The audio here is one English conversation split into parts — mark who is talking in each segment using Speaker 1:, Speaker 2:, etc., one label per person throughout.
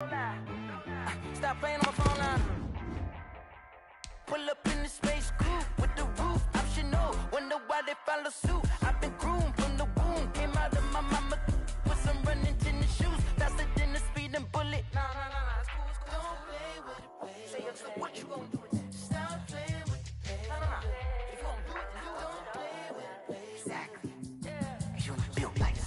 Speaker 1: Stop playing on my phone line. Pull up in the space coupe with the roof optional. Wonder why they follow suit. I've been groomed from the womb. Came out of my mama with some running tennis shoes. Faster than the speeding bullet. Nah, it's cool, it's cool. Don't play with it, baby. Say what you gonna do it? Stop playing with it, baby. Nah. If you gonna do it, you don't play with it, baby. Exactly. Yeah. You built like that.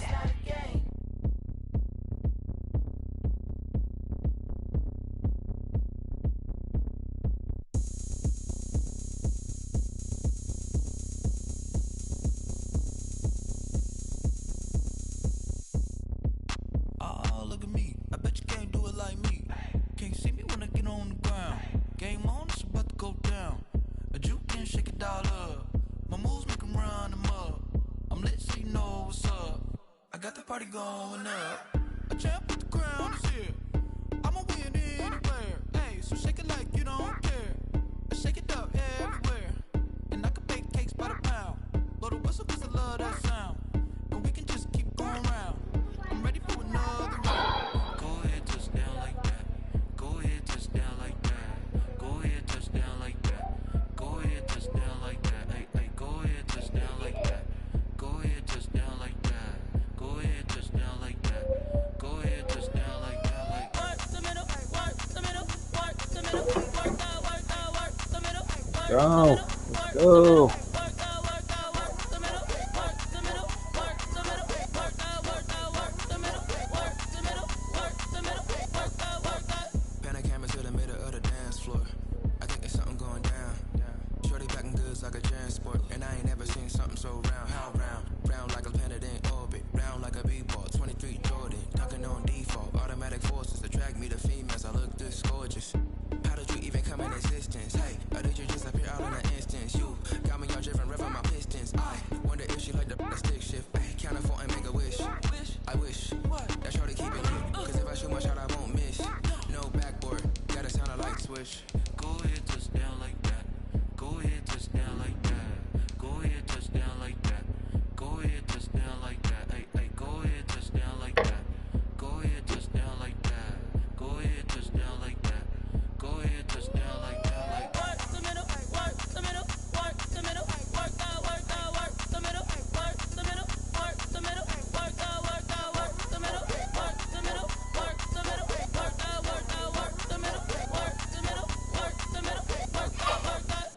Speaker 2: Party going up. A champ with the crown is here. I'ma win anywhere. Hey, so shake it like you don't care. I shake it up everywhere. And I can bake cakes by the pound. Blow the whistle cause I love that sound. And we can just keep going round. I'm ready for another round. Go ahead, touch down like that. Go ahead, touch down like that. Go ahead, touch down like that. Go ahead, touch down like that. Hey, go ahead, touch down like that. Go ahead, touch down like that. Go ahead, touch down like that. Go ahead, touch down like that. Like work the middle, work the middle, work the middle, work the middle,
Speaker 3: Go, go.
Speaker 2: Camera to the middle of the dance floor. I think there's something going down. Shorty packing goods like a transport, and I ain't never seen something so round. How round? Round like a planet in orbit, round like a b-ball. 23 Jordan, dunking on default. Automatic forces attract me to females. I look this gorgeous. How did you even come in existence? Hey, or did you just appear out in an instance? You got me all driven, revving my pistons. I wonder if she like the stick shift. Hey, count a 4 and make a wish. I wish that shorty keep it heat. Cause if I shoot my shot, I won't miss. No backboard, gotta sound a light switch. Go ahead, touch down like that. Go ahead, touch down like that. Go ahead, touch down like that. Go ahead, touch down like that. Hey, go ahead, touch down like that. Go ahead, touch down like that. Go ahead, touch down like that. Go ahead, touch down like that. Like work the middle, work the middle, work the middle, work the middle, work the middle, work the middle, work the middle, work the middle, work the middle, work the middle, work the middle, work the middle, work that.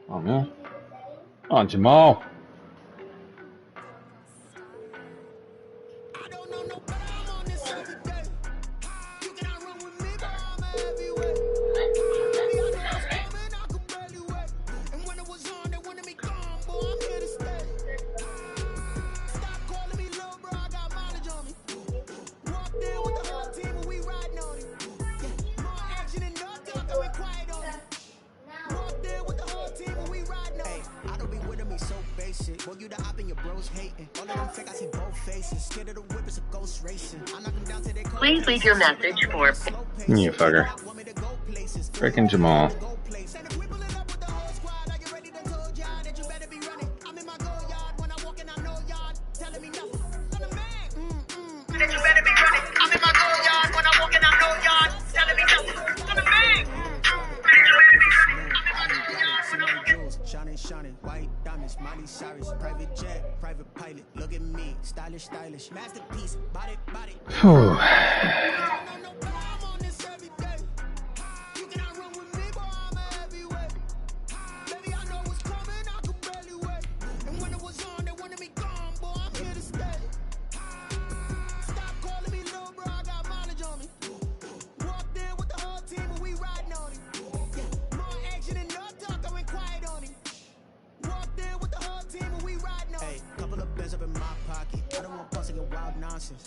Speaker 3: Oh man. Oh, Jamal.
Speaker 2: Well, you the op and your bros hating. All of them fake, I see both faces. Scared of the whip, it's a ghost racing. I knock them down to their car.
Speaker 4: Please leave your message for...
Speaker 3: You fucker. Frickin' Jamal.
Speaker 2: Shining, white diamonds, Miley Cyrus, private jet, private pilot. Look at me, stylish, masterpiece, body.
Speaker 3: Whew.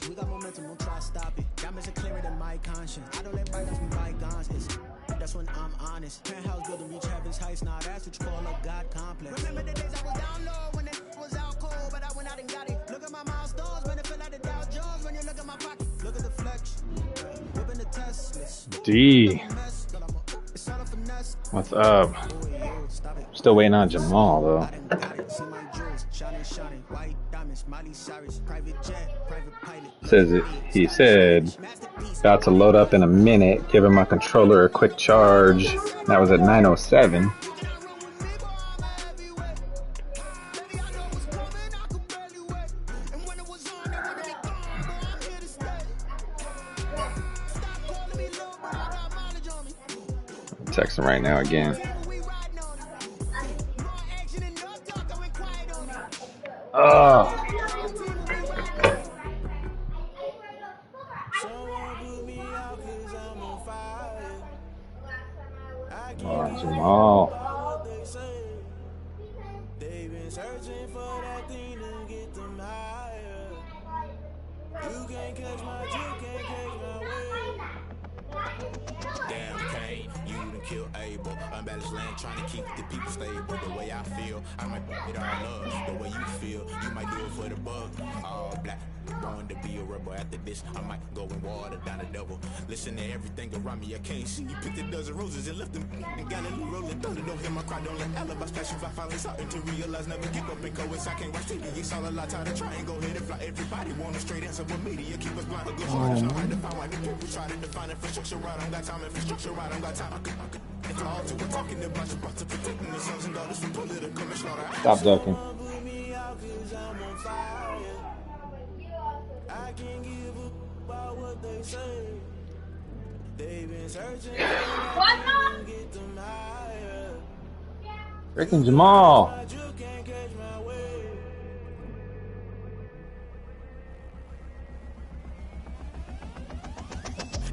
Speaker 2: We got momentum, won't try to stop it. Diamonds are clearer than my conscience. I don't let bygones be bygones. That's when I'm honest. Penthouse building, reach heaven's heights. Now that's what you call a God complex. Remember the days I was down low when it was out cold, but I went out and got it. Look at my milestones, man, it feel like the Dow Jones when you look at my pocket. Look at the flex, whipping the Teslas.
Speaker 3: D. What's up? Still waiting on Jamal though.
Speaker 2: Shining, white diamonds, Miley
Speaker 3: Says it. He said, about to load up in a minute. Giving my controller a quick charge. That was at 9:07. Text him right now again. Oh. Oh, Jamal.
Speaker 2: They've been searching for that thing to get them higher. You can't catch my wave. Damn, Kane, you done killed Abel. Unbalanced land, trying to keep the people stable. The way I feel, I might put it all up. The way you feel, you might do it for the bug. All black, born to be a rebel. After this, I might go and water down the double. Listen to everything around me, I can't see. You picked a dozen roses and left them in Galilee rolling thunder. Don't hear my cry, don't let alibis pass you. I finally starting to realize, never give up and go. I can't watch TV, it's all a lot. Time to try and go ahead and fly. Everybody want a straight answer, but media keep us blind. Go hard, it's hard to find why the people try to define infrastructure right. I don't got time, infrastructure right, I don't got time. I could all to we're talking about to protecting the sons and daughters from political slaughter.
Speaker 3: Stop ducking.
Speaker 2: I can't give up about what they say. They've been searching to get them higher.
Speaker 3: Freaking Jamal.
Speaker 2: You can't catch my way.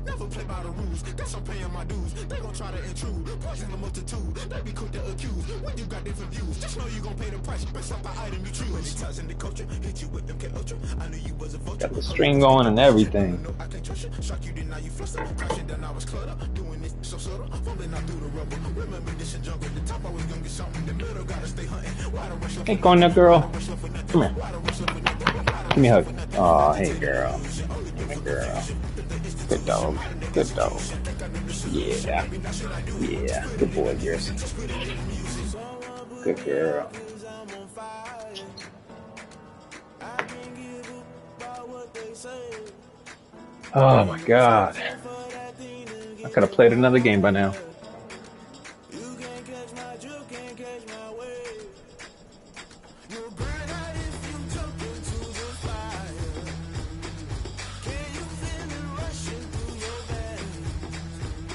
Speaker 2: Never play by the rules, guess I'm paying my dues. They gon' try to intrude, poison the multitude. They be quick to accuse, when you got different views. Just know you gon' pay the price, based off the item you choose. When it ties in the culture, hit you with MK Ultra. I knew you was a vulture.
Speaker 3: Got the string going and everything.
Speaker 2: No, I can't trust you. Shock you, then now you fluster. Crashing down, I was cluttered. Doing this so subtle, fumbling out through the rubble. Remember this in jungle, the top I was gonna get something. In the middle, gotta stay hunting. Why the rush?
Speaker 3: Hey, going there, girl. Come here. Give me a hug. Oh, hey, girl. Hey, girl. Good dog. Good dog. Yeah. Yeah. Good boy, Garrison. Good girl. Oh my God. I could have played another game by now.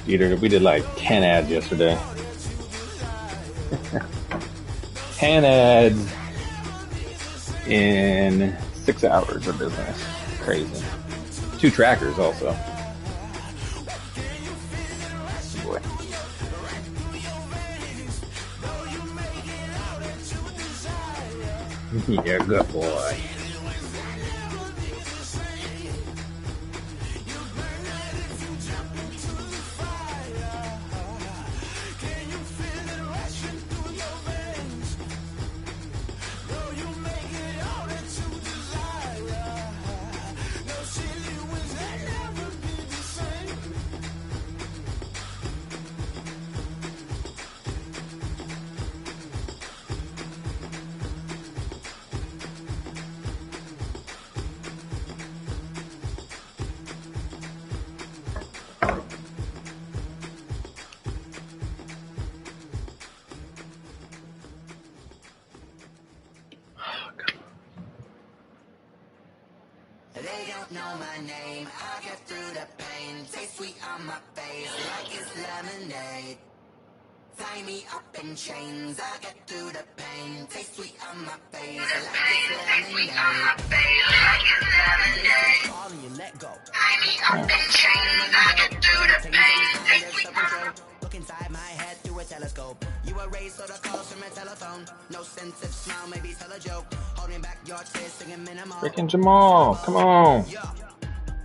Speaker 3: We did like 10 ads yesterday. 10 ads in 6 hours of business. Crazy. 2 trackers also. Boy. Yeah, good boy.
Speaker 1: They don't know my name, I get through the pain. Taste sweet on my face like it's lemonade. Tie me up in chains, I get through the pain. Taste sweet on my face like it's lemonade. Calling you, let go. Tie me up in chains, I get through the pain. Taste sweet on. Look inside my head through a telescope. You erase all the calls from a telephone. No sense of smile, maybe tell a joke. Holding back your tears, singing minimal.
Speaker 3: Freaking Jamal, come on.
Speaker 1: Yo,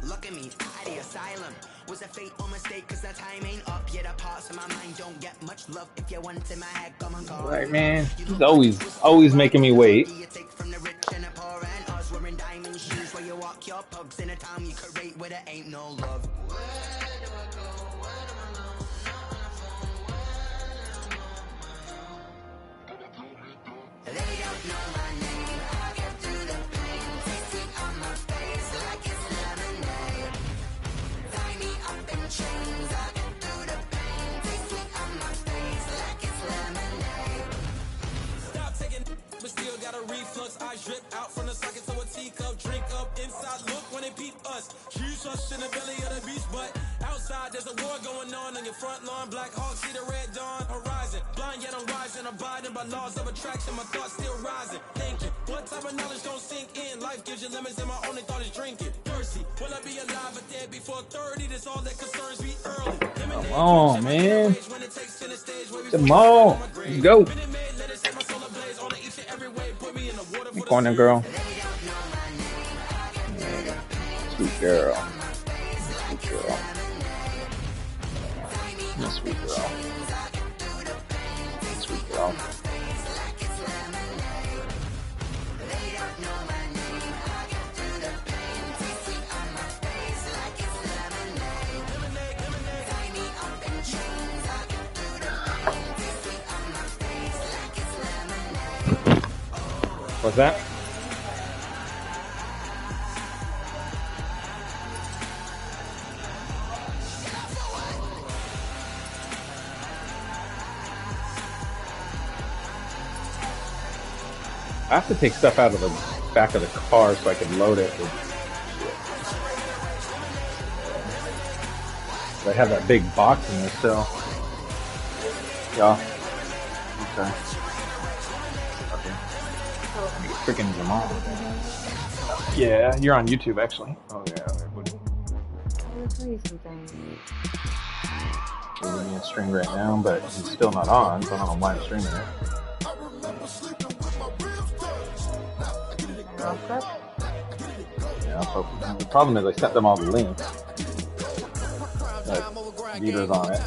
Speaker 1: look at me, at the asylum. Was a fate or mistake, cause the time ain't up yet. A parts of my mind don't get much love. If you want in my head, come on, call.
Speaker 3: Right, man. He's always making me wait.
Speaker 1: You take from the rich and the poor and us wearing diamond shoes where you walk your pugs in a town you create where there ain't no love. Where do I go? Where do I know? They don't know my name. I get through the pain.
Speaker 2: drip out from the socket to a teacup, drink up inside. Look when they peep us. Huge us in the belly of the beach, but outside there's a war going on your front lawn. Black Hawk, see the red dawn horizon. Blind yet I'm rising, abiding by laws of attraction. My thoughts still rising, thinking what type of knowledge gon' sink in? Life gives you limits, and my only thought is drinking. Thirsty, will I be alive or dead before 30? That's all that concerns me early.
Speaker 3: Come on, man. Jamal, let's go. Keep going there, girl. Sweet girl. Sweet girl. Sweet girl. Sweet girl. What's that? I have to take stuff out of the back of the car so I can load it. I have that big box in there still. Yeah. Okay. Freaking Jamal. Yeah, you're on YouTube actually. Oh yeah.
Speaker 4: I'm gonna tell you something.
Speaker 3: We're running a stream right now, but he's still not on, so I don't know why I'm streaming it. Yeah, so the problem is I sent them all the links. Like, Vita's on it.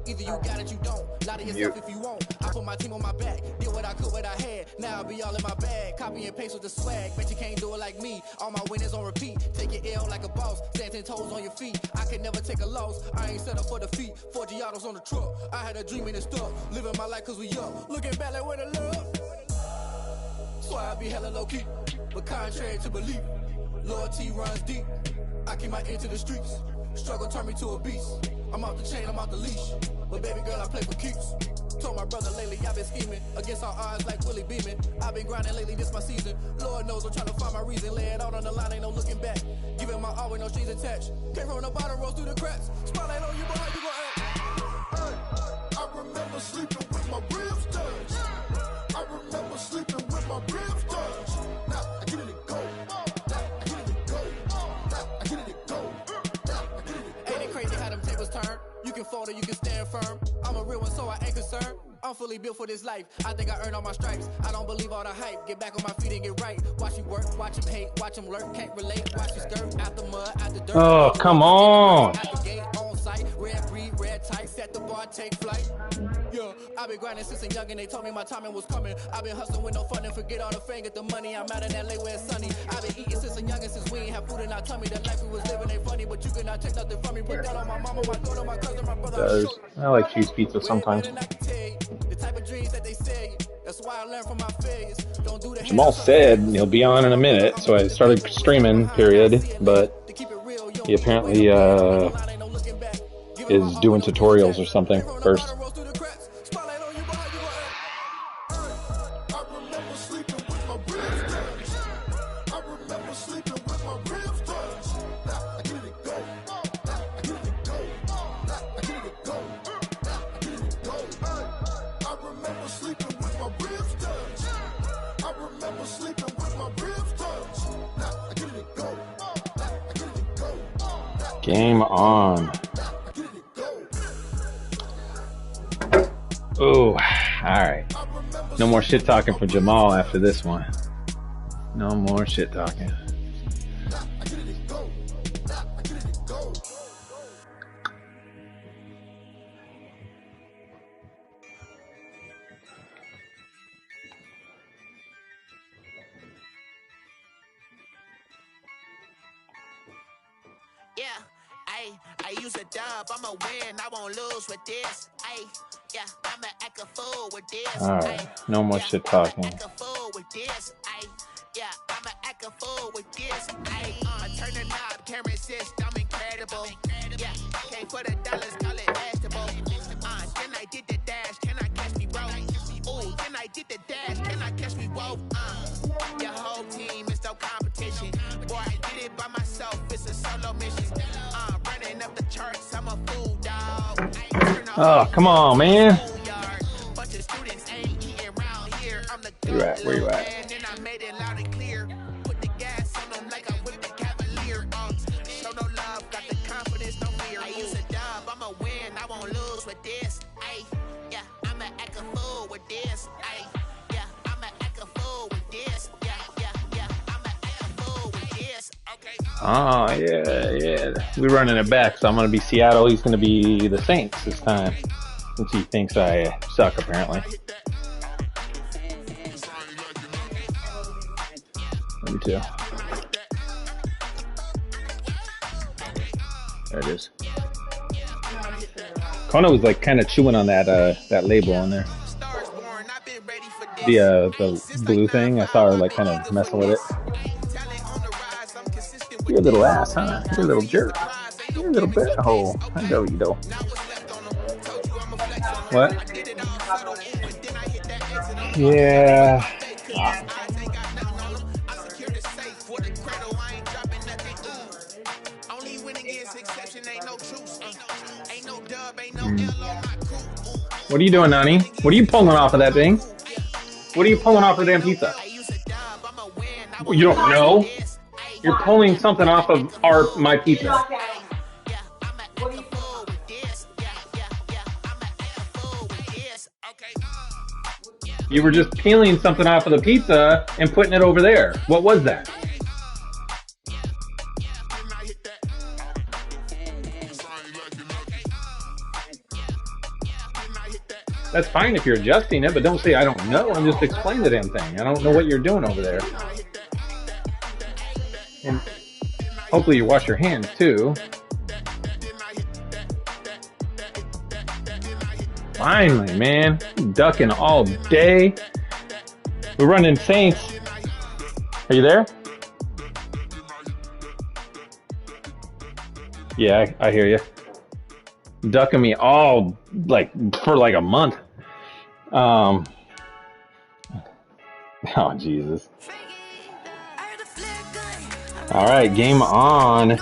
Speaker 3: Either you got it, you don't. Lie to yourself if you won't. I put my team on my back. Did what I could, what I had. Now I'll be all in my bag. Copy and paste with the swag. Bet you can't do it like me. All my winners on repeat. Take your L like a boss. Stand 10 toes on your feet. I can never take a loss. I ain't set up for defeat. 4 Giottos on the truck. I had a dream and it stuck. Living my life cause we up. Looking back like where the love. So I be hella low key. But contrary to belief, loyalty runs deep. I keep my ear to the streets. Struggle turned me to a beast. I'm off the chain, I'm off the leash. But baby girl, I play for keeps. Told my brother lately, I've been scheming against all odds like Willie Beeman. I've been grinding lately, this my season. Lord knows I'm trying to find my reason. Lay it out on the line, ain't no looking back. Giving my all with no strings attached. Came from the bottom, rose through the cracks. Spotlight on you, but how you gon' act? Hey, I remember sleeping with my ribs touched. I remember sleeping with my ribs touched. Now I get it to go. I get it to go. I get it to go. Ain't it crazy how them tables turn? You can fold or you can stand firm. I'm a real one, so I ain't concerned. I'm fully built for this life. I think I earned all my stripes. I don't believe all the hype. Get back on my feet and get right. Watch you work, watch him hate, watch him lurk. Can't relate, watch you skirt. Out the mud, out the dirt. Oh, come on. Out the gate, on site. Red breed, red tight. Set the bar, take flight. Yeah, I've been grinding since a young and they told me my timing was coming. I've been hustling with no fun and forget all the fame, get the money. I'm out in LA where it's sunny. I've been eating since a young and since we ain't have food in our tummy. The life we was living ain't funny, but you cannot take nothing from me. Put that on my mama, my daughter, my cousin, my brother. I like cheese pizza sometimes. Jamal said he'll be on in a minute, so I started streaming, period, but he apparently is doing tutorials or something first. Game on. Oh, alright. No more shit talking for Jamal after this one. No more shit talking.
Speaker 1: I use a dub, I'ma win, I won't lose with this. Yeah, I'ma act a fool with this.
Speaker 3: Alright, no more shit talking.
Speaker 1: Act a fool with this. Yeah, I'ma act a fool with this. Turn the knob, camera assist, I'm incredible. Yeah, came for the dollars, call it vegetable. Then I did the dash, can I catch me, bro? Ooh, then
Speaker 2: Whoa, your whole team is no competition. Boy, I did it by myself, it's a solo mission. Running up the charts, I'm a fool, dog.
Speaker 3: Oh, come on, man.
Speaker 2: Bunch of students ain't eating around here. I'm the
Speaker 3: Where you at? Where you at?
Speaker 2: and I made it loud and clear. Put the gas on them like I whipped the Cavalier. Show no love, got the confidence, no fear. I use a dub, I'ma win, I won't lose with this. Ay, yeah, I'ma act a fool with this. Ay, yeah, I'ma act a fool with this. Yeah, I'ma act a fool with this. Okay.
Speaker 3: Oh, yeah. We're running it back, so I'm going to be Seattle. He's going to be the Saints this time. Since he thinks I suck, apparently. Me too. There it is. Kona was like kind of chewing on that label on there. The blue thing. I saw her like kind of messing with it. You're a little ass, huh? You're a little jerk. You're a little butthole. I know you do. What? Yeah. What are you doing, Nani? What are you pulling off of that thing? What are you pulling off of the damn pizza? You don't know? You're pulling something off of my pizza. You were just peeling something off of the pizza and putting it over there. What was that? That's fine if you're adjusting it, but don't say I don't know. I'm just explaining the damn thing. I don't know what you're doing over there. And hopefully you wash your hands too. Finally, man. Ducking all day. We're running Saints. Are you there? Yeah, I hear you. Ducking me all for like a month. Oh Jesus. All right, game on. And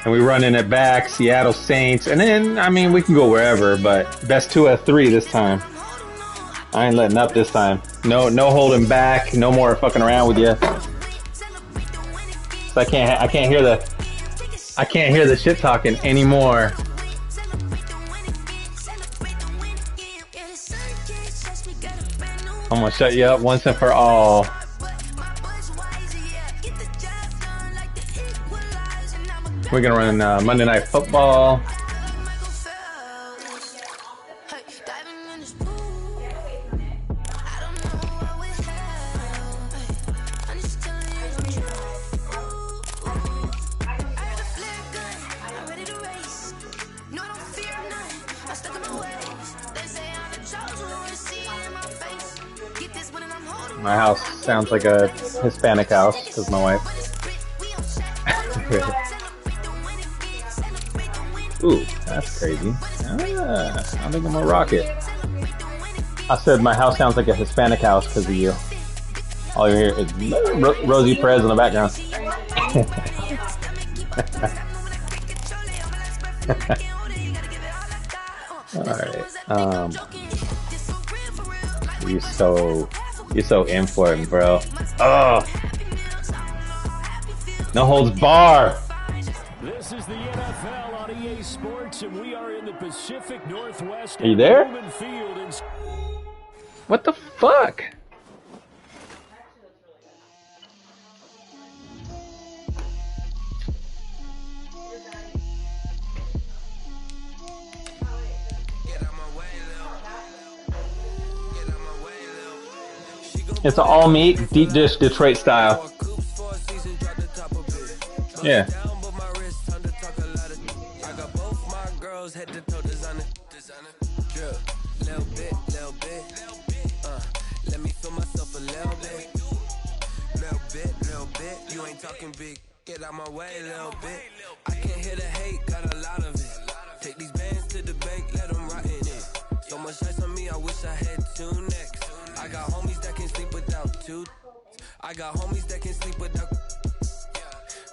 Speaker 3: we're running it back, Seattle Saints. And then, I mean, we can go wherever, but best 2 out of 3 this time. I ain't letting up this time. No holding back. No more fucking around with you. So I can't hear the shit talking anymore. I'm gonna shut you up once and for all. We're gonna run Monday Night Football. My house sounds like a Hispanic house because my wife. Ooh, that's crazy. I think I'm gonna rock it. I said my house sounds like a Hispanic house because of you. All you hear is Rosie Perez in the background. All right. You're so in for it, bro. Oh, no holds bar.
Speaker 5: This is the NFL on EA Sports, and we are in the Pacific Northwest.
Speaker 3: Are you there? What the fuck? It's an all meat, deep dish Detroit style. Yeah.
Speaker 2: You ain't talking big, get out my way a little bit. I can't hear the hate, got a lot of it. Take these bands to the bank, let them rot in it. So much ice on me, I wish I had 2 necks. I got homies that can sleep without two. I got homies that can sleep without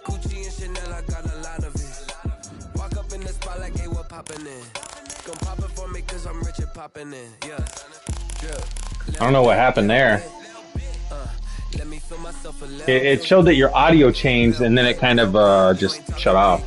Speaker 2: Gucci and Chanel, I got a lot of it. Walk up in the spot like, hey, what poppin' in? Gon' pop it for me cause I'm rich and poppin' in. Yeah.
Speaker 3: I don't know what happened there. It showed that your audio changed and then it kind of just shut off.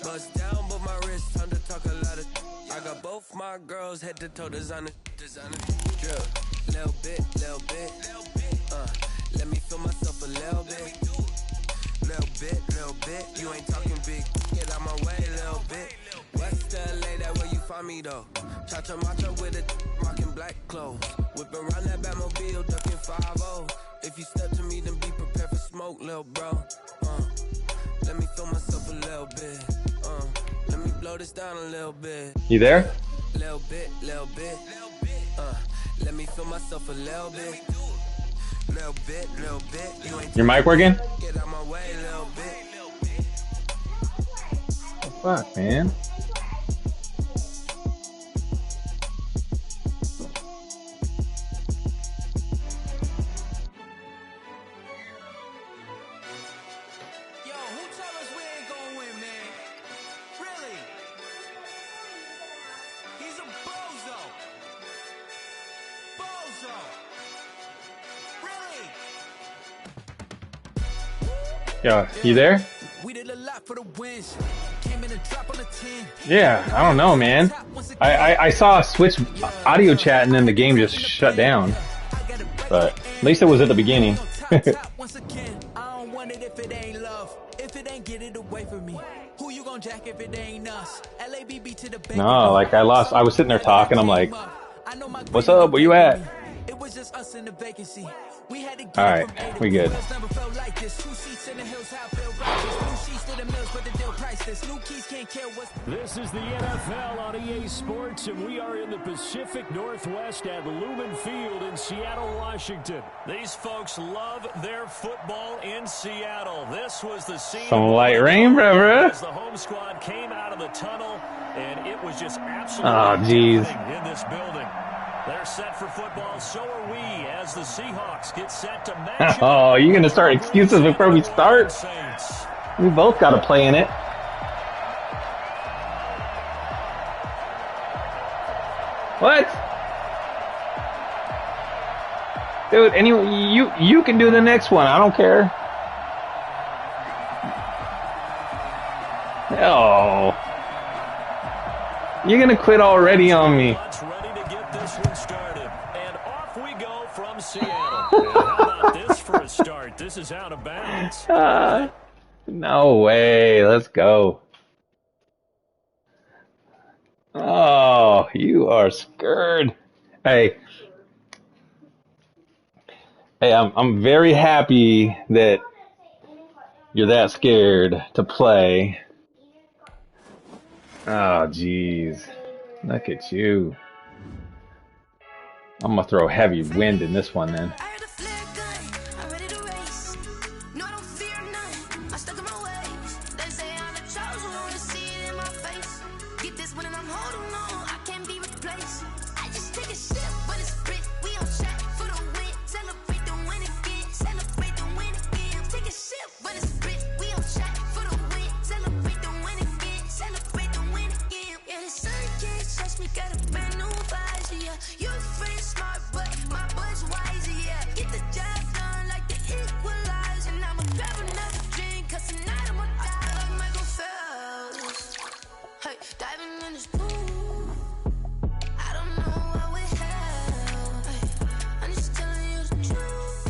Speaker 2: Bust down, but my wrist time to talk a lot of. I got both my girls head to toe designer. Drip, little bit. Let me feel myself a little bit. Little bit. You ain't talking big. Get out my way, little bit. West LA, that where you find me though. Cha-cha macha with a rockin' black clothes. Whippin' around that Batmobile, duckin' 5-0. If you step to me, then be prepared for smoke, little bro. Let me feel myself a little bit. Let me blow this down a little bit.
Speaker 3: You there?
Speaker 2: Little bit. Let me feel myself a little bit. Little bit. You ain't
Speaker 3: Your mic working?
Speaker 2: get out my way, little bit.
Speaker 3: Fuck, man.
Speaker 2: Yo, who tell us we ain't gonna win, man? Really? He's a bozo. Really?
Speaker 3: Yo, you there?
Speaker 2: We did a lot for the wins. Came in and drop on the 10.
Speaker 3: Yeah, I don't know, man. I saw a switch audio chat and then the game just shut down. But at least it was at the beginning.
Speaker 2: Once again, I don't want it if it ain't love. If it ain't get it away from me. Who you gonna jack if it ain't us? LABB to the
Speaker 3: No, like I was sitting there talking, I'm like, what's up, where you at?
Speaker 2: It was just us in the vacancy. We had to get
Speaker 3: Alright, we good.
Speaker 2: never felt like this. Two seats in the hills, how I feel righteous. New sheets to the mills, but the deal priceless. New keys can't care what's.
Speaker 5: This is the NFL on EA Sports, and we are in the Pacific Northwest at Lumen Field in Seattle, Washington. These folks love their football in Seattle. This was the scene.
Speaker 3: Some light rain, brother.
Speaker 5: As the home squad came out of the tunnel, and it was just absolutely deafening in this building. They're set for football, so are we, as the Seahawks get set to match.
Speaker 3: Oh, you're going to start excuses before we start? We both got to play in it. What? Dude, anyway, you can do the next one. I don't care. Oh. You're going to quit already on me.
Speaker 5: Seattle. And how about this for a start? This is out of bounds.
Speaker 3: No way. Let's go. Oh, you are scared. Hey, I'm very happy that you're that scared to play. Oh, jeez. Look at you. I'm gonna throw heavy wind in this one then.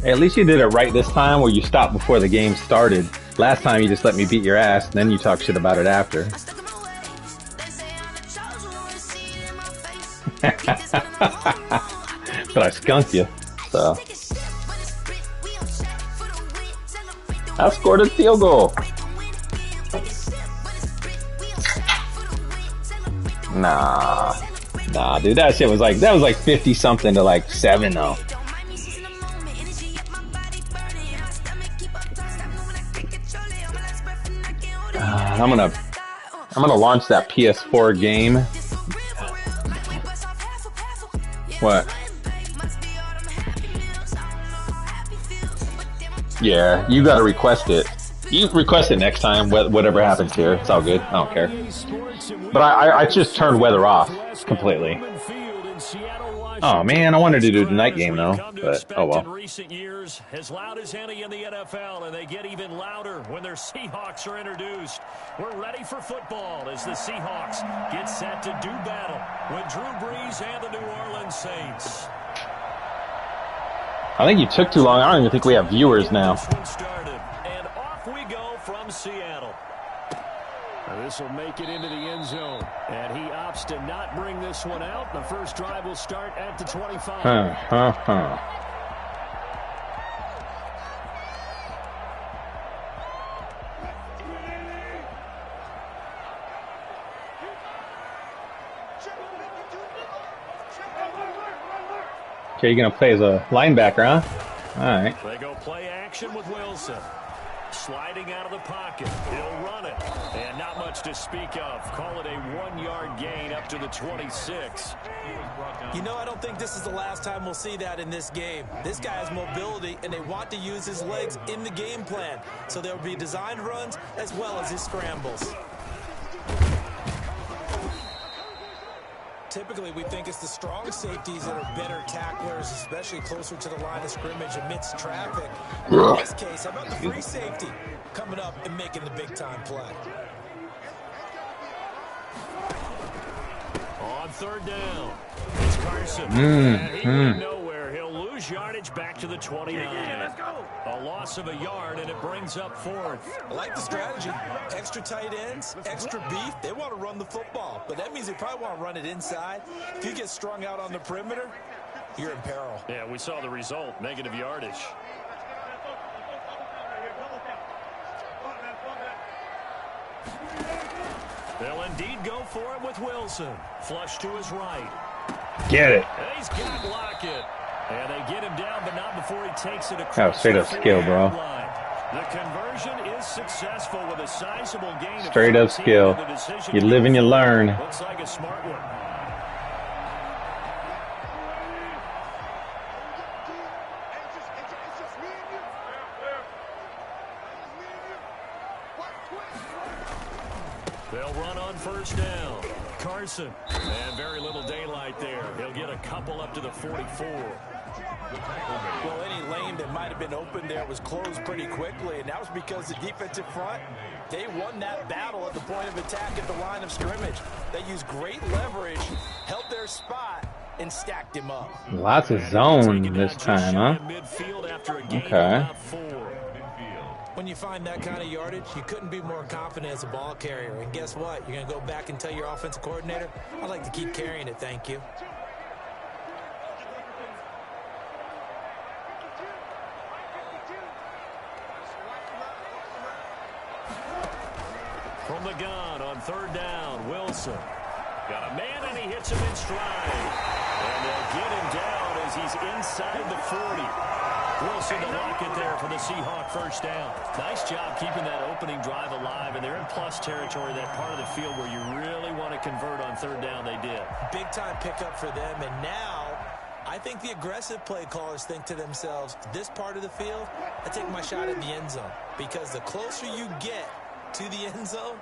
Speaker 3: Hey, at least you did it right this time where you stopped before the game started. Last time you just let me beat your ass and then you talk shit about it after. But I skunked you, so. I scored a field goal. Nah, dude, that shit was like 50 something to like 7 though. I'm gonna launch that PS4 game What? Yeah, you gotta request it. You request it next time, whatever happens here. It's all good. I don't care. But I just turned weather off completely. Oh man, I wanted to do the night game though, but oh well.
Speaker 5: In recent years, as loud as any in the NFL, and they get even louder when their Seahawks are introduced. We're ready for football as the Seahawks get set to do battle with Drew Brees and the New Orleans Saints.
Speaker 3: I think you took too long. I don't even think we have viewers now.
Speaker 5: And off we go from Seattle. This will make it into the end zone. And he opts to not bring this one out. The first drive will start at the 25.
Speaker 3: Okay, you're going to play as a linebacker, huh? All right.
Speaker 5: They go play action with Wilson. Sliding out of the pocket. He'll run it. And not much to speak of. Call it a 1-yard gain up to the 26.
Speaker 6: You know, I don't think this is the last time we'll see that in this game. This guy has mobility, and they want to use his legs in the game plan. So there will be designed runs as well as his scrambles. Typically, we think it's the strong safeties that are better tacklers, especially closer to the line of scrimmage amidst traffic. In this case, how about the free safety coming up and making the big-time play?
Speaker 5: On third down, it's Carson. And he went nowhere. He'll lose yardage back to the 29. A loss of a yard, and it brings up fourth.
Speaker 6: I like the strategy. Extra tight ends, extra beef. They want to run the football, but that means they probably want to run it inside. If you get strung out on the perimeter, you're in peril.
Speaker 5: Yeah, we saw the result, negative yardage. They'll indeed go for it with Wilson. Flush to his right.
Speaker 3: Get it.
Speaker 5: And he's got Lockett. And they get him down, but not before he takes it across.
Speaker 3: Oh, straight up skill, bro.
Speaker 5: The conversion is successful with a sizable gain.
Speaker 3: Straight up skill. You live and you learn.
Speaker 5: Looks like a smart one. They'll run on first down. Carson. And very little daylight there. He'll get a couple up to the 44.
Speaker 6: Well, any lane that might have been open there was closed pretty quickly, and that was because the defensive front, they won that battle at the point of attack at the line of scrimmage. They used great leverage, held their spot, and stacked him up.
Speaker 3: Lots of zone this time, huh? Okay.
Speaker 6: When you find that kind of yardage, you couldn't be more confident as a ball carrier. And guess what? You're going to go back and tell your offensive coordinator, I'd like to keep carrying it, thank you.
Speaker 5: From the gun on third down, Wilson. Got a man, and he hits him in stride. And they'll get him down as he's inside the 40. Wilson to lock it there for the Seahawk first down. Nice job keeping that opening drive alive, and they're in plus territory, that part of the field where you really want to convert on third down. They did.
Speaker 6: Big-time pickup for them, and now I think the aggressive play callers think to themselves, this part of the field, I take my shot at the end zone, because the closer you get to the end zone,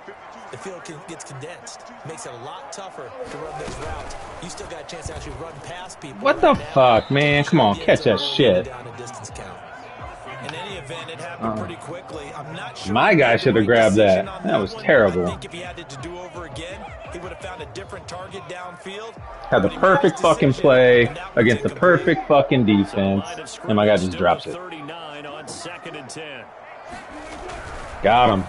Speaker 6: the field gets condensed. Makes it a lot tougher to run those routes. You still got a chance to actually run past people.
Speaker 3: What the fuck, man? Come on, catch that shit.
Speaker 6: In any event, it happened pretty quickly. I'm not sure.
Speaker 3: My guy should have grabbed that. That was terrible.
Speaker 6: I think if he had it to do over again, he would have found a different target downfield.
Speaker 3: Had the perfect fucking play against the perfect fucking defense, and my guy just drops it.
Speaker 5: 39 on 2nd and 10.
Speaker 3: Got him.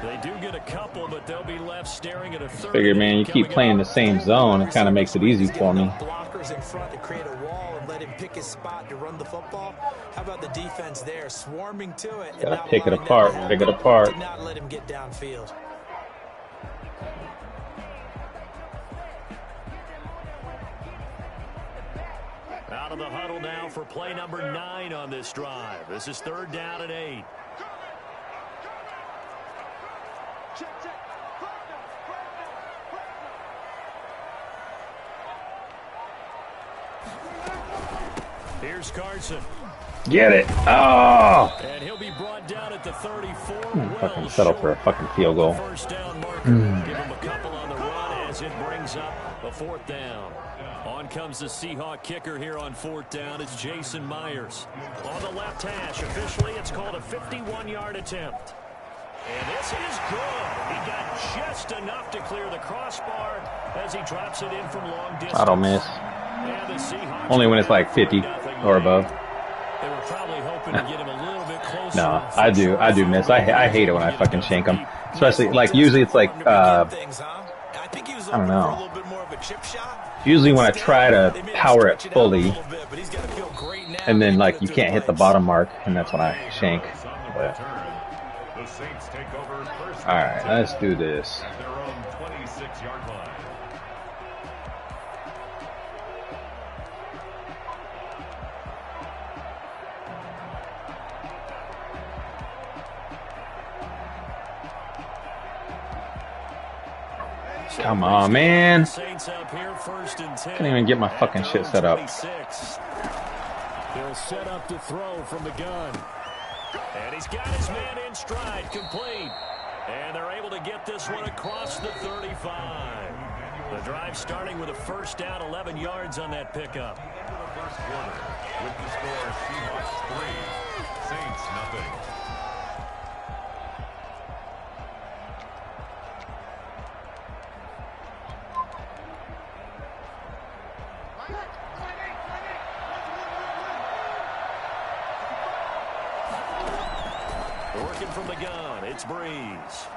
Speaker 5: They do get a couple, but they'll be left staring at a third.
Speaker 3: Figure, man, you keep playing the same zone, it kind of makes it easy for me.
Speaker 6: Blockers in front to create a wall and let him pick his spot to run the football. How about the defense there, swarming to it?
Speaker 3: Gotta pick it apart, pick it apart.
Speaker 6: Did not let him get downfield.
Speaker 5: Out of the huddle now for play number 9 on this drive. This is third down and 8. Here's Carson.
Speaker 3: Get it. Oh!
Speaker 5: And he'll be brought down at the 34.
Speaker 3: Fucking settle for a fucking field goal.
Speaker 5: First down marker. Give him a couple on the run as it brings up a 4th down. On comes the Seahawk kicker here on 4th down. It's Jason Myers. On the left hash, officially it's called a 51-yard attempt. And this is good. He got just enough to clear the crossbar as he drops it in from long distance.
Speaker 3: I don't miss.
Speaker 5: And the Seahawks
Speaker 3: Only when it's like 50 or above.
Speaker 5: They were probably hoping to get him a little bit closer.
Speaker 3: No, I do miss. I hate it when I fucking shank them. Especially, like, usually it's like, I don't know. Usually when I try to power it fully, and then, like, you can't hit the bottom mark, and that's when I shank. But, alright, let's do this. Come on, man. Can't even get my fucking shit set up.
Speaker 5: He'll set up to throw from the gun. And he's got his man in stride, complete. And they're able to get this one across the 35. The drive starting with a first down, 11 yards on that pickup.
Speaker 7: First quarter with the score Seahawks 3, Saints nothing.
Speaker 5: Working from the gun, it's Breeze.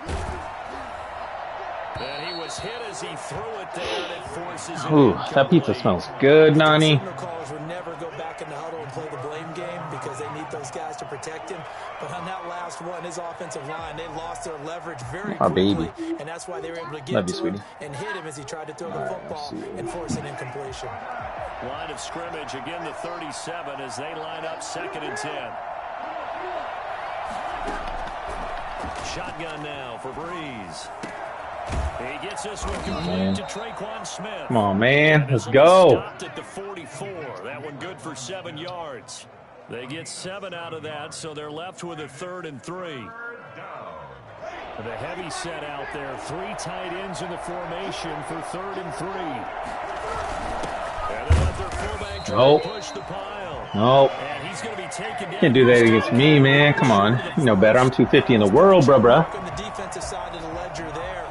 Speaker 5: And he was hit as he threw it there, and it forces him.
Speaker 3: Ooh, that pizza smells good, Nani.
Speaker 6: Callers would never go back in the huddle and play the blame game because they need those guys to protect him. But on that last one, his offensive line, they lost their leverage very quickly,
Speaker 3: baby.
Speaker 6: and that's why they were able to get to him and hit him as he tried to throw the football and force an incompletion.
Speaker 5: Line of scrimmage, again the 37 as they line up 2nd and 10. Shotgun now for Breeze. He gets this one complete to Traquan Smith.
Speaker 3: Come on, man. Let's go.
Speaker 5: Stopped at the 44. That one good for 7 yards. They get 7 out of that, so they're left with a 3rd and 3. The heavy set out there. 3 tight ends in the formation for 3rd and 3. And they let their fullback try to push the pile.
Speaker 3: Nope.
Speaker 5: And he's going to be taken down.
Speaker 3: Can't do that against me, man. Come on. You know better. I'm 250 in the world, bruh.
Speaker 6: On the defensive side of the ledger there.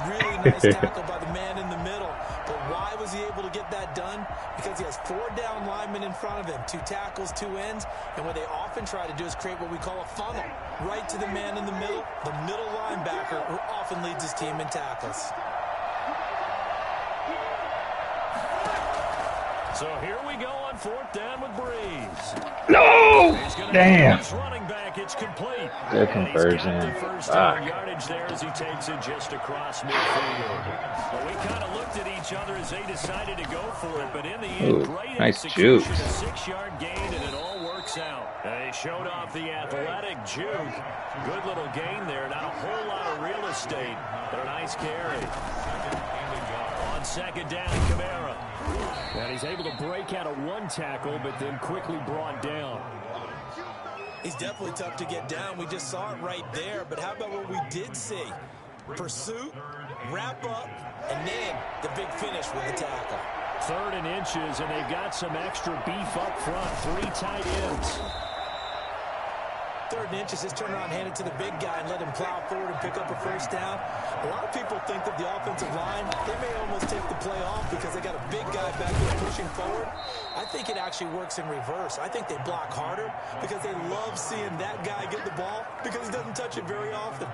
Speaker 6: Really nice tackle by the man in the middle. But why was he able to get that done? Because he has 4 down linemen in front of him. 2 tackles, 2 ends. And what they often try to do is create what we call a funnel. Right to the man in the middle linebacker, who often leads his team in tackles.
Speaker 5: So here we go on 4th down with Breeze.
Speaker 3: No! Damn.
Speaker 5: Running back, it's complete.
Speaker 3: Good conversion.
Speaker 5: The first down yardage there as he takes it just across midfield. Well, we kind of looked at each other as they decided to go for it, but in the end, great
Speaker 3: nice
Speaker 5: execution,
Speaker 3: juke.
Speaker 5: a 6-yard gain, and it all works out. They showed off the athletic juke. Good little gain there. Not a whole lot of real estate, but a nice carry. On 2nd down, Kamara. And he's able to break out of 1 tackle, but then quickly brought down.
Speaker 6: He's definitely tough to get down. We just saw it right there. But how about what we did see? Pursuit, wrap up, and then the big finish with the tackle.
Speaker 5: 3rd and inches, and they've got some extra beef up front. 3 tight ends.
Speaker 6: 3rd and inches, just turn around, hand it to the big guy, and let him plow forward and pick up a first down. A lot of people think that the offensive line, they may almost take the play off because they got a big guy back there pushing forward. I think it actually works in reverse. I think they block harder because they love seeing that guy get the ball because he doesn't touch it very often.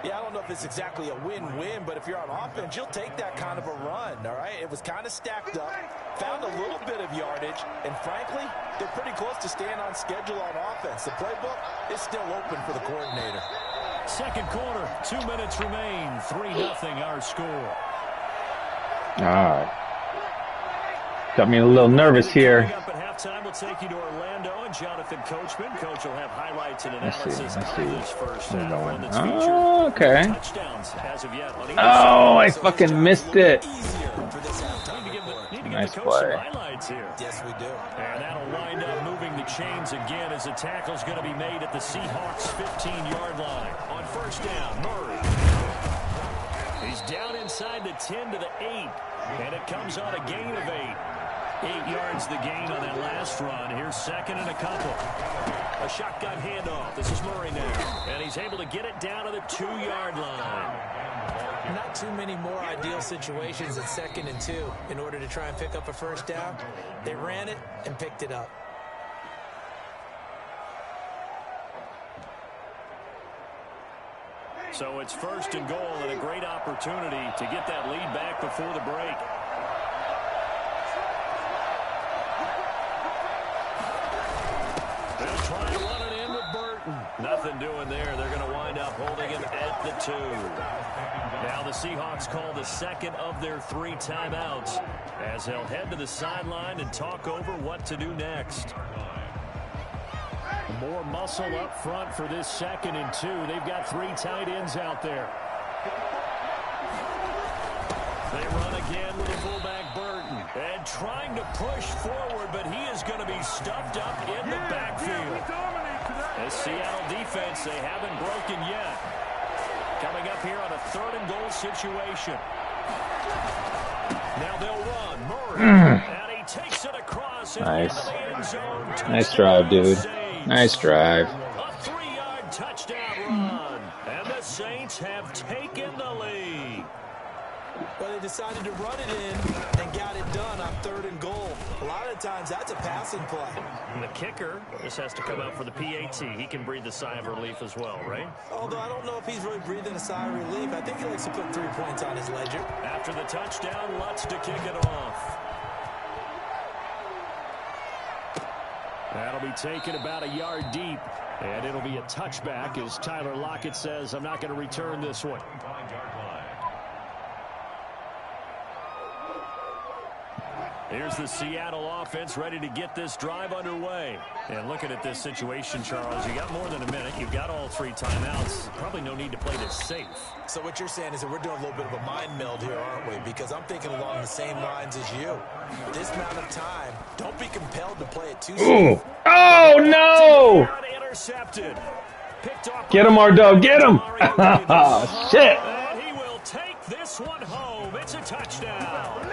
Speaker 6: Yeah, I don't know if it's exactly a win-win, but if you're on offense, you'll take that kind of a run, all right? It was kind of stacked up, found a little bit of yardage, and frankly, they're pretty close to staying on schedule on offense. The playbook is still open for the coordinator.
Speaker 5: 2nd quarter, 2 minutes remain, 3-0 our score.
Speaker 3: All right. Got me a little nervous here.
Speaker 5: Up at halftime, we'll take you to Orlando and Jonathan Coachman. Coach will have highlights and analysis of this first half. One that's featured
Speaker 3: okay.
Speaker 5: touchdowns as of yet.
Speaker 3: Oh, I fucking missed it.
Speaker 5: Need to get
Speaker 3: Nice
Speaker 5: the coach some
Speaker 3: play.
Speaker 5: highlights here.
Speaker 6: Yes, we do.
Speaker 5: And that'll wind up moving the chains again as the tackle's going to be made at the Seahawks' 15-yard line. On first down, Murray. He's down inside the 10 to the 8, and it comes on a gain of 8. 8 yards the gain on that last run. Here's second and a couple. A shotgun handoff. This is Murray now, and he's able to get it down to the 2-yard line.
Speaker 6: Not too many more ideal situations at 2nd and 2 in order to try and pick up a first down. They ran it and picked it up.
Speaker 5: So it's first and goal and a great opportunity to get that lead back before the break. They'll try to run it in with Burton. Nothing doing there. They're going to wind up holding him at the 2. Now the Seahawks call the second of their 3 timeouts as they'll head to the sideline and talk over what to do next. More muscle up front for this 2nd and 2. They've got 3 tight ends out there. They run again with the fullback Burton. And trying to push forward, but he is going to be stuffed up in the backfield. As Seattle defense, they haven't broken yet. Coming up here on a 3rd and goal situation. Now they'll run. Murray. And he takes it across.
Speaker 3: Nice.
Speaker 5: Into the end zone.
Speaker 3: Nice drive, dude. Nice drive.
Speaker 5: A 3-yard touchdown run. And the Saints have taken the lead.
Speaker 6: Well, they decided to run it in and got it done on 3rd and goal. A lot of times that's a passing play.
Speaker 5: And the kicker just has to come out for the PAT. He can breathe a sigh of relief as well, right?
Speaker 6: Although I don't know if he's really breathing a sigh of relief. I think he likes to put 3 points on his ledger.
Speaker 5: After the touchdown, Lutz to kick it off. That'll be taken about a yard deep. And it'll be a touchback as Tyler Lockett says, I'm not going to return this one. Here's the Seattle offense ready to get this drive underway. And looking at this situation, Charles, you got more than a minute. You've got all 3 timeouts. Probably no need to play this safe.
Speaker 6: So what you're saying is that we're doing a little bit of a mind meld here, aren't we? Because I'm thinking along the same lines as you. This amount of time, don't be compelled to play it too safe.
Speaker 3: Oh, no!
Speaker 5: Intercepted. Picked off.
Speaker 3: Get him, R-Dub. Get him! Shit!
Speaker 5: And he will take this one home. It's a touchdown.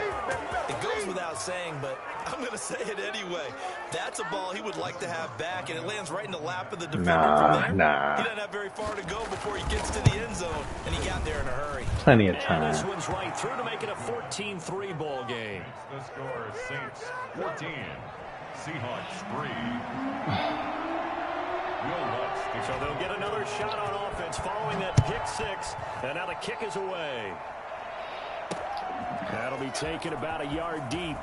Speaker 6: It goes without saying, but I'm going to say it anyway. That's a ball he would like to have back, and it lands right in the lap of the defender from there. He doesn't have very far to go before he gets to the end zone, and he got there in a hurry.
Speaker 3: Plenty of
Speaker 5: And this
Speaker 3: time.
Speaker 5: one's right through to make it a 14-3 ball game.
Speaker 7: The score is Saints 14, Seahawks 3.
Speaker 5: So they'll get another shot on offense following that pick 6, and now the kick is away. That'll be taken about a yard deep.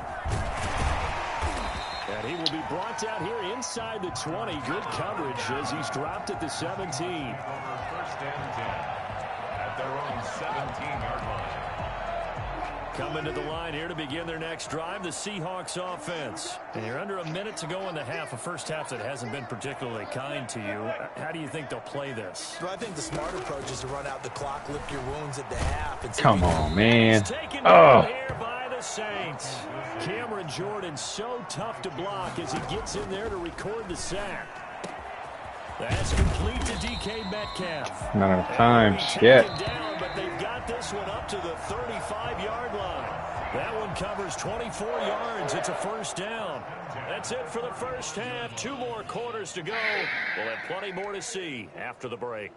Speaker 5: And he will be brought down here inside the 20. Good coverage as he's dropped at the 17.
Speaker 7: First and 10 at their own 17-yard line.
Speaker 5: Coming to the line here to begin their next drive, the Seahawks offense. And you're under a minute to go in the half, a first half that hasn't been particularly kind to you. How do you think they'll play this?
Speaker 6: Well, I think the smart approach is to run out the clock, lick your wounds at the half. And
Speaker 3: Come on, man.
Speaker 5: Taken down here by the Saints. Cameron Jordan so tough to block as he gets in there to record the sack. That's complete to DK Metcalf.
Speaker 3: Not enough time. Shit.
Speaker 5: Down, but they've got this one up to the 35-yard line. That one covers 24 yards. It's a first down. That's it for the first half. 2 more quarters to go. We'll have plenty more to see after the break.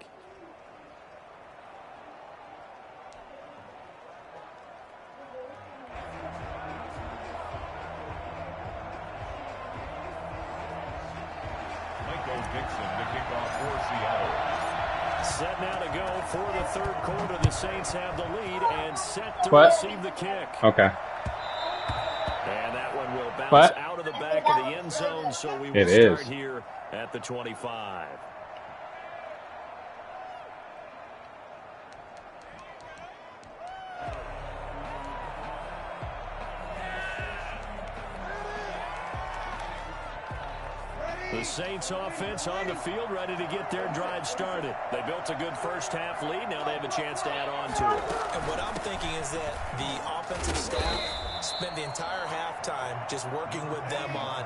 Speaker 5: Set now to go for the 3rd quarter. The Saints have the lead and set to receive the kick.
Speaker 3: Okay.
Speaker 5: And that one will bounce out of the back of the end zone, so we will start here at the 25. The Saints offense on the field, ready to get their drive started. They built a good first half lead. Now they have a chance to add on to it.
Speaker 6: And what I'm thinking is that the offensive staff spend the entire halftime just working with them on,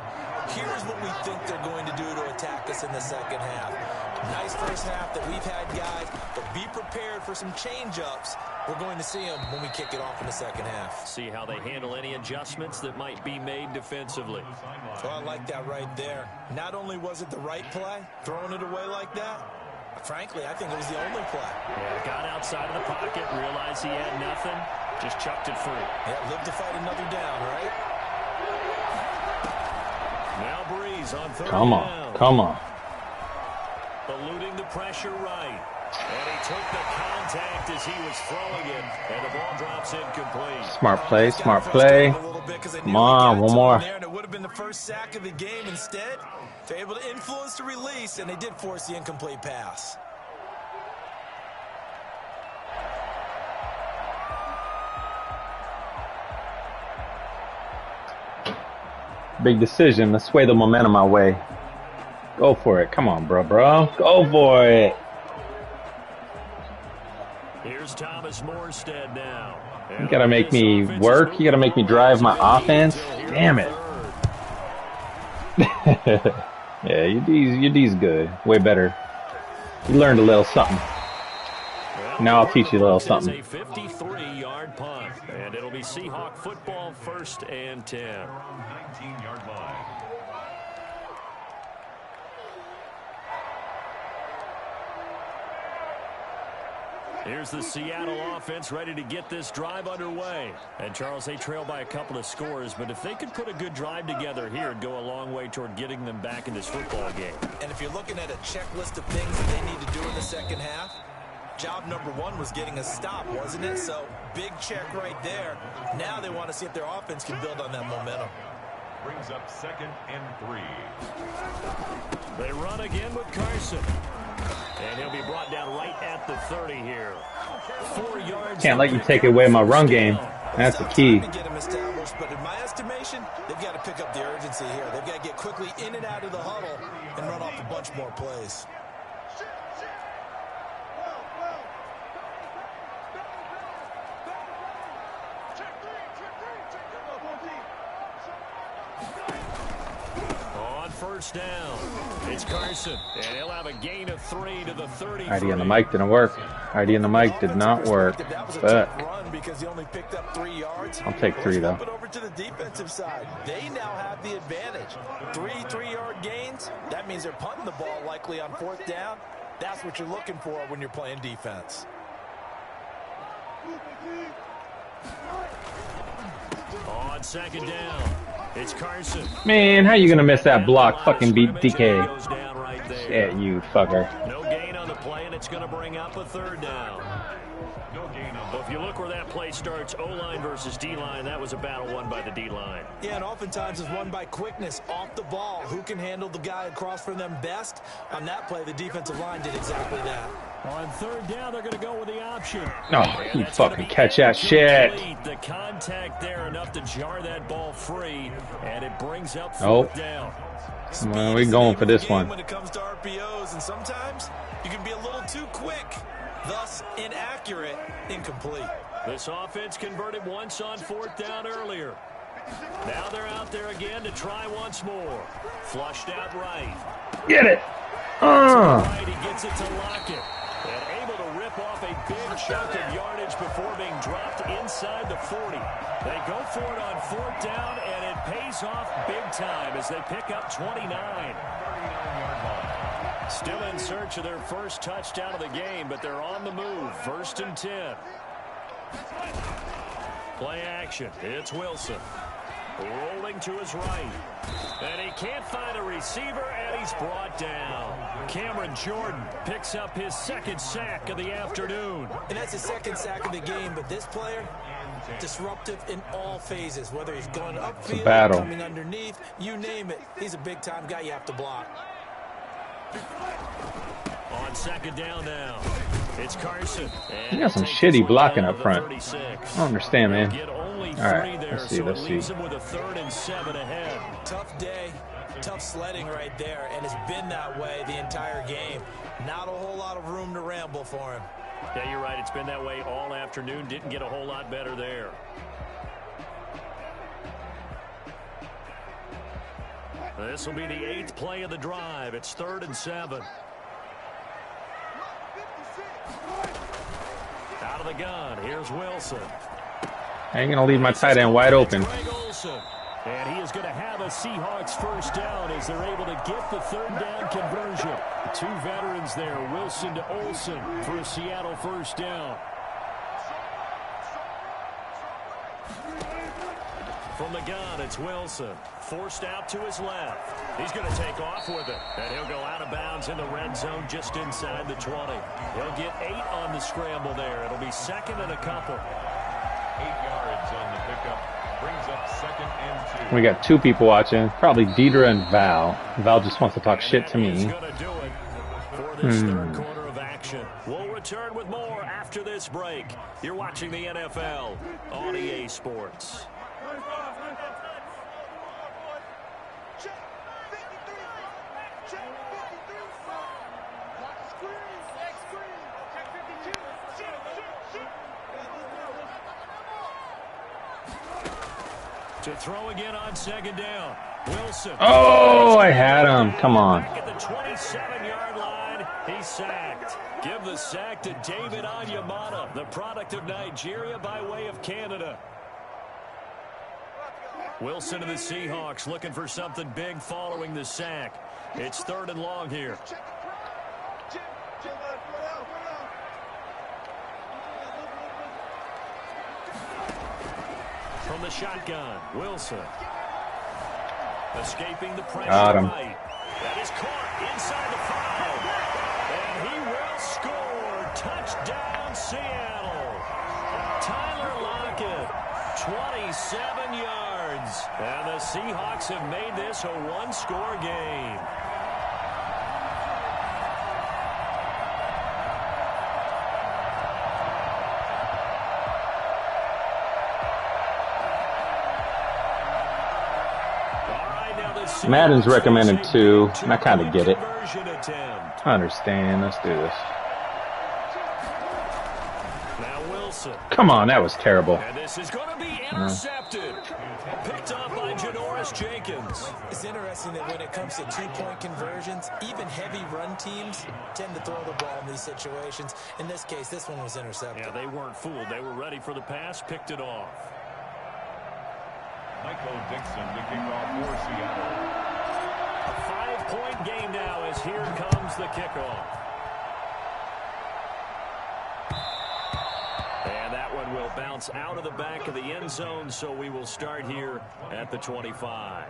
Speaker 6: here's what we think they're going to do to attack us in the second half. Nice first half that we've had, guys, but be prepared for some change-ups. We're going to see them when we kick it off in the second half.
Speaker 5: See how they handle any adjustments that might be made defensively.
Speaker 6: Oh, I like that right there. Not only was it the right play, throwing it away like that, frankly, I think it was the only play.
Speaker 5: Yeah, got outside of the pocket, realized he had nothing, just chucked it free.
Speaker 6: Yeah, live to fight another down, right?
Speaker 5: Now Breeze on third
Speaker 3: Come on,
Speaker 5: down.
Speaker 3: come on.
Speaker 5: Eluding the pressure right. And he took the contact as he was throwing it. And the ball drops incomplete.
Speaker 3: Smart play, smart play. Come on, one more.
Speaker 6: And it would have been the first sack of the game. Instead, they're able to influence the release, and they did force the incomplete pass.
Speaker 3: Big decision. Let's sway the momentum my way. Go for it. Come on, bro. Go for it.
Speaker 5: Here's Thomas Morstead now.
Speaker 3: You gotta make me work. You gotta make me drive my offense. Damn it. Yeah, your D's good. Way better. You learned a little something. Now I'll teach you a little something.
Speaker 5: It's a 53-yard punt, and it'll be Seahawk football, 1st and 10.
Speaker 7: 19-yard line.
Speaker 5: Here's the Seattle offense ready to get this drive underway. And, Charles, they trail by a couple of scores, but if they could put a good drive together here, it'd go a long way toward getting them back in this football game.
Speaker 6: And if you're looking at a checklist of things that they need to do in the second half, job number one was getting a stop, wasn't it? So, big check right there. Now they want to see if their offense can build on that momentum.
Speaker 7: Brings up 2nd and 3.
Speaker 5: They run again with Carson. And he'll be brought down right at the 30 here. 4 yards.
Speaker 3: Can't let you take away my run game. That's the key.
Speaker 6: To get them established, but in my estimation, they've got to pick up the urgency here. They've got to get quickly in and out of the huddle and run off a bunch more plays.
Speaker 5: On 1st down, it's Carson, and he'll have a gain of 3 to the 30.
Speaker 3: ID on the mic didn't work. ID on the mic did not work. But
Speaker 6: Because he only picked up 3 yards.
Speaker 3: I'll take 3 though.
Speaker 6: But over to the defensive side, they now have the advantage. 3-3-yard gains. That means they're punting the ball likely on 4th down. That's what you're looking for when you're playing defense.
Speaker 5: On 2nd down, it's Carson.
Speaker 3: Man, how you gonna miss that block? Fucking beat DK.
Speaker 5: Goes down right there.
Speaker 3: Yeah, you fucker.
Speaker 5: No gain on the play, and it's going to bring up a 3rd down.
Speaker 7: No gain on
Speaker 5: Well, if you look where that play starts, O-line versus D-line, that was a battle won by the D-line.
Speaker 6: Yeah, and oftentimes it's won by quickness off the ball. Who can handle the guy across from them best? On that play, the defensive line did exactly that.
Speaker 5: On 3rd down, they're going to go with the option.
Speaker 3: No, you fucking catch that shit.
Speaker 5: The contact there enough to jar that ball free, and it brings up 4th
Speaker 3: Nope.
Speaker 5: down.
Speaker 3: Well, we're going for this one.
Speaker 6: When it comes to RPOs, and sometimes you can be a little too quick, thus inaccurate, incomplete.
Speaker 5: This offense converted once on 4th down earlier. Now they're out there again to try once more. Flushed out right.
Speaker 3: Get it.
Speaker 5: Right, he gets it to Lockett. And able to rip off a big chunk of yardage before being dropped inside the 40. They go for it on 4th down, and it pays off big time as they pick up 29.
Speaker 7: 39-yard line.
Speaker 5: Still in search of their first touchdown of the game, but they're on the move. 1st and 10. Play action. It's Wilson. Rolling to his right. And he can't find a receiver, and he's brought down. Cameron Jordan picks up his 2nd sack of the afternoon.
Speaker 6: And that's his 2nd sack of the game, but this player, disruptive in all phases, whether he's going upfield,
Speaker 3: battle.
Speaker 6: coming underneath, you name it. He's a big-time guy you have to block.
Speaker 5: On 2nd down now, it's Carson.
Speaker 3: You got some shitty blocking up front. I don't understand, man.
Speaker 5: All
Speaker 3: right, let's see.
Speaker 5: With a 3rd and 7 ahead.
Speaker 6: Tough day, tough sledding right there, and it's been that way the entire game. Not a whole lot of room to ramble for him.
Speaker 5: Yeah, you're right. It's been that way all afternoon. Didn't get a whole lot better there. This will be the 8th play of the drive. It's 3rd and 7. Out of the gun, here's Wilson.
Speaker 3: I ain't going to leave my tight end wide open.
Speaker 5: And he is going to have a Seahawks first down as they're able to get the 3rd down conversion. The 2 veterans there, Wilson to Olsen for a Seattle first down. From the gun, it's Wilson. Forced out to his left. He's going to take off with it. And he'll go out of bounds in the red zone just inside the 20. He'll get 8 on the scramble there. It'll be 2nd and a couple.
Speaker 7: 8 yards on the pickup. Brings up 2nd and 2.
Speaker 3: We got 2 people watching. Probably Deidre and Val. Val just wants to talk shit to me.
Speaker 5: He's going to do it for this 3rd quarter of action. We'll return with more after this break. You're watching the NFL on EA Sports. To throw again on 2nd down. Wilson.
Speaker 3: Oh, I had him. Come on.
Speaker 5: Back at the 27-yard line, he's sacked. Give the sack to David Onyemata, the product of Nigeria by way of Canada. Wilson and the Seahawks looking for something big following the sack. It's 3rd and long here. From the shotgun, Wilson. Escaping the pressure right. That is caught inside the 5. And he will score. Touchdown, Seattle. Tyler Lockett, 27 yards. And the Seahawks have made this a 1-score game.
Speaker 3: Madden's recommended 2, and I kind of get it. I understand. Let's do this.
Speaker 5: Now Wilson.
Speaker 3: Come on, that was terrible.
Speaker 5: And this is going to be intercepted. Picked up by Janoris Jenkins.
Speaker 6: It's interesting that when it comes to 2-point conversions, even heavy run teams tend to throw the ball in these situations. In this case, this one was intercepted.
Speaker 5: Yeah, they weren't fooled. They were ready for the pass, picked it off.
Speaker 7: Michael Dixon to kick off for Seattle.
Speaker 5: A 5-point game now as here comes the kickoff. And that one will bounce out of the back of the end zone, so we will start here at the 25.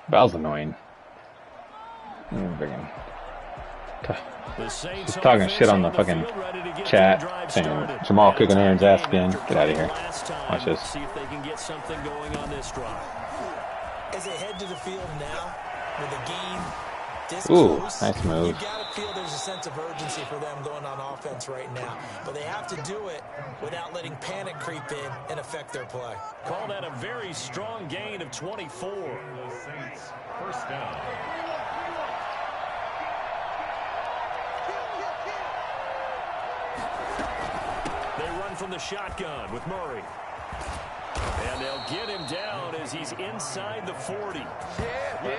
Speaker 3: Val's annoying. Just talking shit on the fucking chat, saying Jamal kicking Aaron's ass again. Get out of here. Watch this.
Speaker 5: See if they can get something going on this drive.
Speaker 6: As they head to the field now, with the game this
Speaker 3: Ooh,
Speaker 6: close,
Speaker 3: nice move.
Speaker 6: you got to feel there's a sense of urgency for them going on offense right now. But they have to do it without letting panic creep in and affect their play.
Speaker 5: Call that a very strong gain of 24.
Speaker 7: The Saints first down.
Speaker 5: From the shotgun with Murray. And they'll get him down as he's inside the 40.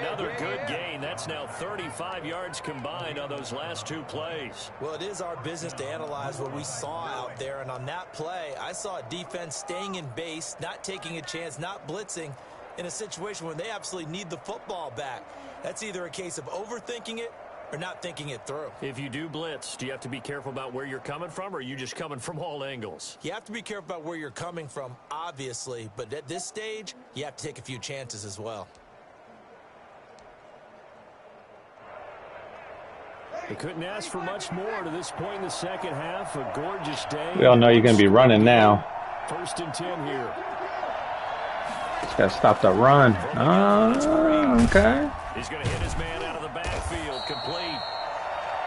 Speaker 5: Another good gain. That's now 35 yards combined on those last 2 plays.
Speaker 6: Well, it is our business to analyze what we saw out there. And on that play, I saw a defense staying in base, not taking a chance, not blitzing in a situation where they absolutely need the football back. That's either a case of overthinking it or not thinking it through.
Speaker 5: If you do blitz, do you have to be careful about where you're coming from, or are you just coming from all angles?
Speaker 6: You have to be careful about where you're coming from, obviously, but at this stage, you have to take a few chances as well.
Speaker 5: They couldn't ask for much more to this point in the second half. A gorgeous day.
Speaker 3: We all know you're going to be running now.
Speaker 5: 1st and 10 here.
Speaker 3: Just got to stop the run. Okay.
Speaker 5: He's going to hit his man out of the backfield. Complete.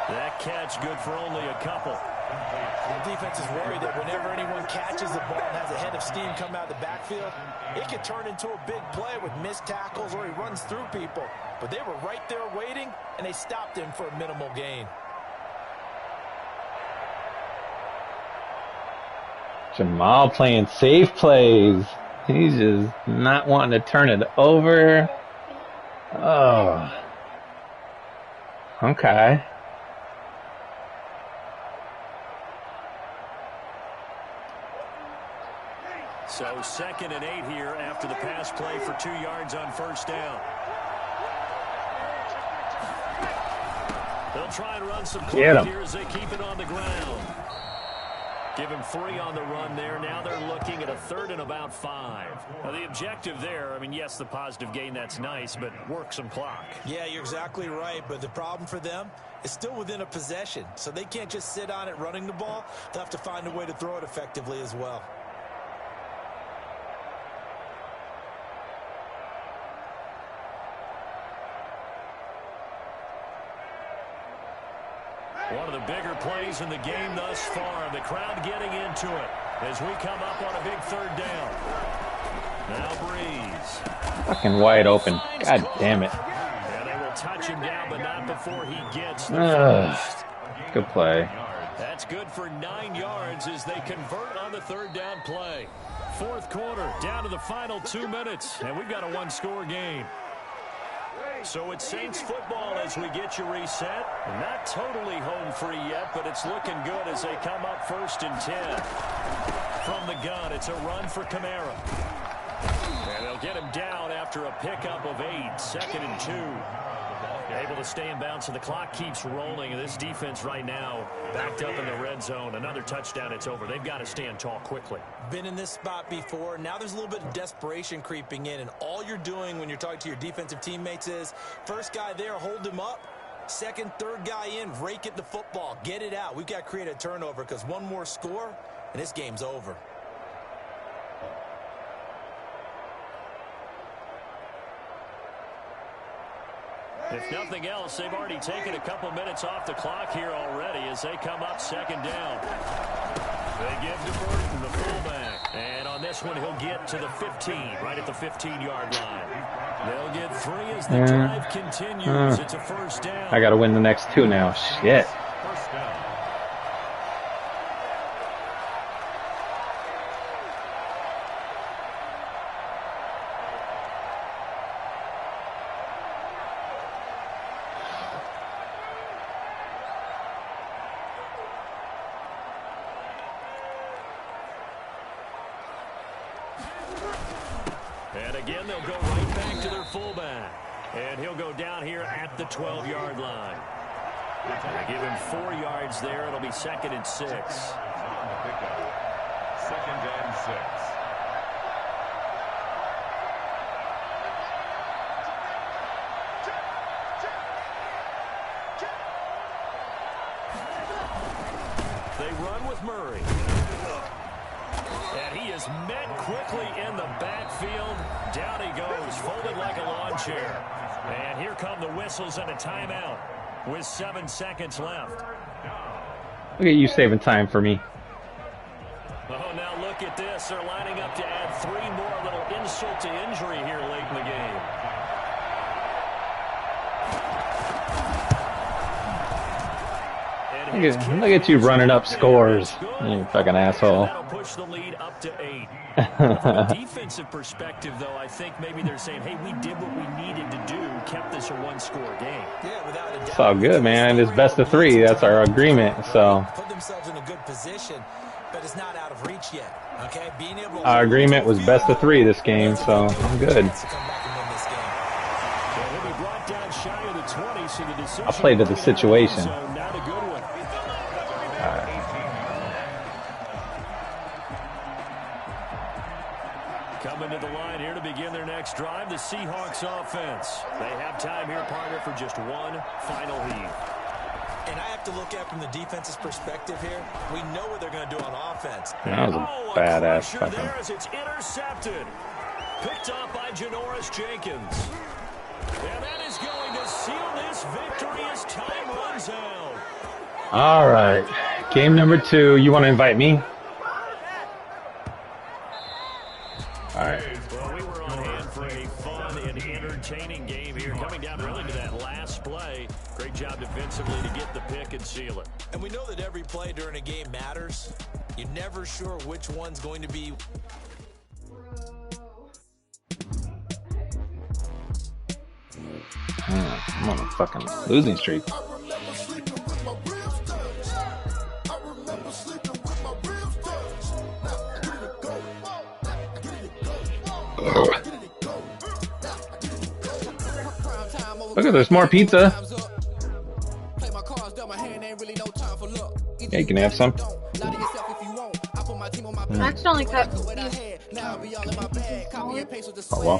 Speaker 5: That catch good for only a couple.
Speaker 6: The defense is worried that whenever anyone catches the ball and has a head of steam come out of the backfield, it can turn into a big play with missed tackles or he runs through people. But they were right there waiting, and they stopped him for a minimal gain.
Speaker 3: Jamal playing safe plays. He's just not wanting to turn it over. Oh. Okay.
Speaker 5: So 2nd and 8 here after the pass play for 2 yards on first down. They'll try and run some clock here as they keep it on the ground. Give him 3 on the run there. Now they're looking at a 3rd and about 5. Now the objective there, I mean, yes, the positive gain, that's nice, but work some clock.
Speaker 6: Yeah, you're exactly right, but the problem for them is still within a possession. So they can't just sit on it running the ball. They'll have to find a way to throw it effectively as well.
Speaker 5: One of the bigger plays in the game thus far. The crowd getting into it as we come up on a big 3rd down. Now Breeze.
Speaker 3: Fucking wide open. God damn it.
Speaker 5: And they will touch him down, but not before he gets the first.
Speaker 3: Good play.
Speaker 5: That's good for 9 yards as they convert on the 3rd down play. 4th quarter, down to the final 2 minutes, and we've got a 1-score game. So it's Saints football as we get you reset. Not totally home free yet, but it's looking good as they come up 1st and 10. From the gun, it's a run for Kamara. And they'll get him down after a pickup of 8, 2nd and 2. Able to stay in bounds, and the clock keeps rolling. And this defense right now backed up in the red zone. Another touchdown, it's over. They've got to stand tall quickly.
Speaker 6: Been in this spot before. Now there's a little bit of desperation creeping in, and all you're doing when you're talking to your defensive teammates is first guy there, hold him up. Second, third guy in, rake at the football. Get it out. We've got to create a turnover because one more score, and this game's over.
Speaker 5: If nothing else, they've already taken a couple minutes off the clock here already as they come up 2nd down. They give to Burton, the fullback. And on this one, he'll get to the 15, right at the 15-yard line. They'll get 3 as the drive continues. It's a 1st down.
Speaker 3: I got to win the next 2 now. Shit.
Speaker 7: First down.
Speaker 5: And again, they'll go right back to their fullback. And he'll go down here at the 12-yard line. They give him 4 yards there. It'll be 2nd and 6.
Speaker 7: 2nd and 6.
Speaker 5: They run with Murray. And he is met quickly in the backfield. Down he goes, folded like a lawn chair. And here come the whistles and a timeout with 7 seconds left.
Speaker 3: Look at you saving time for me.
Speaker 5: Oh, now look at this. They're lining up to add 3 more. Little insult to injury here late in the game.
Speaker 3: Look at you running up scores, you fucking asshole.
Speaker 5: That'll push the lead up to 8. From a defensive perspective, though, I think maybe they're saying, hey, we did what we needed to do, kept this a 1-score game.
Speaker 6: Yeah, without a doubt.
Speaker 3: It's all good, man. It's best of 3. That's our agreement. So
Speaker 6: Put themselves in a good position, but it's not out of reach yet. Okay, being able to
Speaker 3: our agreement was best of 3 this game, so I'm good. I'll play to the situation.
Speaker 5: Coming to the line here to begin their next drive, the Seahawks offense. They have time here, partner, for just one final heave.
Speaker 6: And I have to look at from the defense's perspective here. We know what they're going to do on offense.
Speaker 3: That was a badass fucking.
Speaker 5: There as it's intercepted. Picked up by Janoris Jenkins. And that is going to seal this victory as time runs out.
Speaker 3: All right. Game number 2. You want to invite me? All right.
Speaker 5: Well, we were on hand for a fun and entertaining game here. Coming down really to that last play. Great job defensively to get the pick and seal it.
Speaker 6: And we know that every play during a game matters. You're never sure which one's going to be
Speaker 3: I'm on a fucking losing streak. Look at there's more pizza. Yeah, you can have some.
Speaker 4: I accidentally cut these.
Speaker 3: Oh well.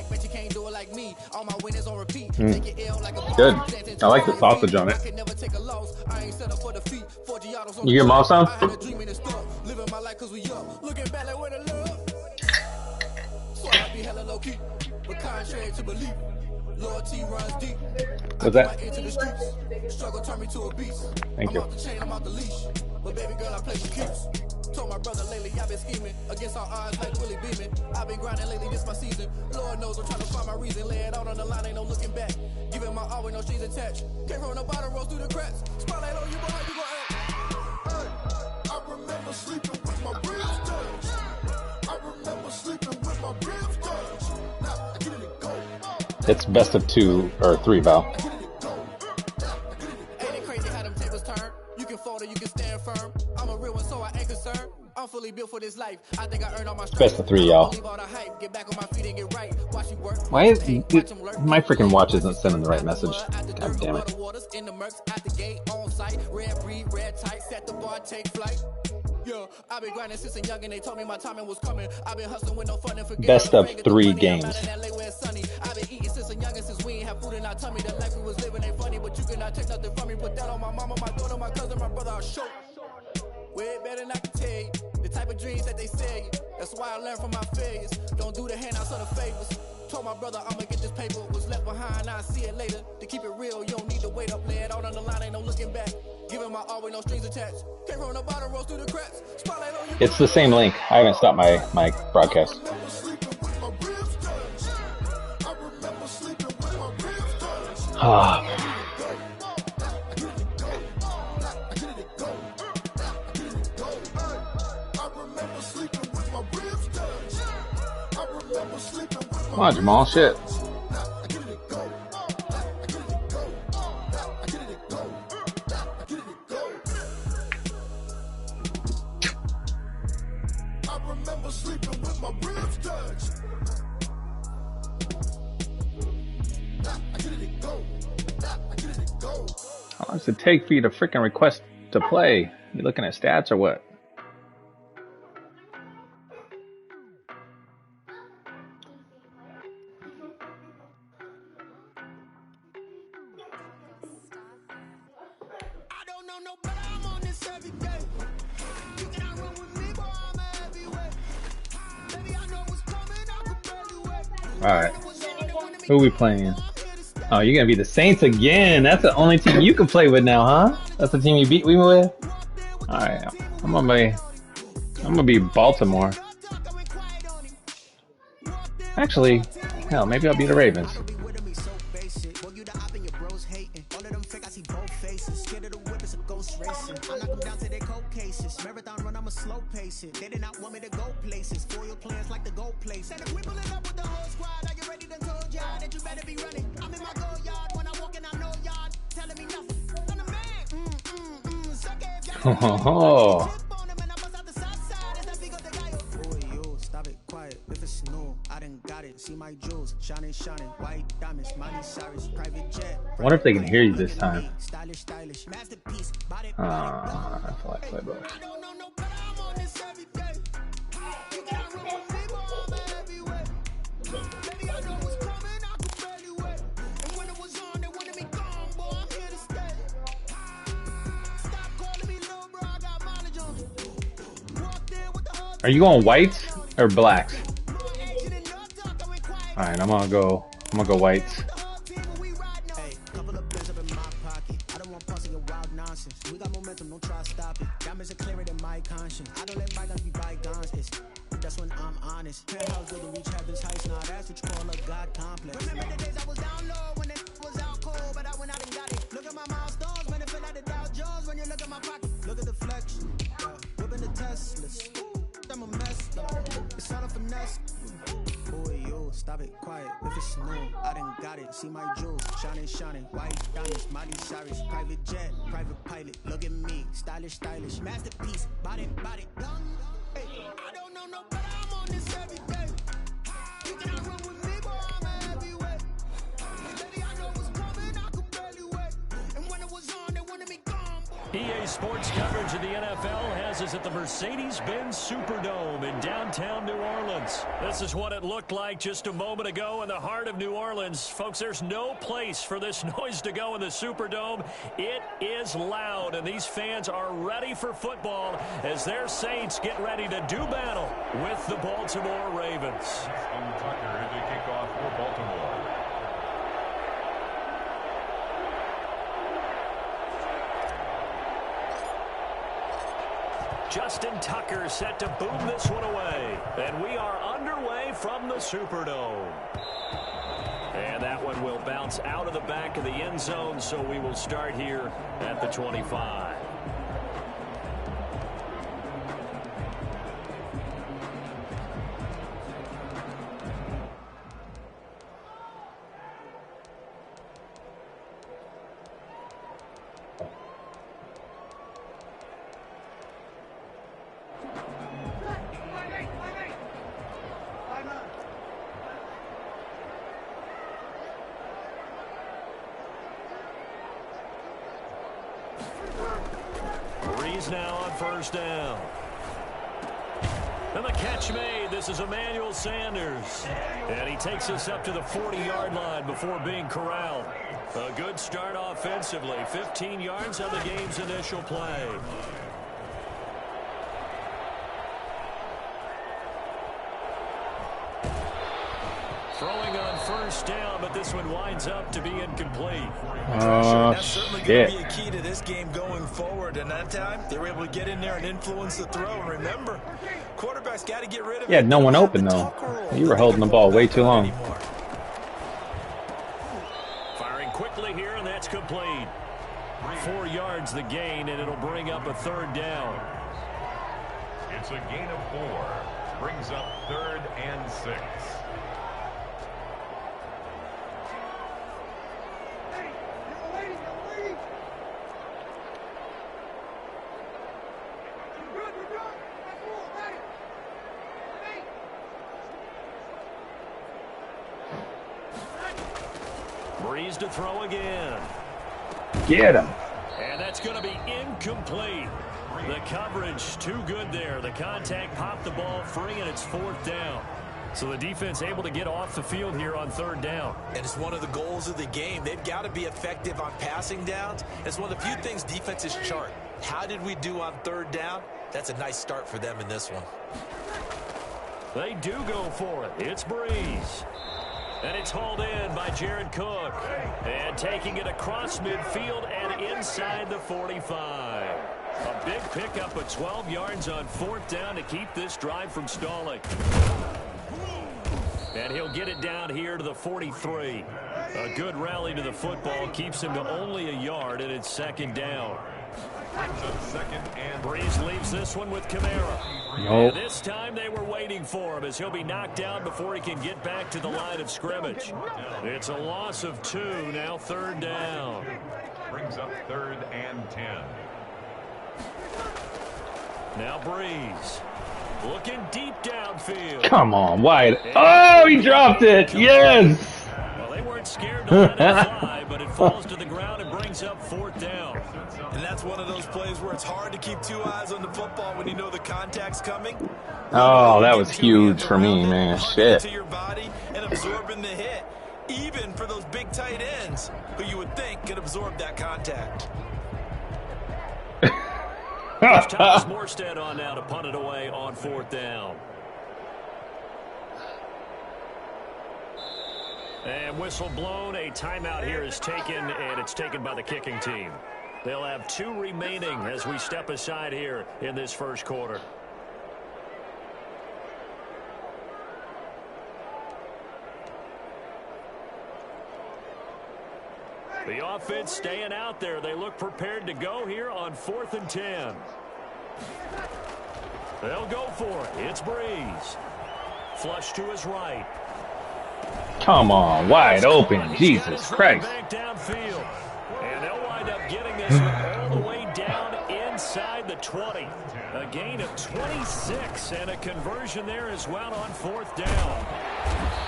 Speaker 3: Good. I like the sausage on it. You get mom some? What's that? Thank you. Told my brother lately I've been scheming against all odds like Willie Beeman. I've been grinding lately, this my season. Lord knows I'm trying to find my reason. Lay it out on the line, ain't no looking back. Giving my all with no strings attached. Came from the bottom, rose through the cracks. Spotlight on you, boy, how you gon' act? Hey, I remember sleeping with my ribs touched. I remember sleeping with my ribs touched. Now I get it go. It's best of 2 or 3, Val. Ain't it crazy how them tables turn? You can fold or you can stand firm. I'm a real one, so I ain't concerned. I'm fully built for this life. I think I earned all my strength. Best of 3, y'all. Why is my freaking watch isn't sending the right message? God damn it. Best of 3 games. Way better than I can tell you. The type of dreams that they sell you. That's why I learned from my failures. Don't do the handouts or the favors. Told my brother I'ma get this paper. Was left behind, I'll see it later. To keep it real, you don't need to wait up. Lay it out on the line, ain't no looking back. Giving my all with no strings attached. Came from the bottom, rose through the cracks. Spotlight on you. It's the same link. I haven't stopped my broadcast. Ah. Come on, Jamal, shit. How long does it take for you to freaking request to play? You looking at stats or what? Alright. Who are we playing? Oh, you're gonna be the Saints again. That's the only team you can play with now, huh? That's the team you beat me with? Alright. I'm gonna be Baltimore. Actually, hell, maybe I'll be the Ravens. They did not want me to go places. Foil plans like the gold place. And if we pulling up with the whole squad, are you ready to told y'all that you better be running? I'm in my go yard when I walk in, I know y'all telling me nothing. I'm the man. Oh. Stop it, quiet. If it's new, I done got it. See my jewels, shining, white diamonds, Miley Cyrus, private jet. I wonder if they can hear you this time. I feel like playbook. Are you going whites or blacks? All right, I'm gonna go whites. We got momentum, don't try to stop it. Diamonds are clearer than my conscience. I don't let bygones be bygones. That's when I'm honest. Penthouse didn't reach heaven's heights. Now that's what you call a God complex. Remember the days I was down low when it was out cold, but I went out and got it. Look at my milestones, when it fell out the Dow Jones. When you look at my pocket, look at the flex. Whipping the Teslas. I'm a mess. It's not a finesse. Boy, you
Speaker 8: stop it, quiet, if it's new. I done got it, see my jewels, shining, white diamonds, Miley Cyrus, private jet, private pilot, look at me, stylish, masterpiece, body, hey, I don't know no better, I'm on this every day. You cannot run with me, boy, I'm a heavyweight. Baby, I know what's coming, I could barely wait. And when it was on, they wanted me gone.
Speaker 5: EA Sports coverage of the NFL has us at the Mercedes-Benz Superdome in downtown New Orleans. This is what it looked like just a moment ago in the heart of New Orleans. Folks, there's no place for this noise to go in the Superdome. It is loud, and these fans are ready for football as their Saints get ready to do battle with the Baltimore Ravens.
Speaker 7: Tucker to kick off for Baltimore.
Speaker 5: Justin Tucker set to boom this one away. And we are underway from the Superdome. And that one will bounce out of the back of the end zone, so we will start here at the 25. Now on first down. And the catch made. This is Emmanuel Sanders. And he takes us up to the 40-yard line before being corralled. A good start offensively. 15 yards on the game's initial play. Throwing on first down, but this one winds up to be incomplete.
Speaker 6: That's certainly going to be a key to this game going forward. And that time, they were able to get in there and influence the throw. And remember, quarterback's got to get rid of it.
Speaker 3: Yeah, no one open, though. You were holding the ball way too long.
Speaker 5: Firing quickly here, and that's complete. 4 yards the gain, and it'll bring up a third down.
Speaker 7: It's a gain of 4. Brings up 3rd and 6.
Speaker 5: Breeze to throw again.
Speaker 3: Get him.
Speaker 5: And that's going to be incomplete. The coverage too good there. The contact popped the ball free, and it's 4th down. So the defense able to get off the field here on 3rd down.
Speaker 6: And it's one of the goals of the game. They've got to be effective on passing downs. It's one of the few things defenses chart. How did we do on 3rd down? That's a nice start for them in this one.
Speaker 5: They do go for it. It's Breeze. And it's hauled in by Jared Cook. And taking it across midfield and inside the 45. A big pickup of 12 yards on 4th down to keep this drive from stalling. And he'll get it down here to the 43. A good rally to the football keeps him to only a yard, and it's 2nd down. Breeze leaves this one with Kamara.
Speaker 3: Nope.
Speaker 5: And this time they were waiting for him as he'll be knocked down before he can get back to the line of scrimmage. It's a loss of 2, now 3rd down.
Speaker 7: Brings up 3rd and 10.
Speaker 5: Now Breeze. Looking deep downfield.
Speaker 3: Come on, wide. Oh, he dropped it. Yes.
Speaker 5: Well, they weren't scared to let it fly, but it falls to the ground and brings up 4th down.
Speaker 6: And that's one of those plays where it's hard to keep 2 eyes on the football when you know the contact's coming.
Speaker 3: Oh, that was huge for me, man. Shit.
Speaker 6: To your body and absorbing the hit, even for those big tight ends who you would think could absorb that contact.
Speaker 5: Thomas Morstead on now to punt it away on 4th down. And whistle blown. A timeout here is taken, and it's taken by the kicking team. They'll have 2 remaining as we step aside here in this first quarter. The offense staying out there. They look prepared to go here on 4th and 10. They'll go for it. It's Breeze. Flush to his right.
Speaker 3: Come on, wide open. Jesus Christ.
Speaker 5: Back downfield. And they'll wind up getting this one all the way down inside the 20. A gain of 26 and a conversion there as well on 4th down.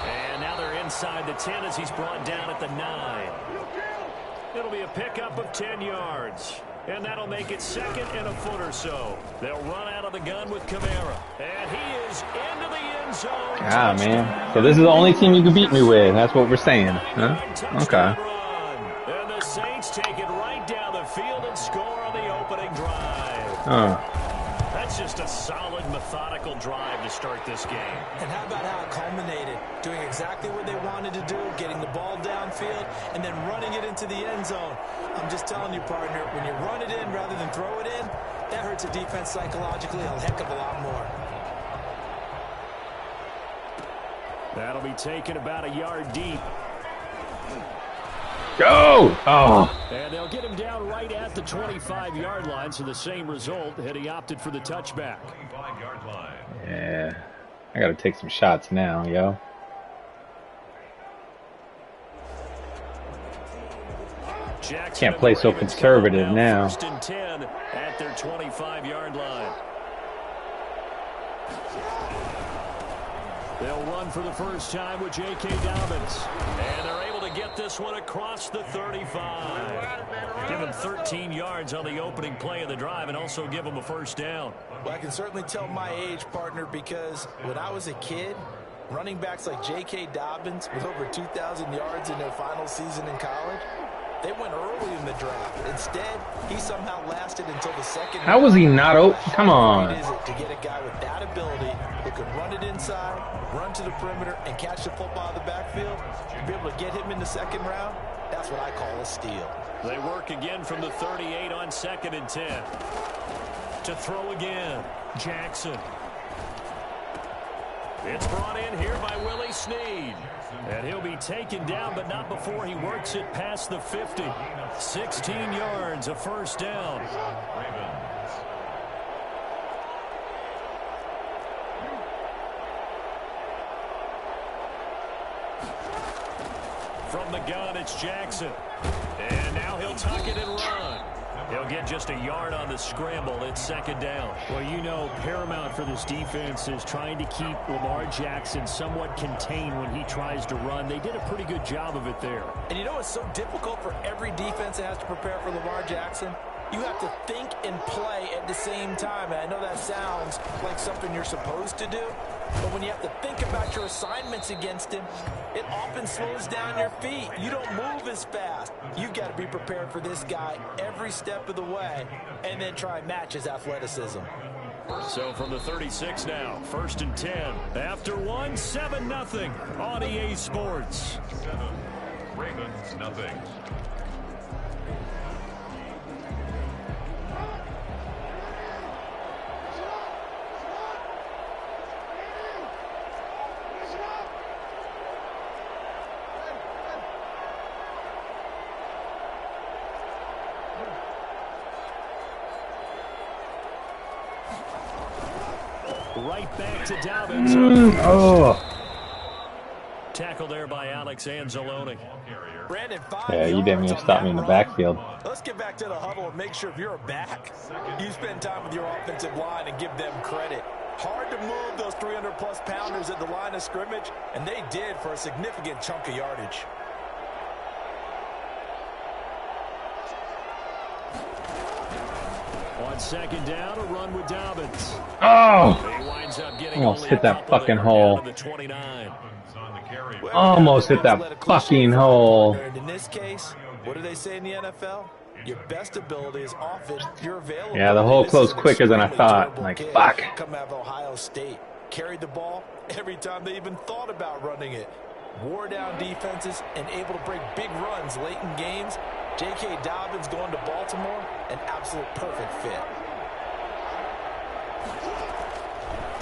Speaker 5: And now they're inside the 10 as he's brought down at the 9. It'll be a pickup of 10 yards. And that'll make it 2nd and a foot or so. They'll run out of the gun with Kamara. And he is into the end zone.
Speaker 3: Ah, man. So this is the only team you can beat me with. That's what we're saying. Huh? Okay.
Speaker 5: And the Saints take it right down the field and score on the opening drive. That's just a solid, methodical drive to start this game.
Speaker 6: And how about how it culminated? Doing exactly what they wanted to do, getting the ball downfield, and then running it into the end zone. I'm just telling you, partner, when you run it in rather than throw it in, that hurts a defense psychologically a heck of a lot more.
Speaker 5: That'll be taken about a yard deep.
Speaker 3: Go! Oh.
Speaker 5: And they'll get him down right at the 25-yard line, so the same result had he opted for the touchback.
Speaker 3: Yeah. I got to take some shots now, yo. Can't play so conservative now.
Speaker 5: 1st and 10 at their 25-yard line. They'll run for the first time with J.K. Dobbins. And they're able to get this one across the 35. Give him 13 yards on the opening play of the drive and also give him a first down.
Speaker 6: Well, I can certainly tell my age, partner, because when I was a kid, running backs like J.K. Dobbins with over 2,000 yards in their final season in college, they went early in the draft. Instead, he somehow lasted until the 2nd.
Speaker 3: How was he not open? Come on.
Speaker 6: How great is it to get a guy with that ability who can run it inside, run to the perimeter, and catch the football in the backfield? To be able to get him in the 2nd round, that's what I call a steal.
Speaker 5: They work again from the 38 on 2nd and 10. To throw again, Jackson. It's brought in here by Willie Snead. And he'll be taken down, but not before he works it past the 50. 16 yards, a first down. From the gun, it's Jackson. And now he'll tuck it and run. He'll get just a yard on the scramble. It's 2nd down.
Speaker 9: Well, you know, paramount for this defense is trying to keep Lamar Jackson somewhat contained when he tries to run. They did a pretty good job of it there.
Speaker 6: And you know it's so difficult for every defense that has to prepare for Lamar Jackson? You have to think and play at the same time. And I know that sounds like something you're supposed to do, but when you have to think about your assignments against him, it often slows down your feet. You don't move as fast. You've got to be prepared for this guy every step of the way and then try and match his athleticism.
Speaker 5: So from the 36 now, 1st and 10. After 1, 7-0 on EA Sports.
Speaker 7: 7, Ravens nothing.
Speaker 5: Right back to Dobbins. Tackle there by Alex Anzalone.
Speaker 6: Brandon,
Speaker 3: Yeah, you didn't even stop me in the backfield.
Speaker 6: Let's get back to the huddle and make sure if you're a back, you spend time with your offensive line and give them credit. Hard to move those 300-plus pounders at the line of scrimmage, and they did for a significant chunk of yardage.
Speaker 5: On 2nd down, a run with Dobbins.
Speaker 3: Oh!
Speaker 5: He winds up getting
Speaker 3: Almost
Speaker 5: only
Speaker 3: hit
Speaker 5: a
Speaker 3: that
Speaker 5: couple
Speaker 3: fucking
Speaker 5: there
Speaker 3: hole.
Speaker 5: down to the 29.
Speaker 3: Almost hit that fucking hole.
Speaker 6: In this case, what do they say in the NFL? Your best ability is often your availability.
Speaker 3: Yeah, the hole closed quicker than I thought. Like, fuck.
Speaker 6: Come out of Ohio State. Carried the ball every time they even thought about running it. Wore down defenses and able to break big runs late in games. J.K. Dobbins going to Baltimore, an absolute perfect fit.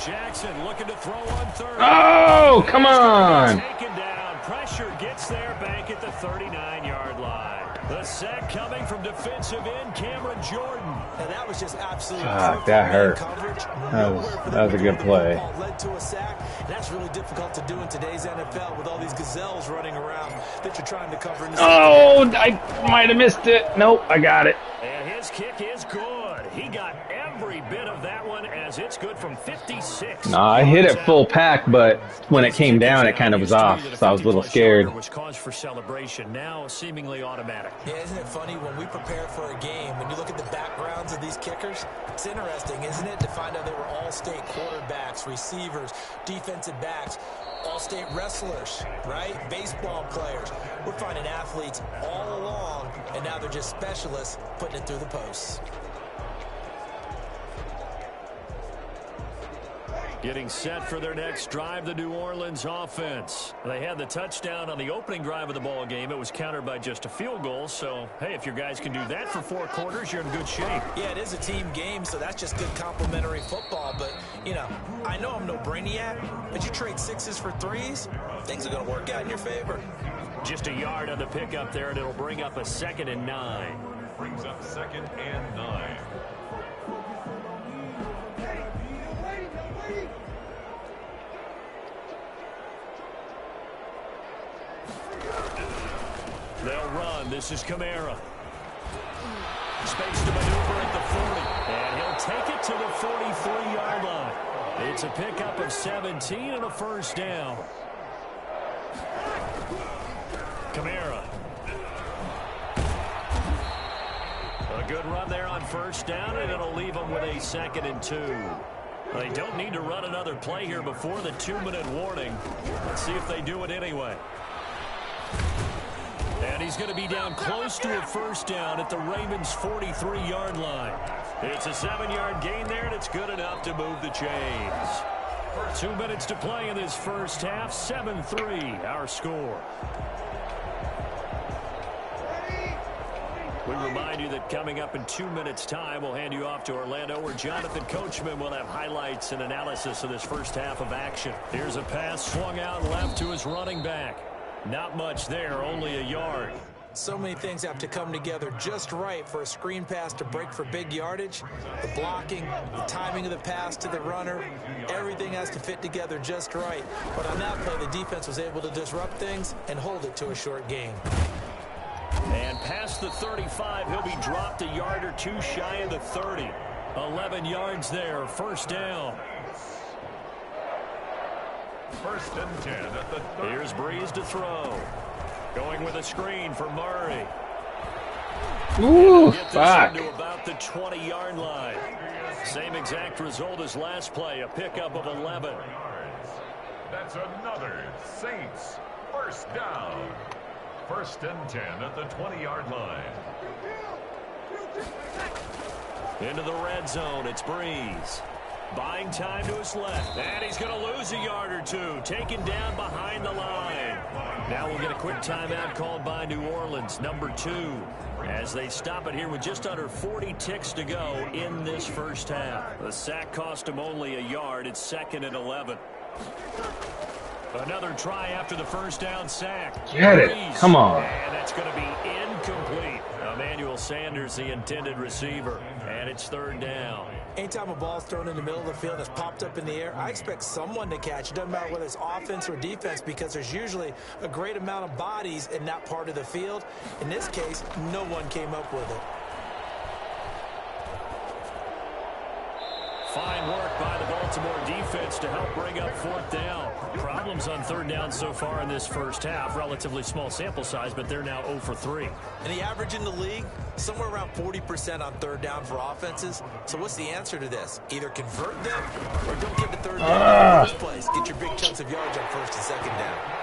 Speaker 5: Jackson looking to throw on 3rd.
Speaker 3: Oh, come on.
Speaker 5: Taken down. Pressure gets there back at the 39-yard line. The sack coming from defensive end Cameron Jordan.
Speaker 6: And that was just absolutely
Speaker 3: that hurt.
Speaker 6: coverage. coverage.
Speaker 3: That was a good play.
Speaker 6: Led to a sack. That's really difficult to do in today's NFL with all these gazelles running around that you're trying to cover.
Speaker 3: Oh, I might have missed it. Nope, I got it.
Speaker 5: And his kick is good. He got every bit of that one as it's good from 56.
Speaker 3: No, I hit it full pack, but when it came down, it kind of was off, so I was a little scared.
Speaker 5: Was cause for celebration, now seemingly automatic.
Speaker 6: Yeah, isn't it funny when we prepare for a game, when you look at the backgrounds of these kickers, it's interesting, isn't it, to find out they were all-state quarterbacks, receivers, defensive backs, all-state wrestlers, right? Baseball players. We're finding athletes all along, and now they're just specialists putting it through the posts.
Speaker 5: Getting set for their next drive, the New Orleans offense. They had the touchdown on the opening drive of the ball game. It was countered by just a field goal. So, hey, if your guys can do that for 4 quarters, you're in good shape.
Speaker 6: Yeah, it is a team game, so that's just good complimentary football. But, you know, I know I'm no brainiac, but you trade 6s for 3s, things are going to work out in your favor.
Speaker 5: Just a yard on the pickup there, and it'll bring up a 2nd and 9.
Speaker 7: Brings up 2nd and 9.
Speaker 5: They'll run. This is Kamara. Space to maneuver at the 40. And he'll take it to the 43-yard line. It's a pickup of 17 and a first down. Kamara. A good run there on first down, and it'll leave them with a 2nd and 2. They don't need to run another play here before the 2-minute warning. Let's see if they do it anyway. And he's going to be down close to a first down at the Ravens' 43-yard line. It's a 7-yard gain there, and it's good enough to move the chains. 2 minutes to play in this first half. 7-3, our score. We remind you that coming up in 2 minutes' time, we'll hand you off to Orlando, where Jonathan Coachman will have highlights and analysis of this first half of action. Here's a pass swung out left to his running back. Not much there, only a yard.
Speaker 6: So many things have to come together just right for a screen pass to break for big yardage. The blocking, the timing of the pass to the runner, everything has to fit together just right. But on that play, the defense was able to disrupt things and hold it to a short gain.
Speaker 5: And past the 35, he'll be dropped a yard or 2 shy of the 30. 11 yards there, first down.
Speaker 7: 1st and 10 at the 30.
Speaker 5: Here's Breeze to throw. Going with a screen for Murray.
Speaker 3: Ooh,
Speaker 5: fuck. To about the 20-yard line. Same exact result as last play, a pickup of 11.
Speaker 7: That's another Saints first down. 1st and 10 at the 20-yard line.
Speaker 5: Into the red zone, it's Breeze. Buying time to his left. And he's going to lose a yard or 2. Taken down behind the line. Now we'll get a quick timeout called by New Orleans, number 2. As they stop it here with just under 40 ticks to go in this first half. The sack cost him only a yard. It's 2nd and 11. Another try after the first down sack.
Speaker 3: Get it. Come on.
Speaker 5: And that's going to be incomplete. Emmanuel Sanders, the intended receiver. And it's 3rd down.
Speaker 6: Anytime a ball's thrown in the middle of the field that's popped up in the air, I expect someone to catch. It doesn't matter whether it's offense or defense, because there's usually a great amount of bodies in that part of the field. In this case, no one came up with it.
Speaker 5: Fine work by the Baltimore defense to help bring up 4th down. Problems on 3rd down so far in this first half. Relatively small sample size, but they're now 0 for 3.
Speaker 6: And the average in the league, somewhere around 40% on 3rd down for offenses. So what's the answer to this? Either convert them or don't get to 3rd down in the first place. Get your big chunks of yards on 1st and 2nd down.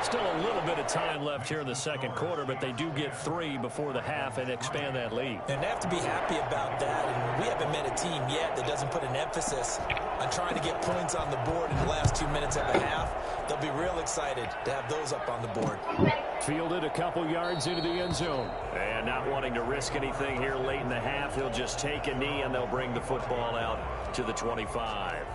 Speaker 5: Still a little bit of time left here in the second quarter, but they do get 3 before the half and expand that lead.
Speaker 6: And they have to be happy about that. And we haven't met a team yet that doesn't put an emphasis on trying to get points on the board in the last 2 minutes of the half. They'll be real excited to have those up on the board.
Speaker 5: Fielded a couple yards into the end zone. And not wanting to risk anything here late in the half, he'll just take a knee and they'll bring the football out to the 25.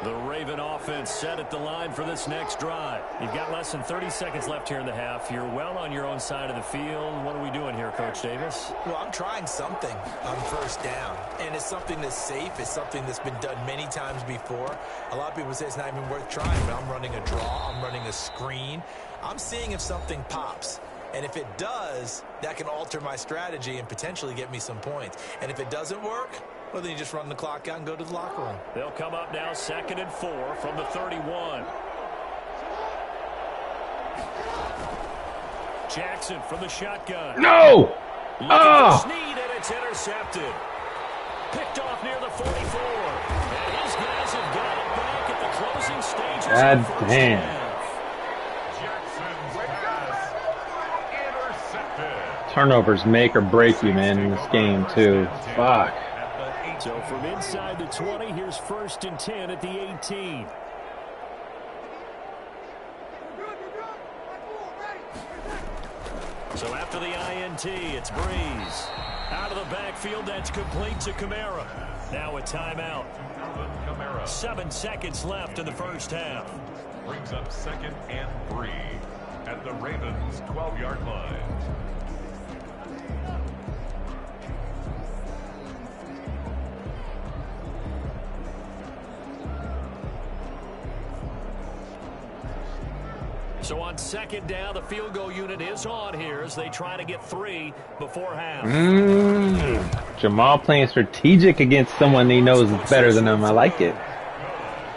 Speaker 5: The Raven offense set at the line for this next drive. You've got less than 30 seconds left here in the half. You're well on your own side of the field. What are we doing here, Coach Davis?
Speaker 6: Well, I'm trying something on first down, and it's something that's safe. It's something that's been done many times before. A lot of people say it's not even worth trying, but I'm running a draw. I'm running a screen. I'm seeing if something pops. And if it does, that can alter my strategy and potentially get me some points. And if it doesn't work, well, then you just run the clock out and go to the locker room.
Speaker 5: They'll come up now 2nd and 4 from the 31. Jackson from the shotgun.
Speaker 3: No!
Speaker 5: Oh! Sneed, and it's intercepted. Picked off near the 44. And his guys have got it back at the closing stages.
Speaker 3: God damn.
Speaker 7: Jackson's pass intercepted.
Speaker 3: Turnovers make or break you, man, in this game, too. Fuck.
Speaker 5: So from inside the 20, here's 1st and 10 at the 18. So after the INT, it's Breeze. Out of the backfield, that's complete to Kamara. Now a timeout. 7 seconds left in the first half.
Speaker 7: Brings up 2nd and 3 at the Ravens' 12-yard line.
Speaker 5: So on 2nd down, the field goal unit is on here as they try to get 3 before half.
Speaker 3: Jamal playing strategic against someone he knows is better than him. I like it.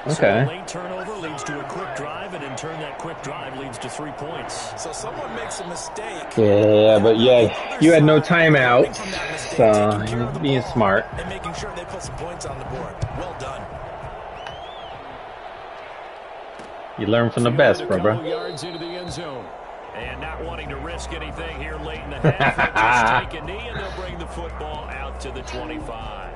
Speaker 3: Okay.
Speaker 5: So a late turnover leads to a quick drive, and in turn, that quick drive leads to 3 points.
Speaker 6: So someone makes a mistake.
Speaker 3: Yeah, but yeah, you had no timeouts, so you're being smart.
Speaker 6: And making sure they put some points on the board. Well done.
Speaker 3: You learn from the best, bro.
Speaker 5: Yards into the end zone. And not wanting to risk anything here late in the half, they'll just take a knee and they'll bring the football out to the 25.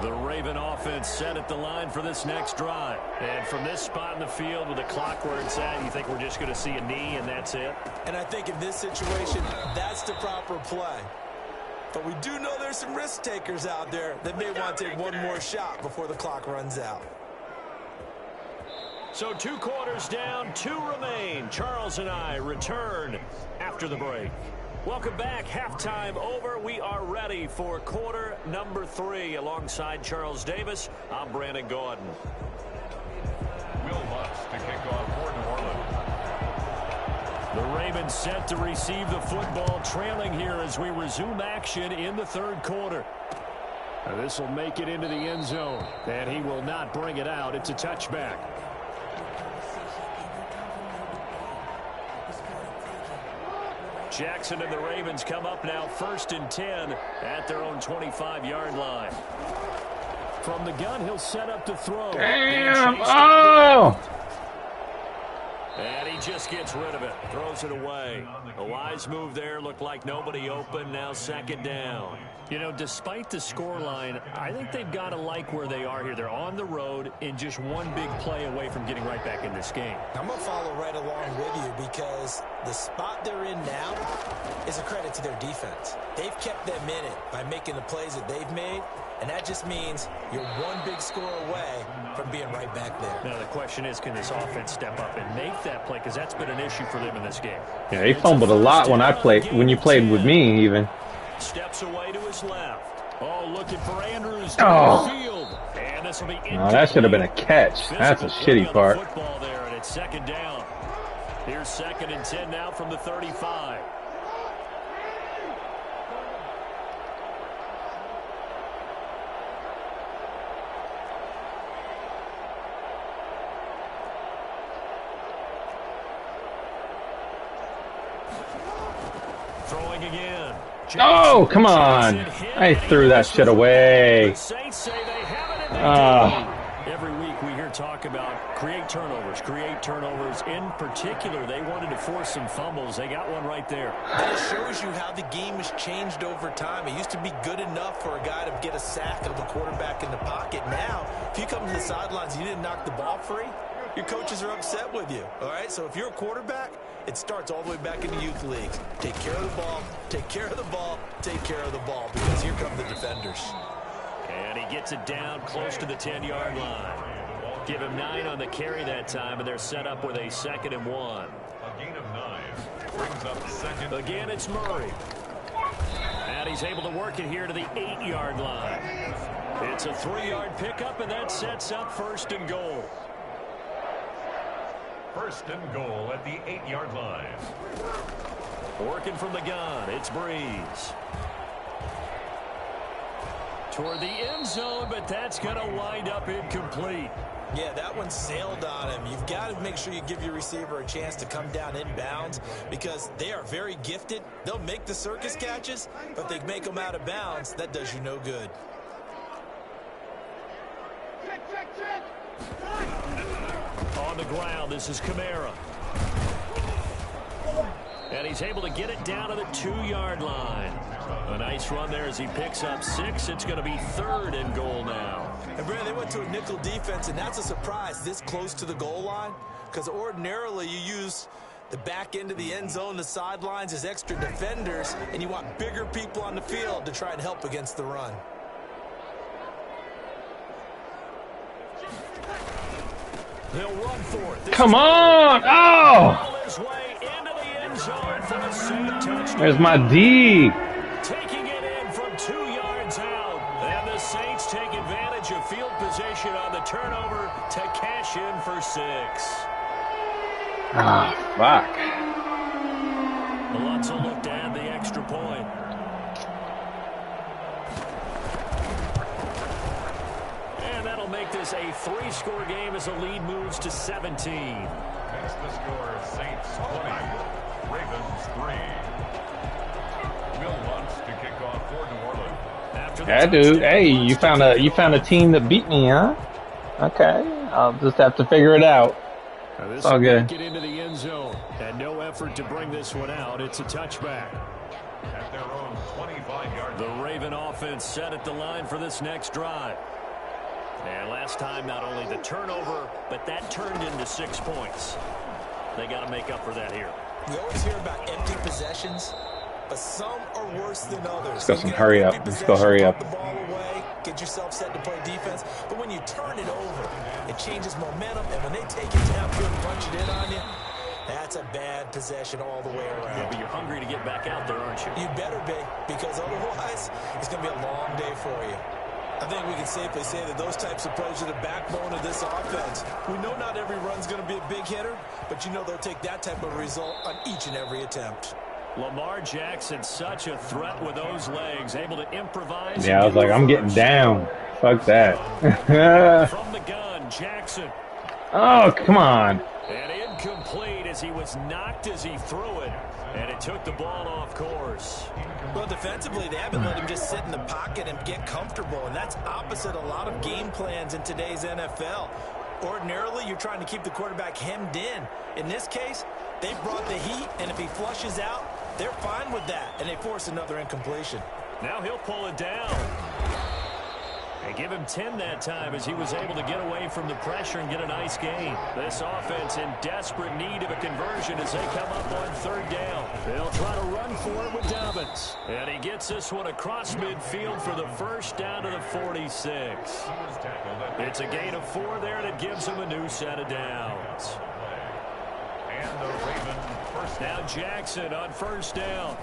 Speaker 5: The Raven offense set at the line for this next drive. And from this spot in the field with the clock where it's at, you think we're just going to see a knee and that's it?
Speaker 6: And I think in this situation, that's the proper play. But we do know there's some risk takers out there that may want to take one more shot before the clock runs out.
Speaker 5: So 2 quarters down, 2 remain. Charles and I return after the break. Welcome back. Halftime over. We are ready for quarter number 3. Alongside Charles Davis, I'm Brandon Gordon.
Speaker 7: Will Lutz to kick off for New Orleans.
Speaker 5: The Ravens set to receive the football, trailing here as we resume action in the 3rd quarter. This will make it into the end zone, and he will not bring it out. It's a touchback. Jackson and the Ravens come up now 1st and 10 at their own 25-yard line. From the gun, he'll set up to throw.
Speaker 3: Damn! Oh!
Speaker 5: And he just gets rid of it. Throws it away. A wise move there. Looked like nobody open. Now 2nd down. You know, despite the scoreline, I think they've got to like where they are here. They're on the road and just one big play away from getting right back in this game.
Speaker 6: I'm going to follow right along with you because the spot they're in now is a credit to their defense. They've kept them in it by making the plays that they've made, and that just means you're one big score away from being right back there.
Speaker 5: Now, the question is, can this offense step up and make that play? Because that's been an issue for them in this game.
Speaker 3: Yeah, he fumbled a lot when you played with me, even.
Speaker 5: Steps away to his left. Oh, looking for Andrews
Speaker 3: down
Speaker 5: the field. And this will be
Speaker 3: oh, that should have been a catch. That's a shitty part.
Speaker 5: Football there, and it's 2nd down. Here's 2nd and 10 now from the 35. Throwing again.
Speaker 3: Oh, come on. I threw that shit away.
Speaker 5: Every week we hear talk about create turnovers. In particular, they wanted to force some fumbles. They got one right there.
Speaker 6: And it shows you how the game has changed over time. It used to be good enough for a guy to get a sack of the quarterback in the pocket. Now, if you come to the sidelines and you didn't knock the ball free, your coaches are upset with you, all right? So if you're a quarterback, it starts all the way back in the youth leagues. Take care of the ball, take care of the ball, take care of the ball, because here come the defenders.
Speaker 9: And he gets it down close to the 10-yard line. Give him 9 on the carry that time, and they're set up with a 2nd and 1.
Speaker 7: A gain of 9 brings up second.
Speaker 9: Again, it's Murray. And he's able to work it here to the 8-yard line. It's a 3-yard pickup, and that sets up 1st and goal.
Speaker 7: 1st and goal at the 8-yard line.
Speaker 9: Working from the gun, it's Breeze. Toward the end zone, but that's going to wind up incomplete.
Speaker 6: Yeah, that one sailed on him. You've got to make sure you give your receiver a chance to come down inbounds because they are very gifted. They'll make the circus catches, but they make them out of bounds. That does you no good.
Speaker 9: On the ground, this is Kamara. And he's able to get it down to the 2-yard line. A nice run there as he picks up 6. It's going to be 3rd and goal now.
Speaker 6: And, Brad, they went to a nickel defense, and that's a surprise this close to the goal line because ordinarily you use the back end of the end zone, the sidelines as extra defenders, and you want bigger people on the field to try and help against the run.
Speaker 9: They'll run for it.
Speaker 3: Come on! Oh! There's my D.
Speaker 9: Taking it in from 2 yards out. And the Saints take advantage of field position on the turnover to cash in for 6.
Speaker 3: Ah, fuck.
Speaker 9: Lutz will look to add the extra point. And that'll make this a 3-score game as the lead moves to 17.
Speaker 7: Makes the score Saints 20, Ravens 3. Will Lutz to kick off for New Orleans.
Speaker 3: Yeah, dude. Hey, you found a team that beat me, huh? Okay, I'll just have to figure it out.
Speaker 9: It's
Speaker 3: all good.
Speaker 9: Get into the end zone, and no effort to bring this one out. It's a touchback.
Speaker 7: At their own 25-yard.
Speaker 9: The Raven offense set at the line for this next drive. And last time, not only the turnover, but that turned into 6 points. They got to make up for that here.
Speaker 6: We always hear about empty possessions, but some are worse than others.
Speaker 3: Let's go some hurry up. Let's go hurry up.
Speaker 6: The ball away, get yourself set to play defense. But when you turn it over, it changes momentum. And when they take it downfield and punch it in on you, that's a bad possession all the way around.
Speaker 9: Yeah, but you're hungry to get back out there, aren't you?
Speaker 6: You better be, because otherwise it's going to be a long day for you. I think we can safely say that those types of plays are the backbone of this offense. We know not every run's going to be a big hitter, but you know they'll take that type of result on each and every attempt.
Speaker 9: Lamar Jackson, such a threat with those legs, able to improvise.
Speaker 3: Yeah, I was like, I'm getting down. Fuck that.
Speaker 9: From the gun, Jackson.
Speaker 3: Oh, come on.
Speaker 9: And incomplete as he was knocked as he threw it. And it took the ball off course.
Speaker 6: Well, defensively, they haven't let him just sit in the pocket and get comfortable, and that's opposite a lot of game plans in today's NFL. Ordinarily, you're trying to keep the quarterback hemmed in. In this case, they brought the heat, and if he flushes out, they're fine with that, and they force another incompletion.
Speaker 9: Now he'll pull it down. They give him 10 that time as he was able to get away from the pressure and get a nice gain. This offense in desperate need of a conversion as they come up on 3rd down. They'll try to run for it with Dobbins. And he gets this one across midfield for the 1st down to the 46. It's a gain of 4 there, and it gives him a new set of downs.
Speaker 7: And the Raven first.
Speaker 9: Now Jackson on 1st down.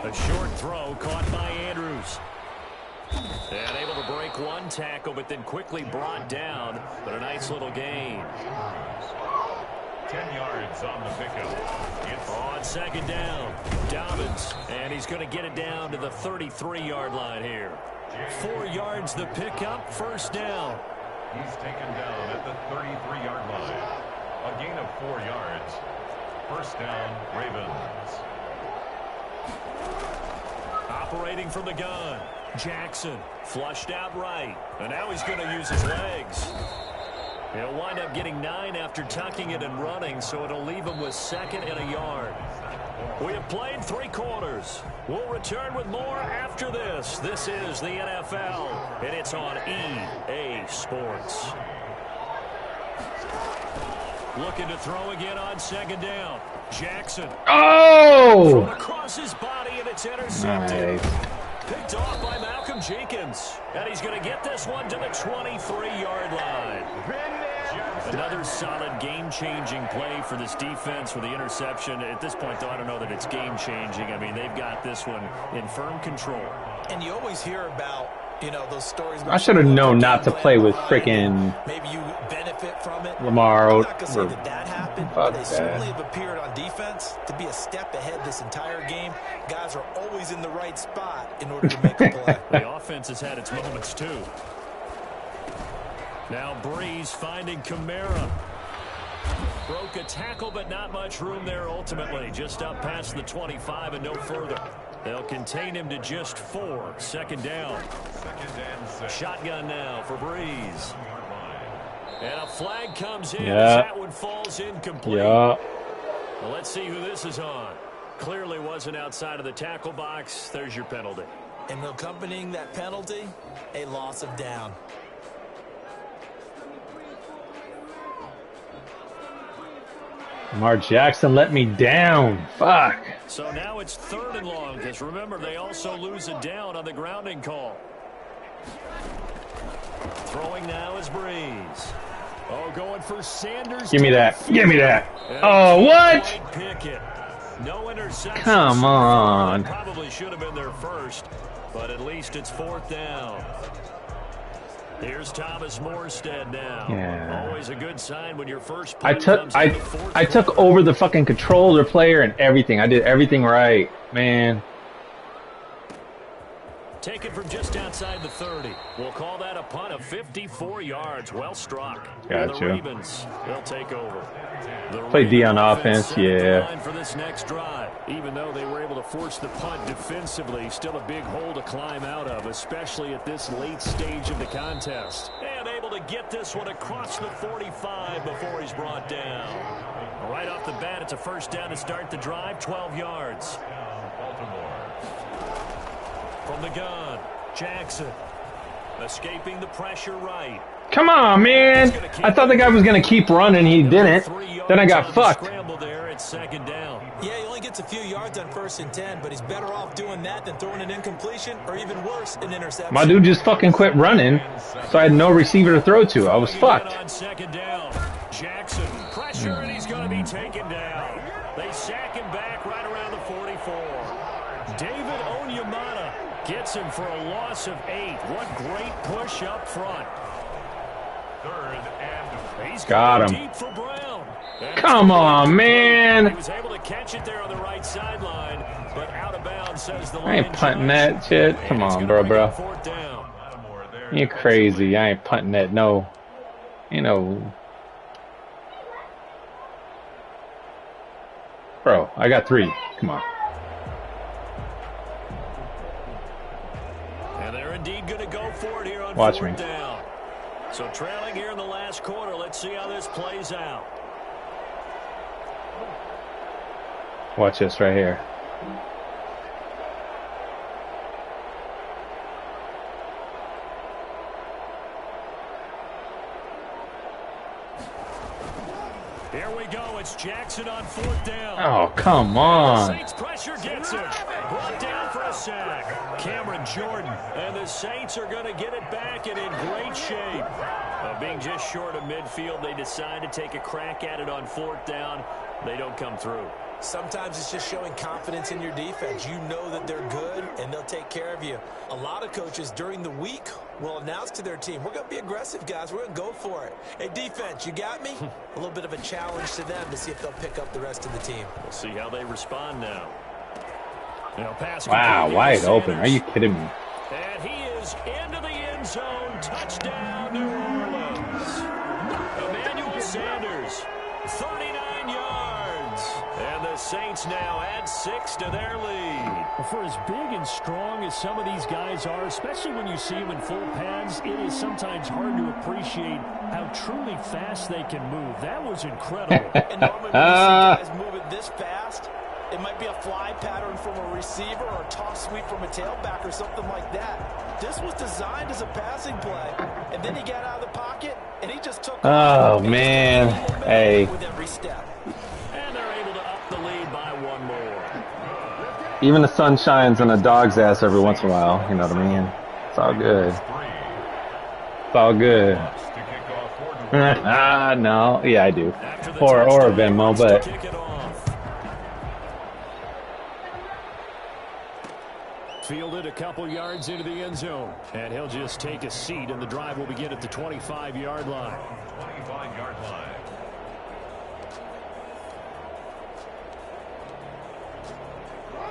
Speaker 9: A short throw caught by Andrews. And able to break one tackle, but then quickly brought down. But a nice little gain.
Speaker 7: 10 yards on the pickup. It's
Speaker 9: on 2nd down. Dobbins. And he's going to get it down to the 33-yard line here. 4 yards the pickup, 1st down.
Speaker 7: He's taken down at the 33-yard line. A gain of 4 yards. 1st down, Ravens.
Speaker 9: Operating from the gun. Jackson flushed out right. And now he's going to use his legs. He'll wind up getting 9 after tucking it and running, so it'll leave him with 2nd and a yard. We have played 3 quarters. We'll return with more after this. This is the NFL, and it's on EA Sports.
Speaker 5: Looking to throw again on second down. Jackson.
Speaker 3: Oh!
Speaker 5: From across his body, and it's intercepted.
Speaker 3: Nice.
Speaker 5: Picked off by Malcolm Jenkins. And he's going to get this one to the 23-yard line. Another solid game-changing play for this defense for the interception. At this point, though, I don't know that it's game-changing. I mean, they've got this one in firm control.
Speaker 6: And you always hear about, you know, those stories.
Speaker 3: I should have known not to play with freaking
Speaker 6: maybe you benefit from it.
Speaker 3: Lamar.
Speaker 6: I'm not going to say that happened, but they
Speaker 3: that.
Speaker 6: certainly have appeared on defense to be a step ahead this entire game. Guys are always in the right spot in order to make a play.
Speaker 5: The offense has had its moments, too. Now Breeze finding Kamara. Broke a tackle, but not much room there ultimately. Just up past the 25 and no further. They'll contain him to just 4. Second down. Shotgun now for Breeze. And a flag comes in as that one falls incomplete.
Speaker 3: Yeah.
Speaker 5: Well, let's see who this is on. Clearly wasn't outside of the tackle box. There's your penalty.
Speaker 6: And accompanying that penalty, a loss of down.
Speaker 3: Lamar Jackson let me down. Fuck.
Speaker 5: So now it's 3rd and long, because remember, they also lose a down on the grounding call. Throwing now is Breeze. Oh, going for Sanders.
Speaker 3: Give me that. Give me that. Oh, what?
Speaker 5: Pickett. No interception.
Speaker 3: Come on.
Speaker 5: Probably should have been there first, but at least it's 4th down. Here's Thomas Morstead now.
Speaker 3: Yeah.
Speaker 5: Always a good sign when your first
Speaker 3: I took over the fucking controller player and everything. I did everything right, man.
Speaker 5: Taken from just outside the 30. We'll call that a punt of 54 yards. Well struck.
Speaker 3: Gotcha.
Speaker 5: The Ravens, they'll take over.
Speaker 3: Play D on offense, yeah.
Speaker 5: For this next drive. Even though they were able to force the punt defensively, still a big hole to climb out of, especially at this late stage of the contest. And able to get this one across the 45 before he's brought down. Right off the bat, it's a first down to start the drive, 12 yards. From the gun, Jackson escaping the pressure right.
Speaker 3: Come on, man. I thought the guy was going to keep running. He didn't. Then I got fucked.
Speaker 5: There at second down.
Speaker 6: Yeah, he only gets a few yards on 1st and 10, but he's better off doing that than throwing an incompletion or even worse, an interception.
Speaker 3: My dude just fucking quit running, so I had no receiver to throw to. I was fucked.
Speaker 5: On second down, Jackson pressure, and he's going to be taken down. They sack him back right around the 44. David Onyemata gets him for a loss of 8. What great push up front.
Speaker 7: 3rd and
Speaker 5: he's
Speaker 3: got him.
Speaker 5: Deep for Brown.
Speaker 3: Come on, man.
Speaker 5: He was able to catch it there on the right sideline, but out of bounds, says the
Speaker 3: I ain't punting that shit. Come on, bro. You're crazy. I ain't punting that. No. You know. Bro, I got 3. Come on.
Speaker 5: And they're indeed going to go for it here on
Speaker 3: Watch
Speaker 5: 4th
Speaker 3: me.
Speaker 5: down. So trailing here in the last quarter. Let's see how this plays out.
Speaker 3: Watch this right here.
Speaker 5: Here we go. It's Jackson on 4th down.
Speaker 3: Oh, come on.
Speaker 5: Saints pressure gets him. Brought down for a sack. Cameron Jordan. And the Saints are going to get it back and in great shape. Being just short of midfield, they decide to take a crack at it on 4th down. They don't come through.
Speaker 6: Sometimes it's just showing confidence in your defense. You know that they're good, and they'll take care of you. A lot of coaches during the week will announce to their team, we're going to be aggressive, guys. We're going to go for it. Hey, defense, you got me? A little bit of a challenge to them to see if they'll pick up the rest of the team.
Speaker 5: We'll see how they respond now. Pass
Speaker 3: wow, wide open. Are you kidding me?
Speaker 5: And he is into the end zone. Touchdown, New Orleans. Emmanuel Sanders, 39 yards. And the Saints now add 6 to their lead. For as big and strong as some of these guys are, especially when you see them in full pads, it is sometimes hard to appreciate how truly fast they can move. That was incredible.
Speaker 6: And normally when you see guys moving this fast, It might be a fly pattern from a receiver or a toss sweep from a tailback or something like that. This was designed as a passing play, and then he got out of the pocket, and he just took
Speaker 3: Oh, man. Hey.
Speaker 6: with every step.
Speaker 9: And they're able to up the lead by one more.
Speaker 3: Even the sun shines on a dog's ass every once in a while. You know what I mean? It's all good. It's all good. No. Yeah, I do. Or Venmo, but...
Speaker 5: Fielded a couple yards into the end zone. And he'll just take a seat, and the drive will begin at the 25-yard line.
Speaker 7: 25-yard line.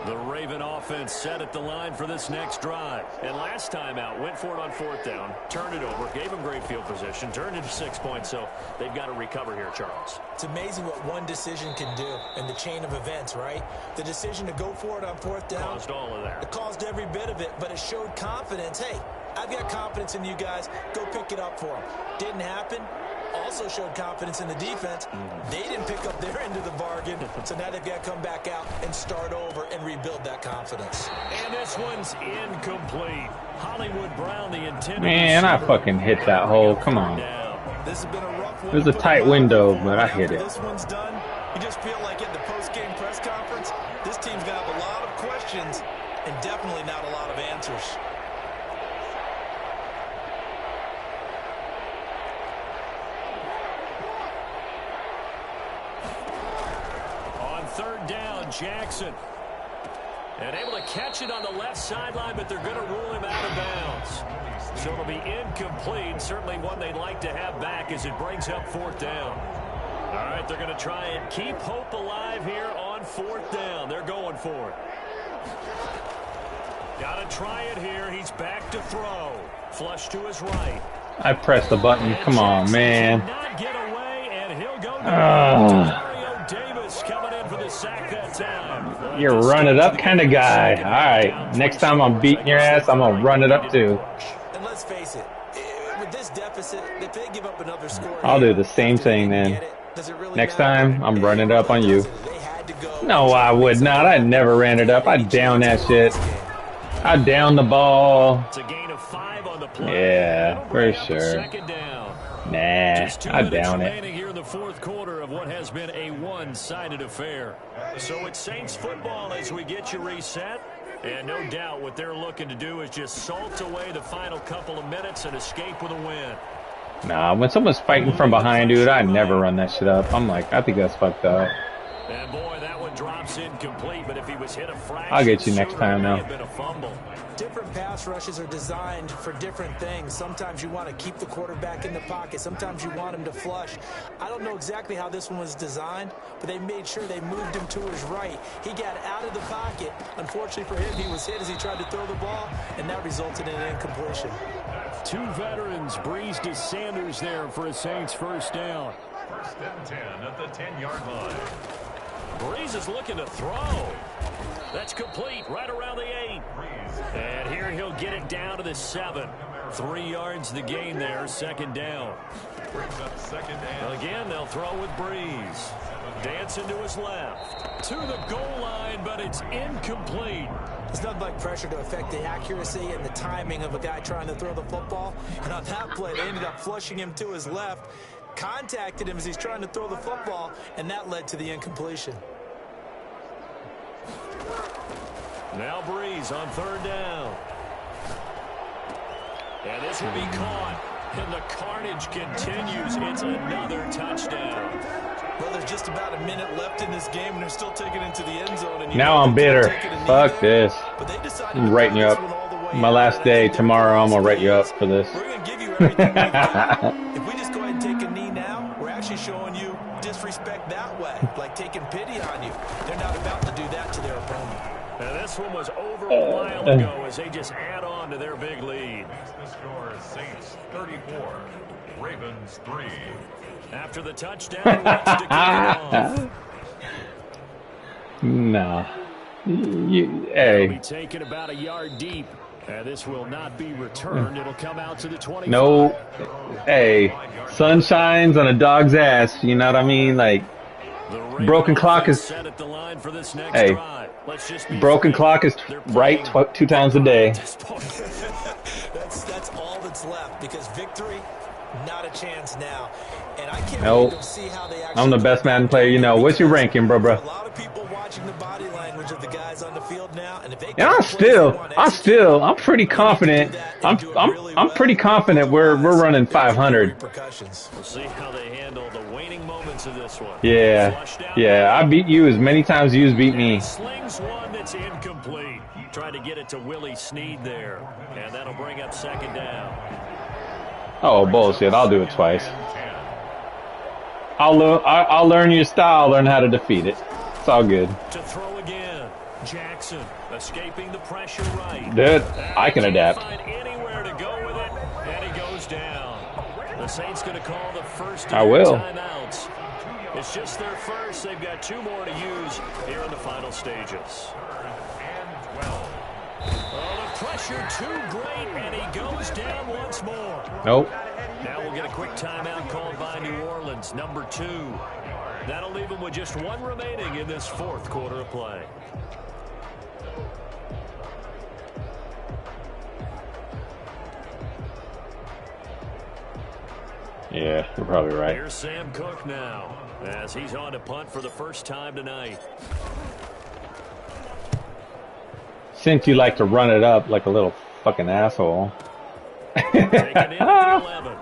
Speaker 5: The Raven offense set at the line for this next drive. And last time out, went for it on fourth down, turned it over, gave them great field position, turned it to 6 points, so they've got to recover here, Charles.
Speaker 6: It's amazing what one decision can do in the chain of events, right? The decision to go for it on fourth down.
Speaker 5: Caused all of that.
Speaker 6: It caused every bit of it, but it showed confidence. Hey, I've got confidence in you guys. Go pick it up for them. Didn't happen. Also showed confidence in the defense. They didn't pick up their end of the bargain, so now they've got to come back out and start over and rebuild that confidence.
Speaker 5: And this one's incomplete. Hollywood Brown, the intended.
Speaker 3: Man, I fucking hit that hole. Come on.
Speaker 6: This has been a rough one.
Speaker 3: It was a tight window, but I hit it.
Speaker 6: This one's done. You just feel like at the post-game press conference, this team's going to have a lot of questions and definitely not a lot of answers.
Speaker 5: Third down, Jackson. And able to catch it on the left sideline, but they're going to rule him out of bounds. So it'll be incomplete. Certainly one they'd like to have back as it brings up fourth down. All right, they're going to try and keep hope alive here on fourth down. They're going for it. Got to try it here. He's back to throw. Flush to his right.
Speaker 3: I pressed the button. Come on, man.
Speaker 5: Not get away, and he'll go sack that time.
Speaker 3: You're a run it up kind of guy. All right, next time I'm beating your ass, I'm gonna run it up too.
Speaker 6: And let's face it, with this deficit, if they give up another score,
Speaker 3: I'll do the same thing then. Next time, I'm running it up on you. No, I would not. I never ran it up. I down that shit. I down the ball.
Speaker 5: It's a gain of 5 on the play.
Speaker 3: Yeah, for sure. Nah, I down it.
Speaker 5: Here in the fourth quarter of what has been a one-sided affair. So it's Saints football as we get you reset. And no doubt what they're looking to do is just salt away the final couple of minutes and escape with a win.
Speaker 3: Nah, when someone's fighting from behind, dude, I never run that shit up. I'm like, I think that's fucked up.
Speaker 5: And boy, that one drops incomplete, but if he was hit a fraction,
Speaker 3: I'll get you next time now.
Speaker 6: Different pass rushes are designed for different things. Sometimes you want to keep the quarterback in the pocket. Sometimes you want him to flush. I don't know exactly how this one was designed, but they made sure they moved him to his right. He got out of the pocket. Unfortunately for him, he was hit as he tried to throw the ball, and that resulted in an incompletion.
Speaker 5: 2 veterans, Breeze to Sanders there for a Saints first down.
Speaker 7: First and 10 at the 10-yard line.
Speaker 5: Breeze is looking to throw. That's complete right around the 8. And here he'll get it down to the 7. 3 yards the gain there, second down.
Speaker 7: Brings up second down.
Speaker 5: Again, they'll throw with Breeze. Dancing to his left. To the goal line, but it's incomplete.
Speaker 6: There's nothing like pressure to affect the accuracy and the timing of a guy trying to throw the football. And on that play, they ended up flushing him to his left, contacted him as he's trying to throw the football, and that led to the incompletion.
Speaker 5: Now Breeze on third down. And this will be caught. And the carnage continues. It's another touchdown.
Speaker 6: Well, there's just about a minute left in this game, and they're still taking it into the end zone. And
Speaker 3: now I'm bitter. Fuck this. I'm writing you up. My last day tomorrow, I'm going to write you up for this.
Speaker 6: We're going to give you everything we've got. If we just go ahead and take a knee now, we're actually showing you disrespect that way, like taking pity on you. They're not about to do that to their opponent.
Speaker 5: Now this one was over a while ago as they just add on to their big lead.
Speaker 7: The score is Saints 34, Ravens 3.
Speaker 5: After the touchdown, wants to kick it off.
Speaker 3: Nah.
Speaker 5: Hey. It'll be taken about a yard deep. And this will not be returned. It'll come out to the 25.
Speaker 3: No. Hey, sun shines on a dog's ass. You know what I mean? Like, Broken clock is...
Speaker 5: Set at the line for this next
Speaker 3: Hey,
Speaker 5: drive. Let's just be
Speaker 3: broken
Speaker 5: frank.
Speaker 3: clock is right 2 times a day.
Speaker 6: That's all that's left, because victory, not a chance now. And I can't
Speaker 3: Nope.
Speaker 6: wait to see how they actually...
Speaker 3: I'm the best Madden player you know. What's your ranking, bro?
Speaker 6: A lot of people watching the body language of the guys on the field now, and if they
Speaker 3: Yeah, I'm pretty confident. I'm pretty confident we're running 500.
Speaker 5: We'll see how they handle the waning moments of this one.
Speaker 3: Yeah. I beat you as many times as you beat me.
Speaker 5: Slings one that's incomplete. Trying to get it to Willie Snead there, and that'll bring up second down.
Speaker 3: Oh, bullshit! I'll do it twice. I'll learn your style, learn how to defeat it. It's all good.
Speaker 5: To throw again, Jackson escaping the pressure right.
Speaker 3: Dude, I can adapt.
Speaker 5: Find anywhere to go with it, and he goes down. The Saints going to call the first
Speaker 3: I will.
Speaker 5: timeouts. It's just their first. They've got 2 more to use here in the final stages. Oh, the pressure too great, and he goes down once more.
Speaker 3: Nope.
Speaker 5: Now we'll get a quick timeout called by New Orleans, number 2. That'll leave them with just 1 remaining in this 4th quarter of play.
Speaker 3: Yeah, you're probably right.
Speaker 5: Here's Sam Cook now, as he's on to punt for the first time tonight.
Speaker 3: Since you like to run it up like a little fucking asshole.
Speaker 5: Taken in at the 11.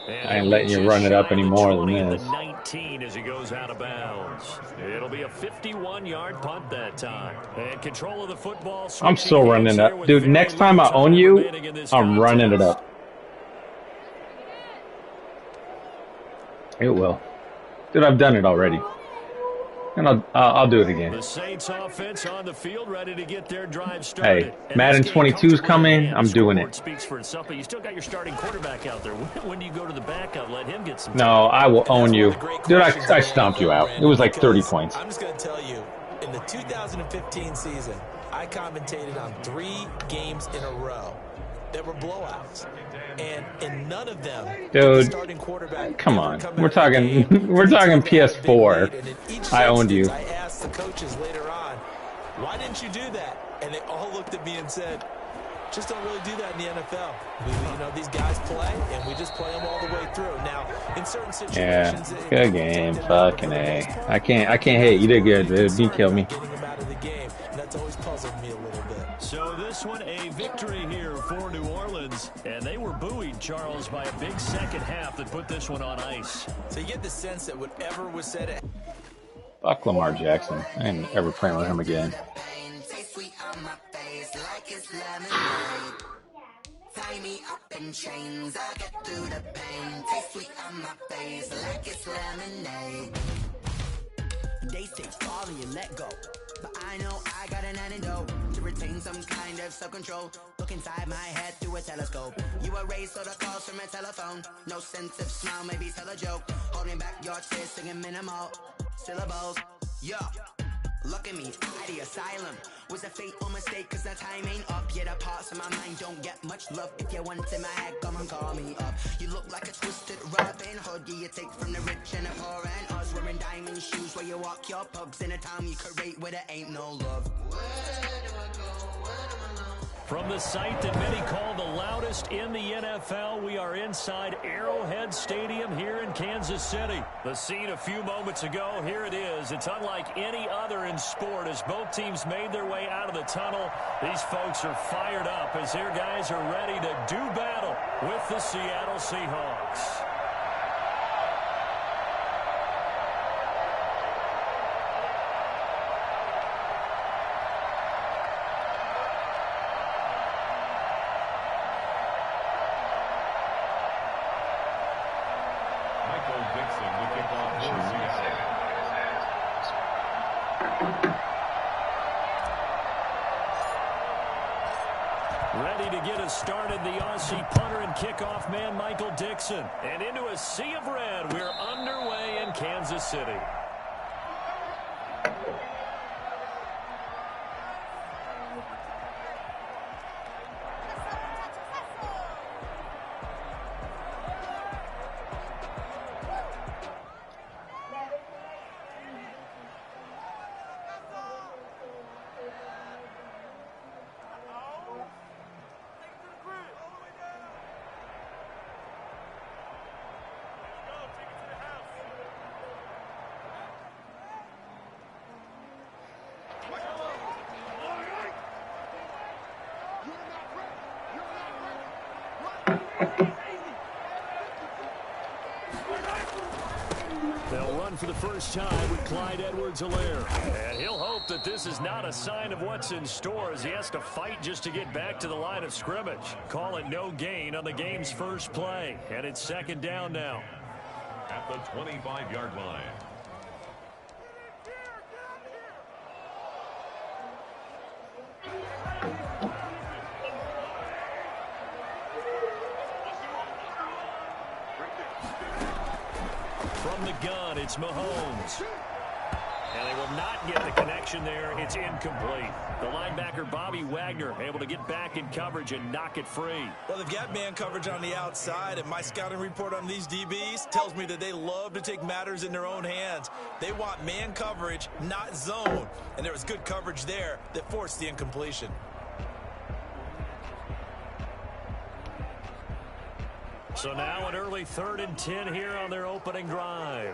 Speaker 3: I ain't letting you run it up any more than this.
Speaker 5: 19 as he goes out of bounds. It'll be a 51-yard punt that time. And control of the football.
Speaker 3: I'm still running it up. Dude, next time I own you, I'm running it up. It will. Dude, I've done it already. And I'll do it again.
Speaker 5: The Saints offense on the field, ready to get their drive started.
Speaker 3: Hey, Madden 22's coming. I'm doing it.
Speaker 5: Speaks for itself, but you still got your starting quarterback out there. When do you go to the backup? Let him get some time.
Speaker 3: No, I will own you. Dude, I stomped you out. It was like 30 points.
Speaker 6: I'm just going to tell you, in the 2015 season, I commentated on 3 games in a row that were blowouts, and in none of them,
Speaker 3: dude,
Speaker 6: starting quarterback,
Speaker 3: come on, we're talking PS4. I owned you.
Speaker 6: I asked the coaches later on, why didn't you do that? And they all looked at me and said, just don't really do that in the NFL. You know, these guys play, and we just play them all the way through. Now, in certain situations,
Speaker 3: yeah, good game, fucking A. I can't hate. You did good, dude. You killed me.
Speaker 6: Getting them out of the game, and that's always puzzled me a little bit.
Speaker 5: So this one, a victory here for New Orleans, and they were buoyed, Charles, by a big second half that put this one on ice.
Speaker 6: So you get the sense that whatever was said.
Speaker 3: Fuck Lamar Jackson. I ain't ever playing with him again.
Speaker 1: Tie me up in chains, I get through the pain. Taste sweet on my face like it's lemonade. They say fall and you let go, but I know I got an antidote to retain some kind of self-control. Look inside my head through a telescope. You erase all the calls from a telephone. No sense of smile, maybe tell a joke. Holding back your tears, singing minimal syllables. Yeah. Look at me, at the asylum. Was a fatal mistake, cause the time ain't up. Yet the parts of my mind don't get much love. If you want in my head, come and call me up. You look like a twisted Robin Hood. Yeah, you take from the rich and the poor and us. Wearing diamond shoes where you walk your pugs. In a town you create where there ain't no love. Where do I go? Where do I know?
Speaker 5: From the site that many call the loudest in the NFL, we are inside Arrowhead Stadium here in Kansas City. The scene a few moments ago, here it is. It's unlike any other in sport as both teams made their way out of the tunnel. These folks are fired up as their guys are ready to do battle with the Seattle Seahawks. Ready to get us started, the Aussie punter and kickoff man, Michael Dixon. And into a sea of red, we're underway in Kansas City. They'll run for the first time with Clyde Edwards-Helaire. And he'll hope that this is not a sign of what's in store as he has to fight just to get back to the line of scrimmage. Call it no gain on the game's first play. And it's second down now.
Speaker 7: At the 25-yard line.
Speaker 5: From the gun, it's Mahomes. And they will not get the connection there. It's incomplete. The linebacker, Bobby Wagner, able to get back in coverage and knock it free.
Speaker 6: Well, they've got man coverage on the outside, and my scouting report on these DBs tells me that they love to take matters in their own hands. They want man coverage, not zone. And there was good coverage there that forced the incompletion.
Speaker 5: So now an early 3rd and 10 here on their opening drive.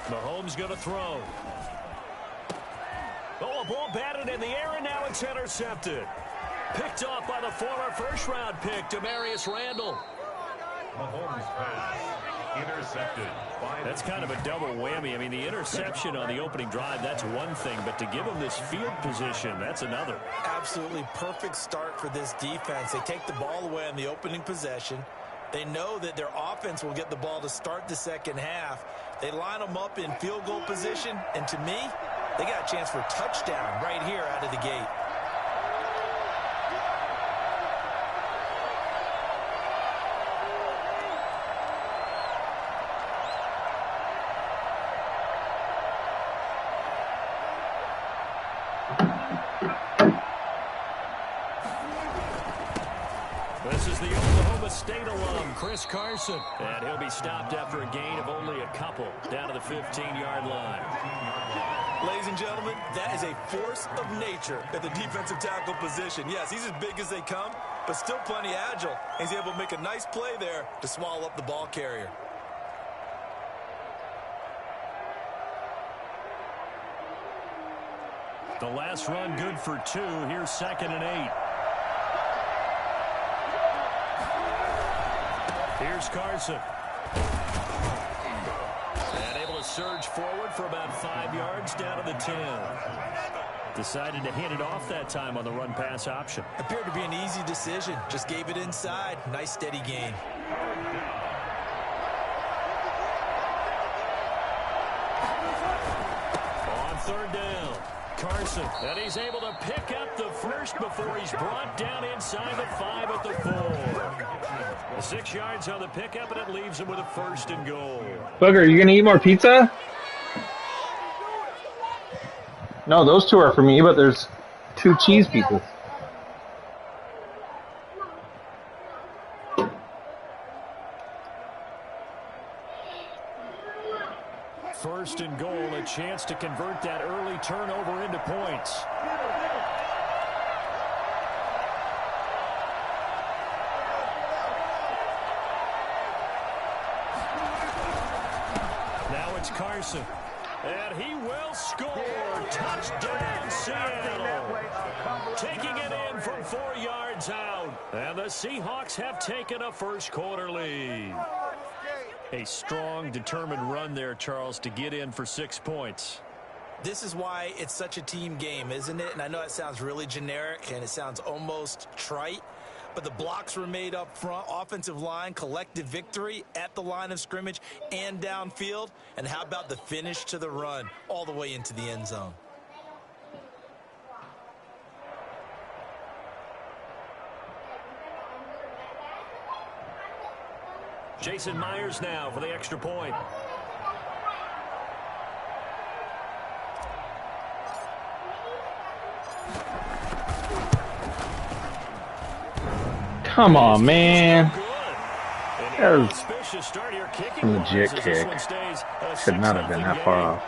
Speaker 5: Mahomes going to throw. Oh, a ball batted in the air, and now it's intercepted. Picked off by the former first-round pick, Demarius Randall.
Speaker 7: Mahomes pass. Intercepted.
Speaker 5: That's kind of a double whammy. I mean, the interception on the opening drive, that's one thing, but to give him this field position, that's another.
Speaker 6: Absolutely perfect start for this defense. They take the ball away on the opening possession. They know that their offense will get the ball to start the second half. They line them up in field goal position, and to me, they got a chance for a touchdown right here out of the gate.
Speaker 5: This is the Oklahoma State alum, Chris Carson. And he'll be stopped after a gain of only a couple down to the 15-yard line.
Speaker 6: Ladies and gentlemen, that is a force of nature at the defensive tackle position. Yes, he's as big as they come, but still plenty agile. He's able to make a nice play there to swallow up the ball carrier.
Speaker 5: The last run good for 2. Here's 2nd and 8. Here's Carson. And able to surge forward for about 5 yards down to the 10. Decided to hand it off that time on the run-pass option.
Speaker 6: Appeared to be an easy decision. Just gave it inside. Nice steady gain.
Speaker 5: On 3rd down, Carson. And he's able to pick up the first before he's brought down inside the 5 at the 4. 6 yards on the pickup, and it leaves him with a 1st and goal.
Speaker 3: Booger, you gonna eat more pizza? No, those 2 are for me, but there's 2 cheese pizzas.
Speaker 5: First and goal, a chance to convert that early turnover into points. Now it's Carson. And he will score. Touchdown, Seattle. Taking it in from 4 yards out. And the Seahawks have taken a first-quarter lead. A strong, determined run there, Charles, to get in for 6 points.
Speaker 6: This is why it's such a team game, isn't it? And I know it sounds really generic and it sounds almost trite, but the blocks were made up front, offensive line, collective victory at the line of scrimmage and downfield. And how about the finish to the run all the way into the end zone?
Speaker 5: Jason Myers now for the extra point.
Speaker 3: Come on, man. That was
Speaker 5: a
Speaker 3: legit kick. Should not have been that far off.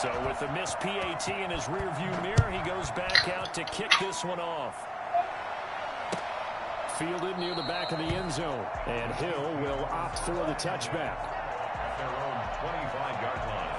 Speaker 5: So with the missed PAT in his rearview mirror, he goes back out to kick this one off. Fielded near the back of the end zone. And Hill will opt for the touchback.
Speaker 7: At their own 25-yard line.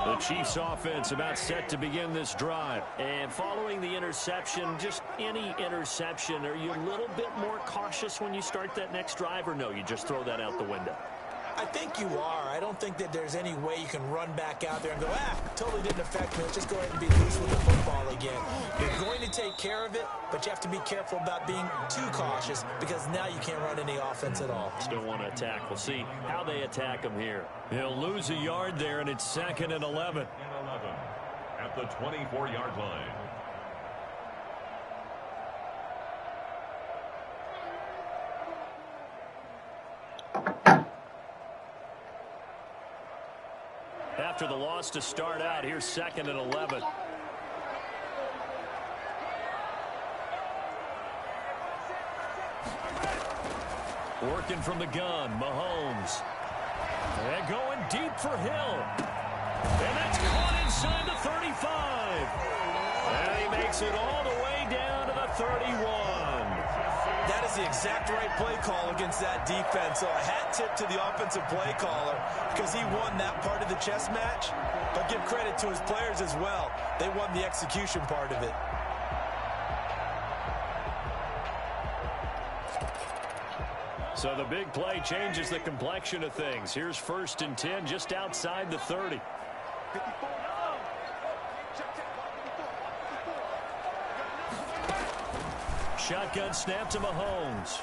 Speaker 5: The Chiefs offense about set to begin this drive. And following the interception, just any interception, are you a little bit more cautious when you start that next drive, or no, you just throw that out the window?
Speaker 6: I think you are. I don't think that there's any way you can run back out there and go, totally didn't affect me. Let's just go ahead and be loose with the football again. You're going to take care of it, but you have to be careful about being too cautious because now you can't run any offense at all.
Speaker 5: Still want to attack. We'll see how they attack him here. He'll lose a yard there, and it's 2nd and 11.
Speaker 7: At the 24-yard line.
Speaker 5: After the loss to start out, here's 2nd and 11. Working from the gun, Mahomes. And going deep for Hill. And that's caught inside the 35. And he makes it all the way down to the 31.
Speaker 6: That is the exact right play call against that defense. So a hat tip to the offensive play caller because he won that part of the chess match. But give credit to his players as well. They won the execution part of it.
Speaker 5: So the big play changes the complexion of things. Here's 1st and 10 just outside the 30. Shotgun snap to Mahomes.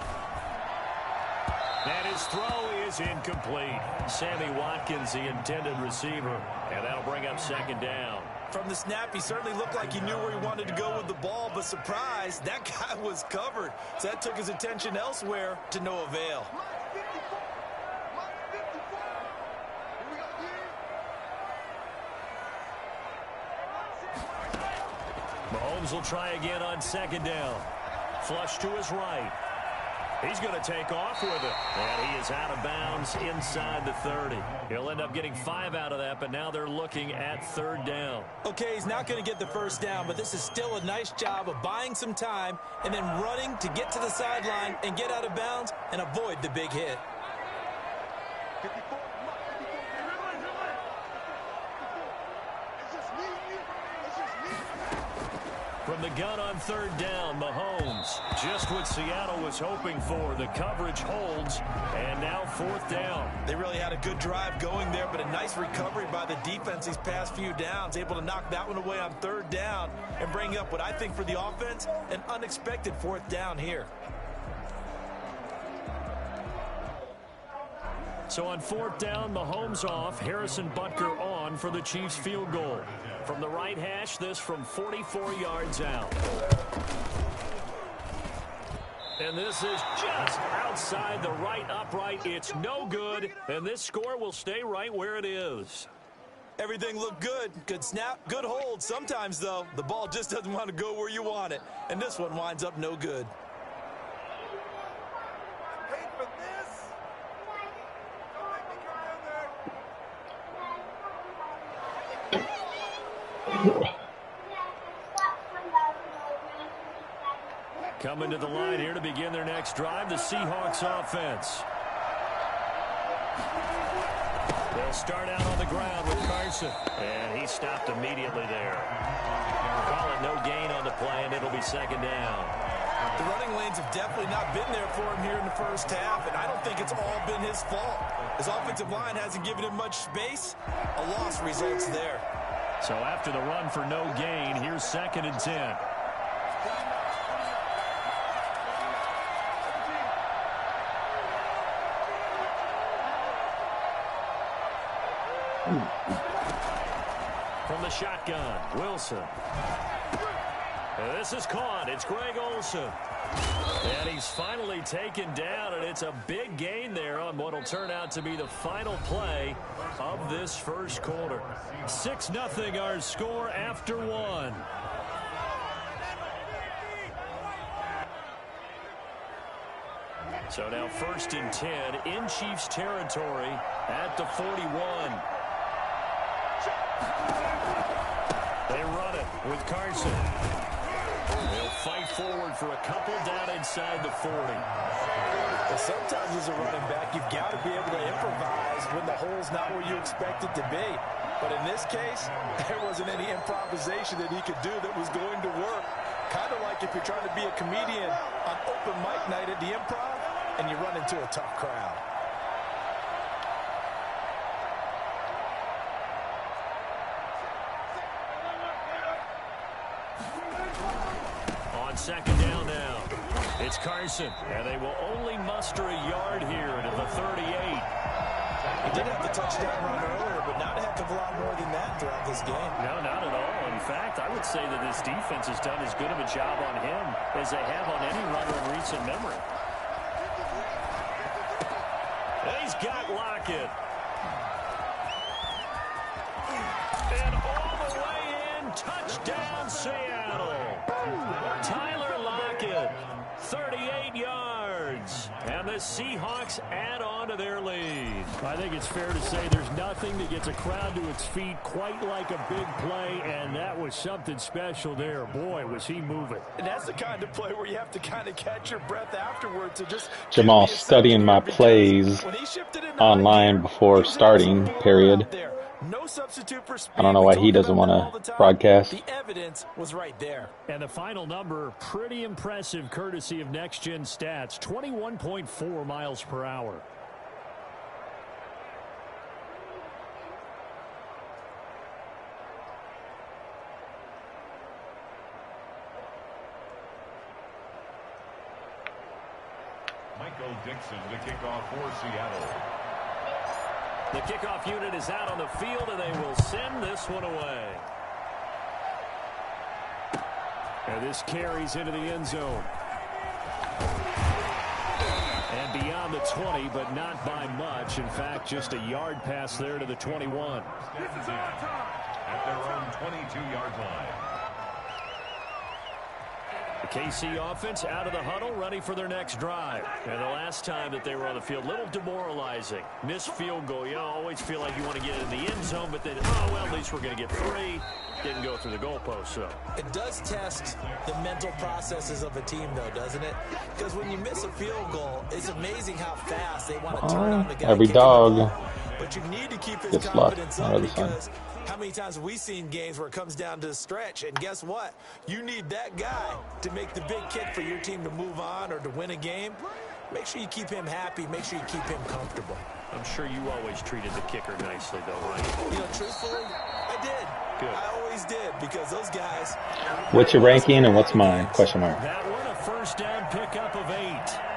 Speaker 5: And his throw is incomplete. Sammy Watkins, the intended receiver. And that'll bring up 2nd down.
Speaker 6: From the snap, he certainly looked like he knew where he wanted to go with the ball, but surprise, that guy was covered. So that took his attention elsewhere to no avail.
Speaker 5: Mahomes will try again on 2nd down. Flush to his right. He's going to take off with it. And he is out of bounds inside the 30. He'll end up getting 5 out of that, but now they're looking at 3rd down.
Speaker 6: Okay, he's not going to get the 1st down, but this is still a nice job of buying some time and then running to get to the sideline and get out of bounds and avoid the big hit.
Speaker 5: From the gun on 3rd down, Mahomes. Just what Seattle was hoping for. The coverage holds, and now 4th down.
Speaker 6: They really had a good drive going there, but a nice recovery by the defense these past few downs. Able to knock that one away on 3rd down and bring up what I think for the offense, an unexpected 4th down here.
Speaker 5: So on 4th down, Mahomes off, Harrison Butker on for the Chiefs field goal. From the right hash, this from 44 yards out. And this is just outside the right upright. It's no good, and this score will stay right where it is.
Speaker 6: Everything looked good. Good snap, good hold. Sometimes, though, the ball just doesn't want to go where you want it. And this one winds up no good.
Speaker 5: Coming to the line here to begin their next drive, the Seahawks offense. They'll start out on the ground with Carson. And he stopped immediately there. Call it no gain on the play, and it'll be 2nd down.
Speaker 6: The running lanes have definitely not been there for him here in the 1st half, and I don't think it's all been his fault. His offensive line hasn't given him much space. A loss results there.
Speaker 5: So after the run for no gain, here's 2nd and 10. From the shotgun, Wilson. And this is caught. It's Greg Olsen. And he's finally taken down, and it's a big gain there on what will turn out to be the final play of this first quarter. 6-0 our score after one. So now 1st and 10 in Chiefs territory at the 41. They run it with Carson. They'll fight forward for a couple down inside the 40.
Speaker 6: Well, sometimes as a running back, you've got to be able to improvise when the hole's not where you expect it to be. But in this case, there wasn't any improvisation that he could do that was going to work. Kind of like if you're trying to be a comedian on open mic night at the Improv and you run into a tough crowd.
Speaker 5: On 2nd down now, it's Carson, and they will only muster a yard here to the 38.
Speaker 6: He did have the touchdown run earlier, but not a heck of a lot more than that throughout this game.
Speaker 5: No, not at all. In fact, I would say that this defense has done as good of a job on him as they have on any runner in recent memory. He's got Lockett. And all the way in, touchdown Seattle. Tyler Lockett, 38 yards. And the Seahawks add on to their lead. I think it's fair to say there's nothing that gets a crowd to its feet quite like a big play, and that was something special there. Boy, was he moving.
Speaker 6: And that's the kind of play where you have to kind of catch your breath afterwards. To just
Speaker 3: Jamal studying my plays online before starting, period.
Speaker 6: No substitute for speed.
Speaker 3: I don't know why he doesn't want to broadcast.
Speaker 6: The evidence was right there.
Speaker 5: And the final number, pretty impressive courtesy of Next Gen Stats, 21.4 miles per hour.
Speaker 7: Michael Dixon to kick off for Seattle.
Speaker 5: The kickoff unit is out on the field, and they will send this one away. And this carries into the end zone. And beyond the 20, but not by much. In fact, just a yard pass there to the 21.
Speaker 7: At their own 22-yard line.
Speaker 5: The KC offense out of the huddle, ready for their next drive. And the last time that they were on the field, a little demoralizing. Missed field goal. You always feel like you want to get in the end zone, but then, oh, well, at least we're going to get 3. Didn't go through the goalpost, so.
Speaker 6: It does test the mental processes of a team, though, doesn't it? Because when you miss a field goal, it's amazing how fast they want to turn on the guy.
Speaker 3: Every dog.
Speaker 6: But you need to keep his confidence up because how many times have we seen games where it comes down to the stretch? And guess what? You need that guy to make the big kick for your team to move on or to win a game. Make sure you keep him happy. Make sure you keep him comfortable.
Speaker 5: I'm sure you always treated the kicker nicely, though, right?
Speaker 6: You know, truthfully, I did.
Speaker 5: Good.
Speaker 6: I always did because those guys.
Speaker 3: What's your ranking and what's mine? Question mark.
Speaker 5: That one, a first down pickup of 8.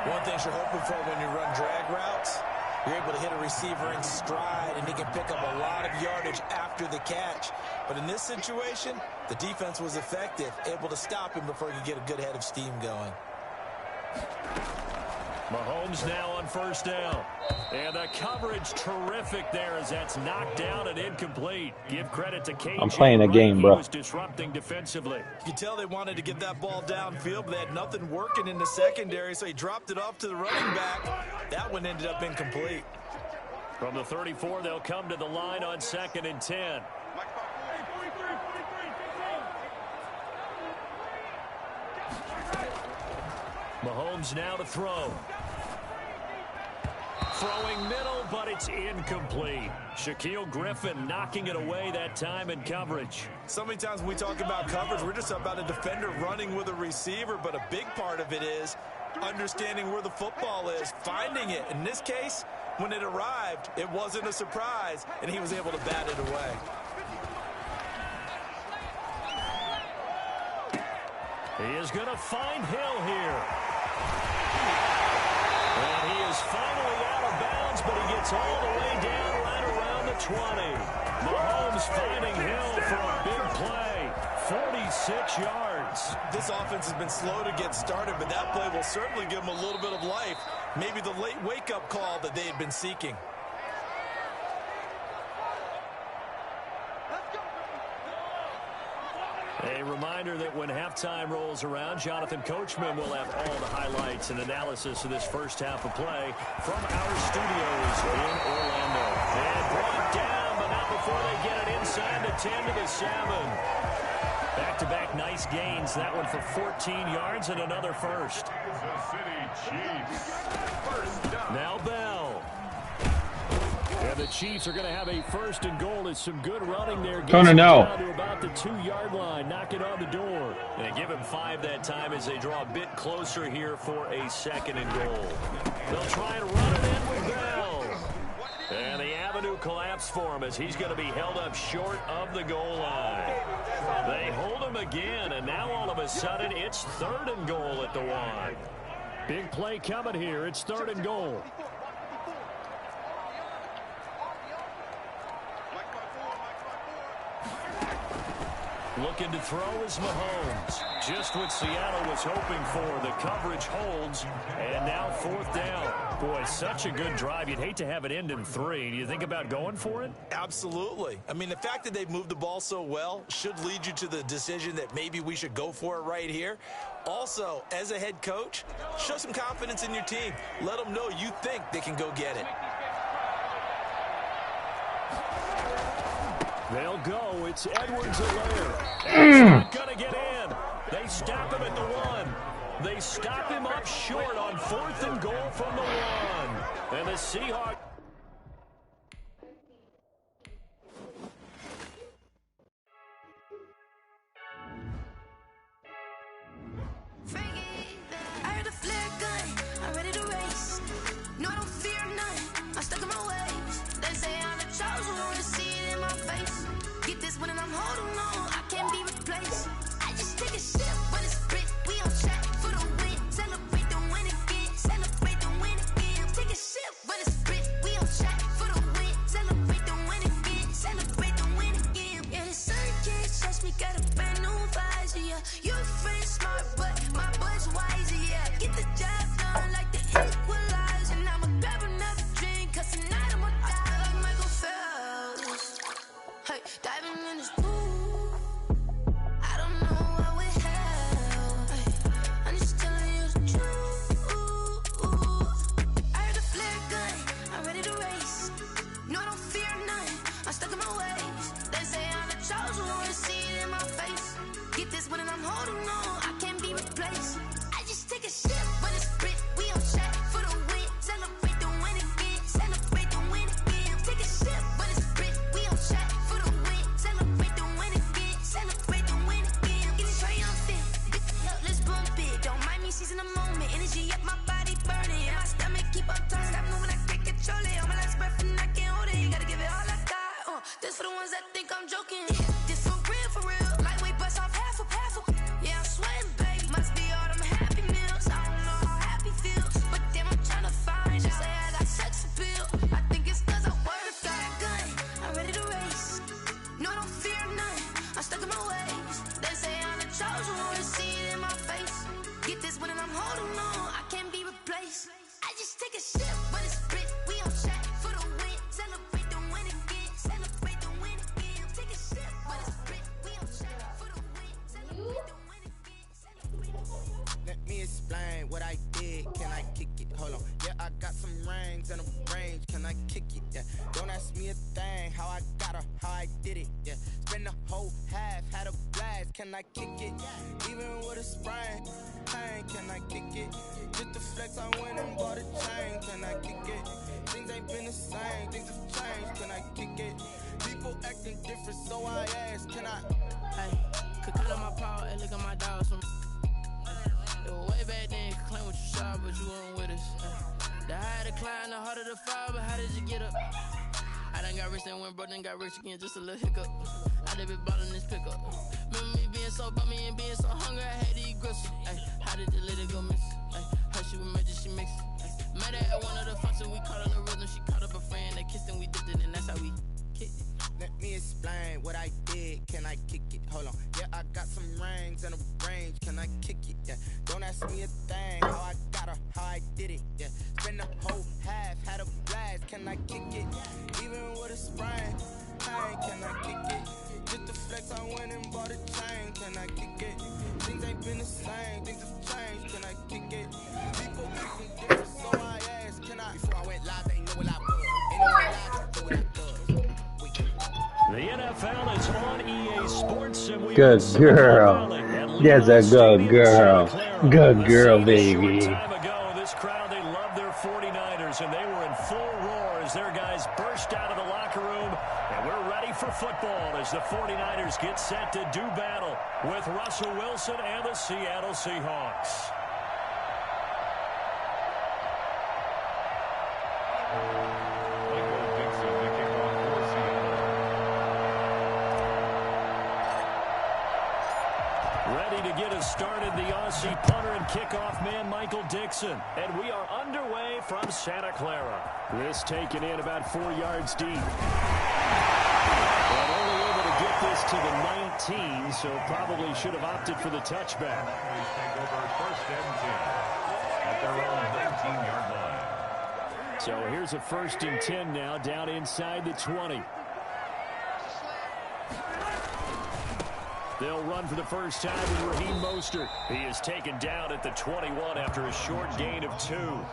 Speaker 6: One thing you're hoping for when you run drag routes, you're able to hit a receiver in stride, and he can pick up a lot of yardage after the catch. But in this situation, the defense was effective, able to stop him before he could get a good head of steam going.
Speaker 5: Mahomes now on first down. And the coverage terrific there as that's knocked down and incomplete. Give credit to KJ.
Speaker 3: I'm playing a game, bro.
Speaker 5: He was disrupting defensively.
Speaker 6: You could tell they wanted to get that ball downfield, but they had nothing working in the secondary, so he dropped it off to the running back. That one ended up incomplete.
Speaker 5: From the 34, they'll come to the line on 2nd and 10. Mahomes now to throw. Throwing middle, but it's incomplete. Shaquille Griffin knocking it away that time in coverage.
Speaker 6: So many times when we talk about coverage, we're just about a defender running with a receiver, but a big part of it is understanding where the football is, finding it. In this case, when it arrived, it wasn't a surprise, and he was able to bat it away.
Speaker 5: He is going to find Hill here. And he is finally out of bounds, but he gets all the way down right around the 20. Mahomes finding Hill for a big play. 46 yards.
Speaker 6: This offense has been slow to get started, but that play will certainly give them a little bit of life. Maybe the late wake-up call that they had been seeking.
Speaker 5: A reminder that when halftime rolls around, Jonathan Coachman will have all the highlights and analysis of this first half of play from our studios in Orlando. And brought down, but not before they get it inside the 10 to the 7. Back-to-back nice gains. That one for 14 yards and another first.
Speaker 7: Kansas City Chiefs. First down.
Speaker 5: Now Bell. And the Chiefs are going to have a first and goal. It's some good running there.
Speaker 3: Connor, no.
Speaker 5: Down to about the 2-yard line. Knock it on the door. And they give him 5 that time as they draw a bit closer here for a second and goal. They'll try and run it in with Bell. And the avenue collapsed for him as he's going to be held up short of the goal line. They hold him again, and now all of a sudden it's 3rd and goal at the 1. Big play coming here. It's 3rd and goal. Looking to throw is Mahomes. Just what Seattle was hoping for. The coverage holds, and now 4th down. Boy, such a good drive. You'd hate to have it end in 3. Do you think about going for it?
Speaker 6: Absolutely. I mean, the fact that they've moved the ball so well should lead you to the decision that maybe we should go for it right here. Also, as a head coach, show some confidence in your team. Let them know you think they can go get it.
Speaker 5: They'll go. It's Edwards-Helaire. He's not going to get in. They stop him at the 1. They stop him up short on 4th and goal from the 1. And the Seahawks.
Speaker 1: I heard a flare gun, I'm ready to race. No, I don't fear none, I'm stuck in my ways. They say I'm the chosen one, to see it in my face. Get this one and I'm holding on, I can't be replaced. I just take a sip when it's spit, we on track for the win. Celebrate the win again, celebrate the win again. Take a sip when it's spit, we on track for the win. Celebrate the win again, celebrate the win again. Yeah, the sun can't touch me, got a brand new visor, yeah. You're friend smart, but my boy's wiser, yeah. Get the job done like the equalizer. And I'ma grab another drink, cause tonight I'ma die like Michael Phelps. Hey, diving in this pool, I don't know what would help. Hey, I'm just telling you the truth. I heard a flare gun, I'm ready to race. No, I don't fear none, I'm stuck in my ways. They say I'm the chosen one, to see it in my face. Get this one and I'm holding on, I can't be replaced. I just take a sip when it's spit, we on track for the win. Celebrate the win again, celebrate the win again. Take a sip when it's spit, we on track for the win. Celebrate the win again, celebrate the win again. Get it triumphant, let's bump it. Don't mind me seizing the moment, energy up my body burning. And my stomach keep on turning, stop moving, I can't control it. On my last breath and I can't hold it, you gotta give it all I got. This for the ones that think I'm joking. This for real, lightweight bust off half a. Yeah, I'm sweating, baby, must be all them happy meals. I don't know how happy feels, but damn, I'm trying to find out. Say I got sex appeal, I think it's cause I work got a gun, I'm ready to race. No, I don't fear none, I'm stuck in my ways. They say I'm the chosen one, to see it in my face. Get this one and I'm holding on, I can't be replaced. I just take a sip when it's spit, we on track for the win. Celebrate the win again, celebrate the win again. Take a sip when it's spit, we on track for the win. Celebrate the win again, celebrate the win.
Speaker 8: Let me explain what I did. Can I kick it? Hold on. Yeah, I got some rings and a range. Can I kick it? Yeah. Don't ask me a thing. How I got her, how I did it. Yeah. Spend the whole half, had a blast. Can I kick it? Even with a sprain, pain. Can I kick it? Just to flex, I went and bought a chain. Can I kick it? Things ain't been the same. Things have changed. Can I kick it? People acting different, so I ask. Can I?
Speaker 10: Hey, could cut on my paw and look at my dogs from. It was way back then, could claim what you saw, but you weren't with us. The higher the climb, the harder the fall, but how did you get up? I done got rich and went broke, then got rich again, just a little hiccup. I done been ballin' this pickup. Remember me being so bummy and being so hungry, I had to eat gristle. Ay, how did the lady go miss? Ay, her she was magic, she mixed. Met her at one of the functions, we caught on the rhythm, she caught up a friend, they kissed and we dipped it, and that's how we
Speaker 8: hold on. Yeah, I got some rings and a range. Can I kick it? Yeah. Don't ask me a thing. How I got her, how I did it. Yeah. Spend the whole half, had a blast. Can I kick it? Even with a sprain. Hey, can I kick it? Just the flex, I went and bought a chain. Can I kick it? Things ain't been the same. Things have changed. Can I kick it? People keep different, so I asked. Can I? Before I went live, they ain't know what I was. Ain't know what I was. Know what I was.
Speaker 5: The NFL is on EA Sports, and we
Speaker 3: Good girl. That's a good girl. Good girl, baby.
Speaker 5: A short time ago, this crowd, they love their 49ers, and they were in full roar as their guys burst out of the locker room. And we're ready for football as the 49ers get set to do battle with Russell Wilson and the Seattle Seahawks. Ready to get us started, the Aussie punter and kickoff man, Michael Dixon. And we are underway from Santa Clara. This taken in about 4 yards deep. And only able to get this to the 19, so probably should have opted for the touchback.
Speaker 7: Take over first and 10 at their own 19-yard line.
Speaker 5: So here's a 1st and 10 now, down inside the 20. They'll run for the first time with Raheem Mostert. He is taken down at the 21 after a short gain of 2.
Speaker 7: The ball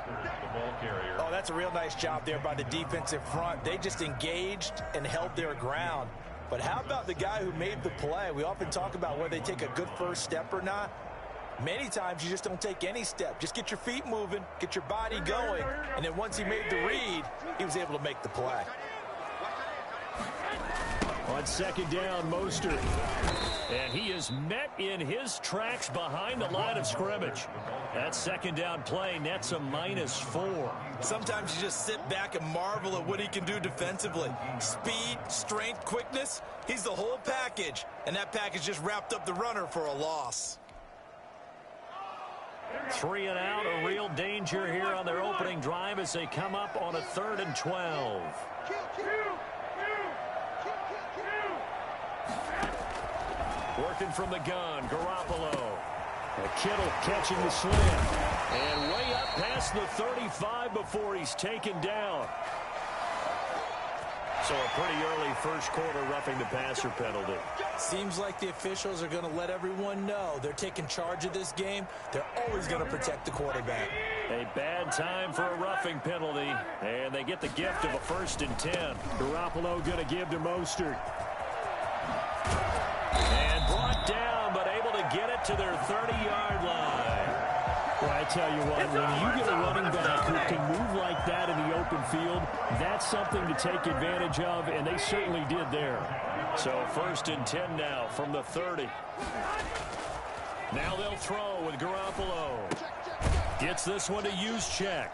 Speaker 7: carrier.
Speaker 6: Oh, that's a real nice job there by the defensive front. They just engaged and held their ground. But how about the guy who made the play? We often talk about whether they take a good first step or not. Many times you just don't take any step. Just get your feet moving, get your body going, and then once he made the read, he was able to make the play.
Speaker 5: On 2nd down, Mostert. And he is met in his tracks behind the line of scrimmage. That 2nd down play nets a -4.
Speaker 6: Sometimes you just sit back and marvel at what he can do defensively. Speed, strength, quickness. He's the whole package. And that package just wrapped up the runner for a loss.
Speaker 5: 3 and out, a real danger here on their opening drive as they come up on a 3rd and 12. Working from the gun, Garoppolo. Kittle catching the slam. And way up past the 35 before he's taken down. So a pretty early first quarter roughing the passer penalty.
Speaker 6: Seems like the officials are going to let everyone know they're taking charge of this game. They're always going to protect the quarterback.
Speaker 5: A bad time for a roughing penalty. And they get the gift of a 1st and 10. Garoppolo going to give to Mostert. And brought down, but able to get it to their 30-yard line. Well, I tell you what, when you get a running back who can move like that in the open field, that's something to take advantage of, and they certainly did there. So 1st and 10 now from the 30. Now they'll throw with Garoppolo. Gets this one to Juszczyk.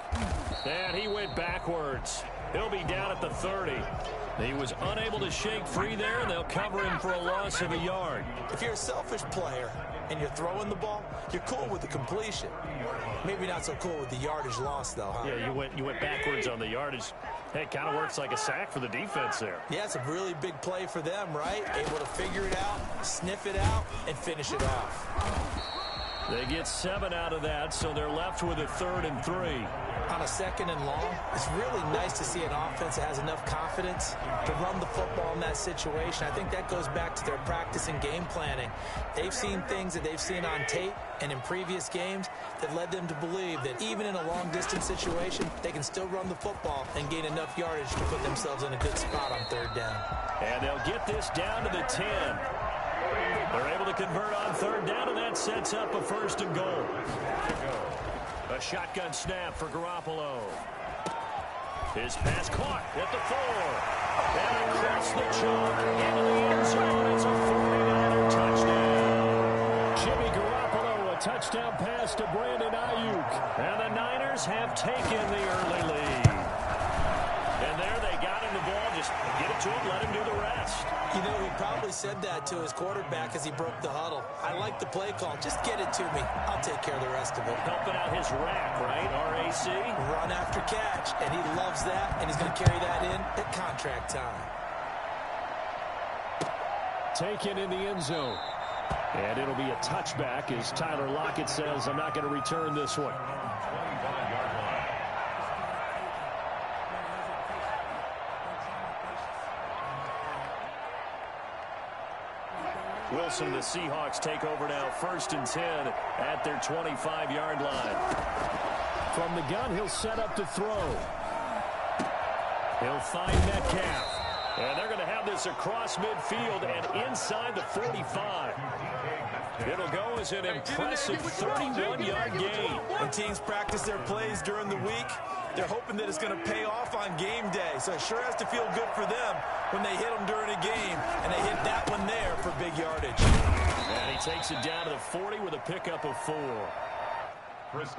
Speaker 5: And he went backwards. He'll be down at the 30. He was unable to shake free there, and they'll cover him for a loss of a yard.
Speaker 6: If you're a selfish player and you're throwing the ball, you're cool with the completion. Maybe not so cool with the yardage loss, though, huh?
Speaker 5: Yeah, you went backwards on the yardage. Hey, it kind of works like a sack for the defense there.
Speaker 6: Yeah, it's a really big play for them, right? Able to figure it out, sniff it out, and finish it off.
Speaker 5: They get 7 out of that, so they're left with a 3rd and 3.
Speaker 6: On a 2nd and long, it's really nice to see an offense that has enough confidence to run the football in that situation. I think that goes back to their practice and game planning. They've seen things that they've seen on tape and in previous games that led them to believe that even in a long-distance situation, they can still run the football and gain enough yardage to put themselves in a good spot on 3rd down.
Speaker 5: And they'll get this down to the 10. They're able to convert on 3rd down, and that sets up a 1st and goal. A shotgun snap for Garoppolo. His pass caught at the 4. And across the chalk into the end zone. It's a 49er touchdown. Jimmy Garoppolo, a touchdown pass to Brandon Ayuk. And the Niners have taken the early lead. And there they got him the ball. Just get it to him, let him do the rest.
Speaker 6: You know, he probably said that to his quarterback as he broke the huddle. I like the play call. Just get it to me. I'll take care of the rest of it.
Speaker 5: Helping out his rack, right? RAC.
Speaker 6: Run after catch. And he loves that. And he's going to carry that in at contract time.
Speaker 5: Taken in the end zone. And it'll be a touchback as Tyler Lockett says, I'm not going to return this one.
Speaker 7: 25-yard line.
Speaker 5: Wilson and the Seahawks take over now, 1st and 10 at their 25-yard line. From the gun, he'll set up to throw. He'll find Metcalf. And they're going to have this across midfield and inside the 45. It'll go as an impressive 31-yard gain.
Speaker 6: When teams practice their plays during the week, they're hoping that it's going to pay off on game day. So it sure has to feel good for them when they hit them during a game, and they hit that one there for big yardage.
Speaker 5: And he takes it down to the 40 with a pickup of 4.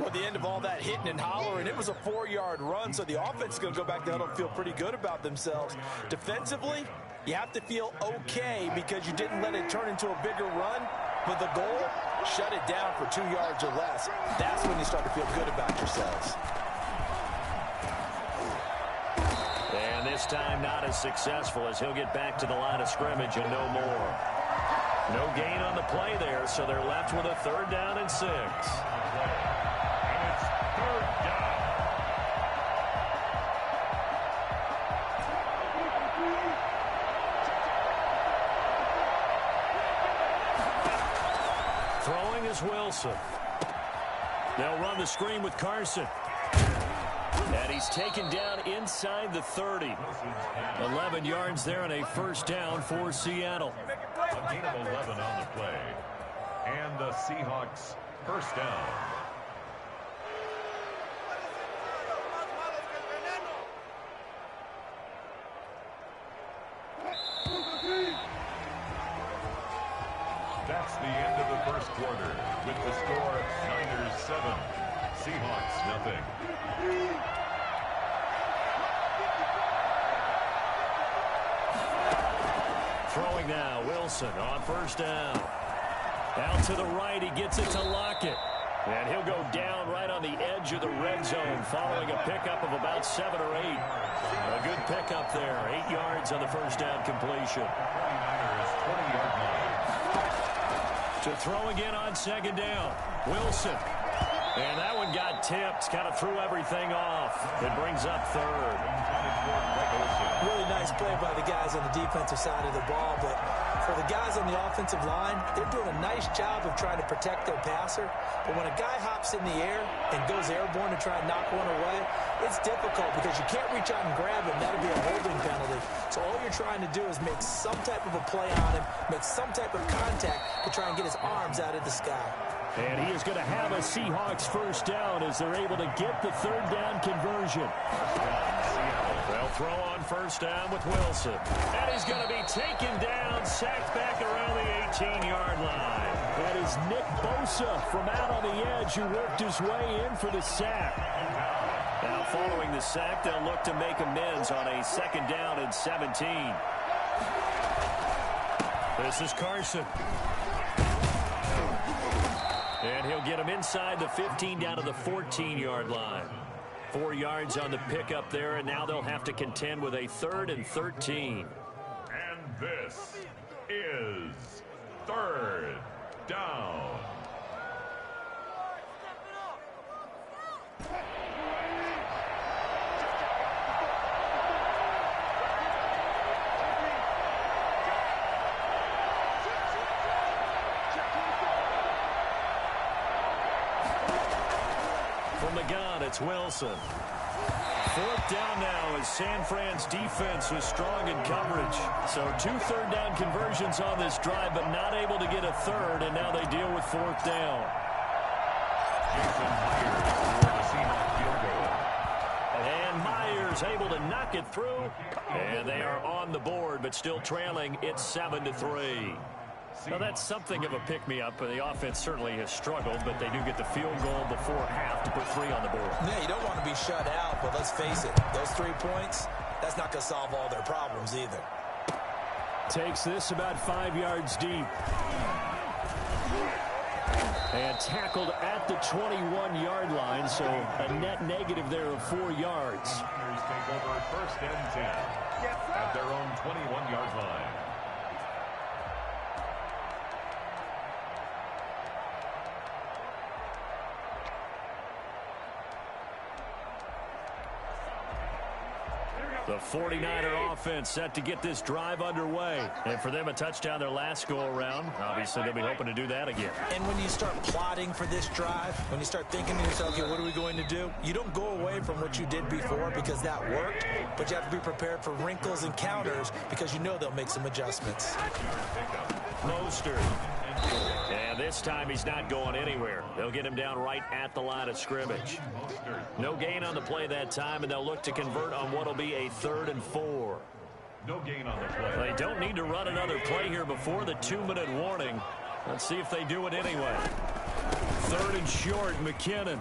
Speaker 6: At the end of all that hitting and hollering, it was a 4-yard run, so the offense is going to go back to the huddle and feel pretty good about themselves. Defensively, you have to feel okay because you didn't let it turn into a bigger run, but the goal, shut it down for 2 yards or less. That's when you start to feel good about yourselves.
Speaker 5: And this time not as successful as he'll get back to the line of scrimmage and no more. No gain on the play there, so they're left with a 3rd down and 6.
Speaker 7: And it's 3rd down.
Speaker 5: Throwing is Wilson. They'll run the screen with Carson. And he's taken down inside the 30. 11 yards there and a 1st down for Seattle.
Speaker 7: A gain of 11 on the play. And the Seahawks 1st down. That's the end of the 1st quarter with the score Niners 7, Seahawks nothing.
Speaker 5: Throwing now, Wilson on 1st down. Out to the right, he gets it to Lockett. And he'll go down right on the edge of the red zone following a pickup of about 7 or 8. A good pickup there, 8 yards on the 1st down completion.
Speaker 7: 20-yard line.
Speaker 5: To throw again on 2nd down, Wilson. And that one got tipped, kind of threw everything off. It brings up 3rd.
Speaker 6: Really nice play by the guys on the defensive side of the ball, but for the guys on the offensive line, they're doing a nice job of trying to protect their passer. But when a guy hops in the air and goes airborne to try and knock one away, it's difficult because you can't reach out and grab him. That'll be a holding penalty. So all you're trying to do is make some type of a play on him, make some type of contact to try and get his arms out of the sky.
Speaker 5: And he is going to have a Seahawks 1st down as they're able to get the 3rd down conversion. They'll throw on 1st down with Wilson. And he's going to be taken down, sacked back around the 18-yard line. That is Nick Bosa from out on the edge who worked his way in for the sack. Now following the sack, they'll look to make amends on a 2nd down and 17. This is Carson. And he'll get him inside the 15 down to the 14-yard line. 4 yards on the pickup there, and now they'll have to contend with a 3rd and 13.
Speaker 7: And this is 3rd down.
Speaker 5: From the gun, it's Wilson. 4th down now as San Fran's defense was strong in coverage. So 2 3rd down conversions on this drive, but not able to get a 3rd, and now they deal with 4th down.
Speaker 7: Jason Myers for the Seahawks field goal.
Speaker 5: And Myers able to knock it through, and they are on the board, but still trailing. It's 7-3. Now, that's something of a pick-me-up. The offense certainly has struggled, but they do get the field goal before half to put 3 on the board.
Speaker 6: Yeah, you don't want to be shut out, but let's face it, those 3 points, that's not going to solve all their problems either.
Speaker 5: Takes this about 5 yards deep. And tackled at the 21-yard line, so a net negative there of 4 yards.
Speaker 7: Niners take over 1st and 10 at their own 21-yard line.
Speaker 5: The 49er offense set to get this drive underway. And for them, a touchdown their last go-around. Obviously, they'll be hoping to do that again.
Speaker 6: And when you start plotting for this drive, when you start thinking to yourself, okay, what are we going to do? You don't go away from what you did before because that worked, but you have to be prepared for wrinkles and counters because you know they'll make some adjustments.
Speaker 5: Mostert. And this time he's not going anywhere. They'll get him down right at the line of scrimmage. No gain on the play that time, and they'll look to convert on what will be a 3rd and 4.
Speaker 7: No gain on the play.
Speaker 5: They don't need to run another play here before the 2-minute warning. Let's see if they do it anyway. 3rd and short, McKinnon.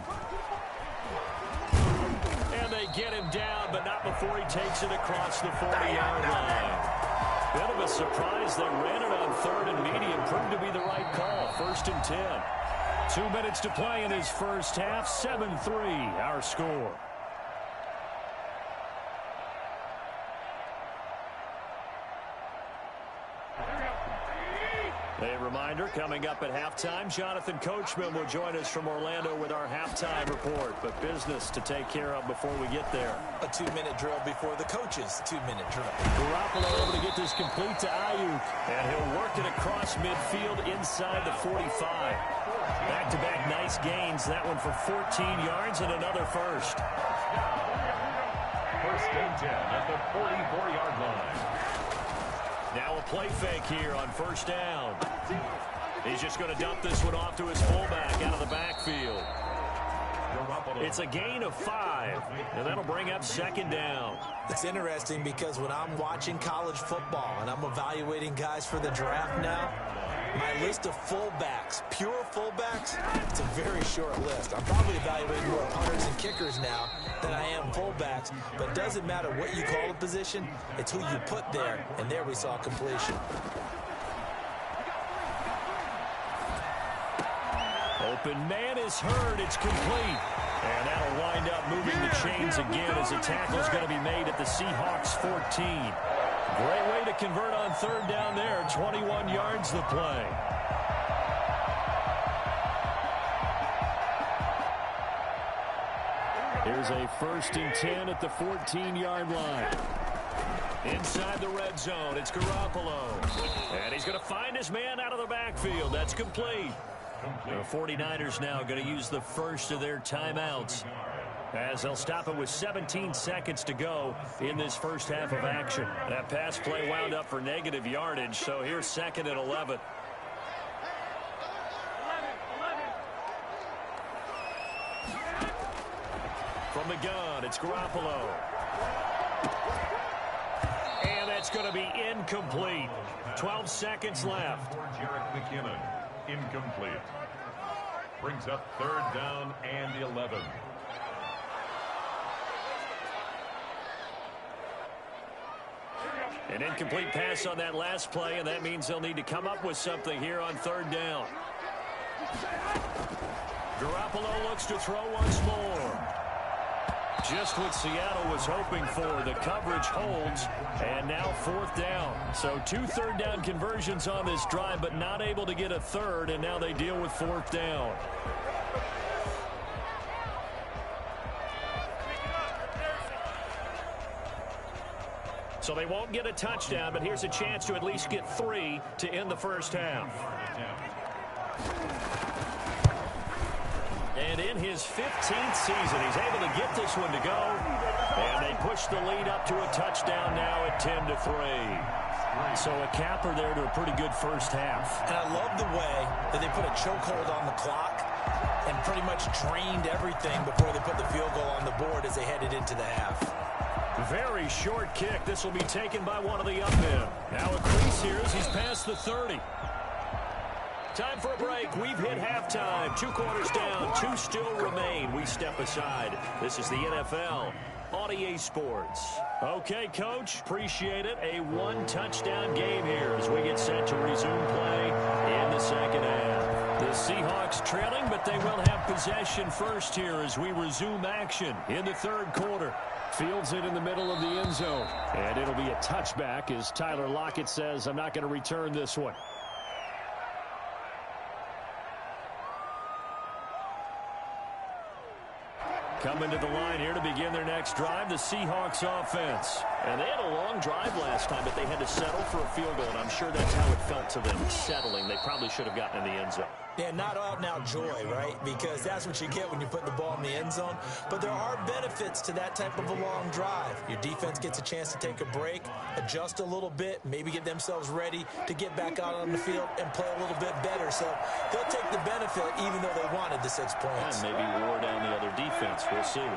Speaker 5: And they get him down, but not before he takes it across the 40-yard line. Bit of a surprise. They ran it on 3rd and medium. Proved to be the right call. 1st and 10. 2 minutes to play in his first half. 7-3 our score. A reminder, coming up at halftime, Jonathan Coachman will join us from Orlando with our halftime report. But business to take care of before we get there.
Speaker 6: A 2-minute drill before the coach's 2-minute drill.
Speaker 5: Garoppolo able to get this complete to Ayuk. And he'll work it across midfield inside the 45. Back-to-back nice gains. That one for 14 yards and another first.
Speaker 7: 1st and 10 at the 44-yard line.
Speaker 5: Now a play fake here on 1st down. He's just going to dump this one off to his fullback out of the backfield. It's a gain of 5, and that'll bring up 2nd down.
Speaker 6: It's interesting because when I'm watching college football and I'm evaluating guys for the draft now, my list of fullbacks, pure fullbacks, it's a very short list. I'm probably evaluating more punters and kickers now than I am fullbacks, but it doesn't matter what you call a position, it's who you put there, and there we saw completion.
Speaker 5: Open man is heard. It's complete. And that'll wind up moving the chains again as a tackle's going to be made at the Seahawks 14. Great way to convert on 3rd down there. 21 yards the play. Here's a 1st and 10 at the 14-yard line. Inside the red zone, it's Garoppolo. And he's going to find his man out of the backfield. That's complete. The 49ers now going to use the first of their timeouts as they'll stop it with 17 seconds to go in this first half of action. That pass play wound up for negative yardage, so here's 2nd and 11. From the gun, it's Garoppolo. And that's going to be incomplete. 12 seconds left.
Speaker 7: McKinnon. Incomplete. Brings up 3rd down and 11.
Speaker 5: An incomplete pass on that last play, and that means they'll need to come up with something here on 3rd down. Garoppolo looks to throw once more. Just what Seattle was hoping for. The coverage holds, and now 4th down. So 2 3rd down conversions on this drive, but not able to get a 3rd, and now they deal with 4th down. So they won't get a touchdown, but here's a chance to at least get 3 to end the first half. And in his 15th season, he's able to get this one to go. And they push the lead up to a touchdown now at 10-3. So a capper there to a pretty good first half.
Speaker 6: And I love the way that they put a chokehold on the clock and pretty much drained everything before they put the field goal on the board as they headed into the half.
Speaker 5: Very short kick. This will be taken by one of the up men. Now a crease here as he's past the 30. Time for a break. We've hit halftime. 2 quarters down. 2 still remain. We step aside. This is the NFL on EA Sports. Okay, Coach. Appreciate it. A 1-touchdown game here as we get set to resume play in the second half. The Seahawks trailing, but they will have possession first here as we resume action in the 3rd quarter. Fields it in the middle of the end zone. And it'll be a touchback as Tyler Lockett says, I'm not going to return this one. Coming to the line here to begin their next
Speaker 9: next drive, the Seahawks offense. And they had a long drive last time, but they had to settle for a field goal, and I'm sure that's how it felt to them, settling. They probably should have gotten in the end zone.
Speaker 6: Yeah, not out-and-out joy, right? Because that's what you get when you put the ball in the end zone. But there are benefits to that type of a long drive. Your defense gets a chance to take a break, adjust a little bit, maybe get themselves ready to get back out on the field and play a little bit better. So they'll take the benefit even though they wanted the 6 points.
Speaker 9: And maybe wore down the other defense. We'll see.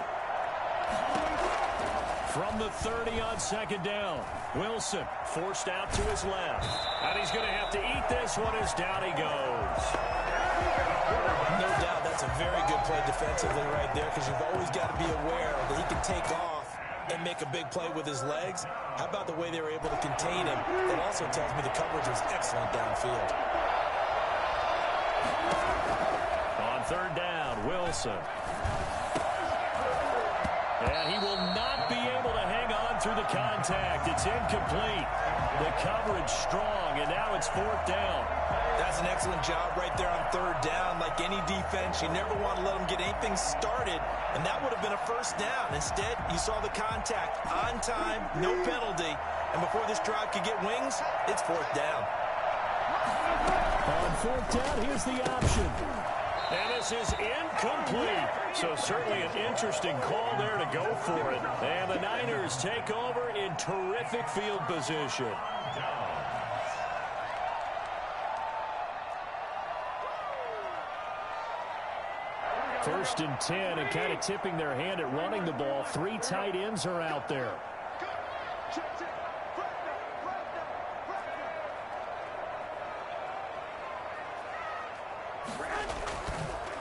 Speaker 9: From the 30 on second down, Wilson forced out to his left. And he's going to have to eat this one as down he goes.
Speaker 6: No doubt that's a very good play defensively right there, because you've always got to be aware that he can take off and make a big play with his legs. How about the way they were able to contain him? That also tells me the coverage was excellent downfield.
Speaker 9: On third down, Wilson. And he will not be able to hang on through the contact. It's incomplete. The coverage strong, and now it's fourth down.
Speaker 6: That's an excellent job right there on third down. Like any defense, you never want to let them get anything started, and that would have been a first down. Instead, you saw the contact on time, no penalty, and before this drive could get wings, it's fourth down.
Speaker 9: On fourth down, here's the option. And this is incomplete. So certainly an interesting call there to go for it. And the Niners take over in terrific field position. First and 10, and kind of tipping their hand at running the ball. 3 tight ends are out there.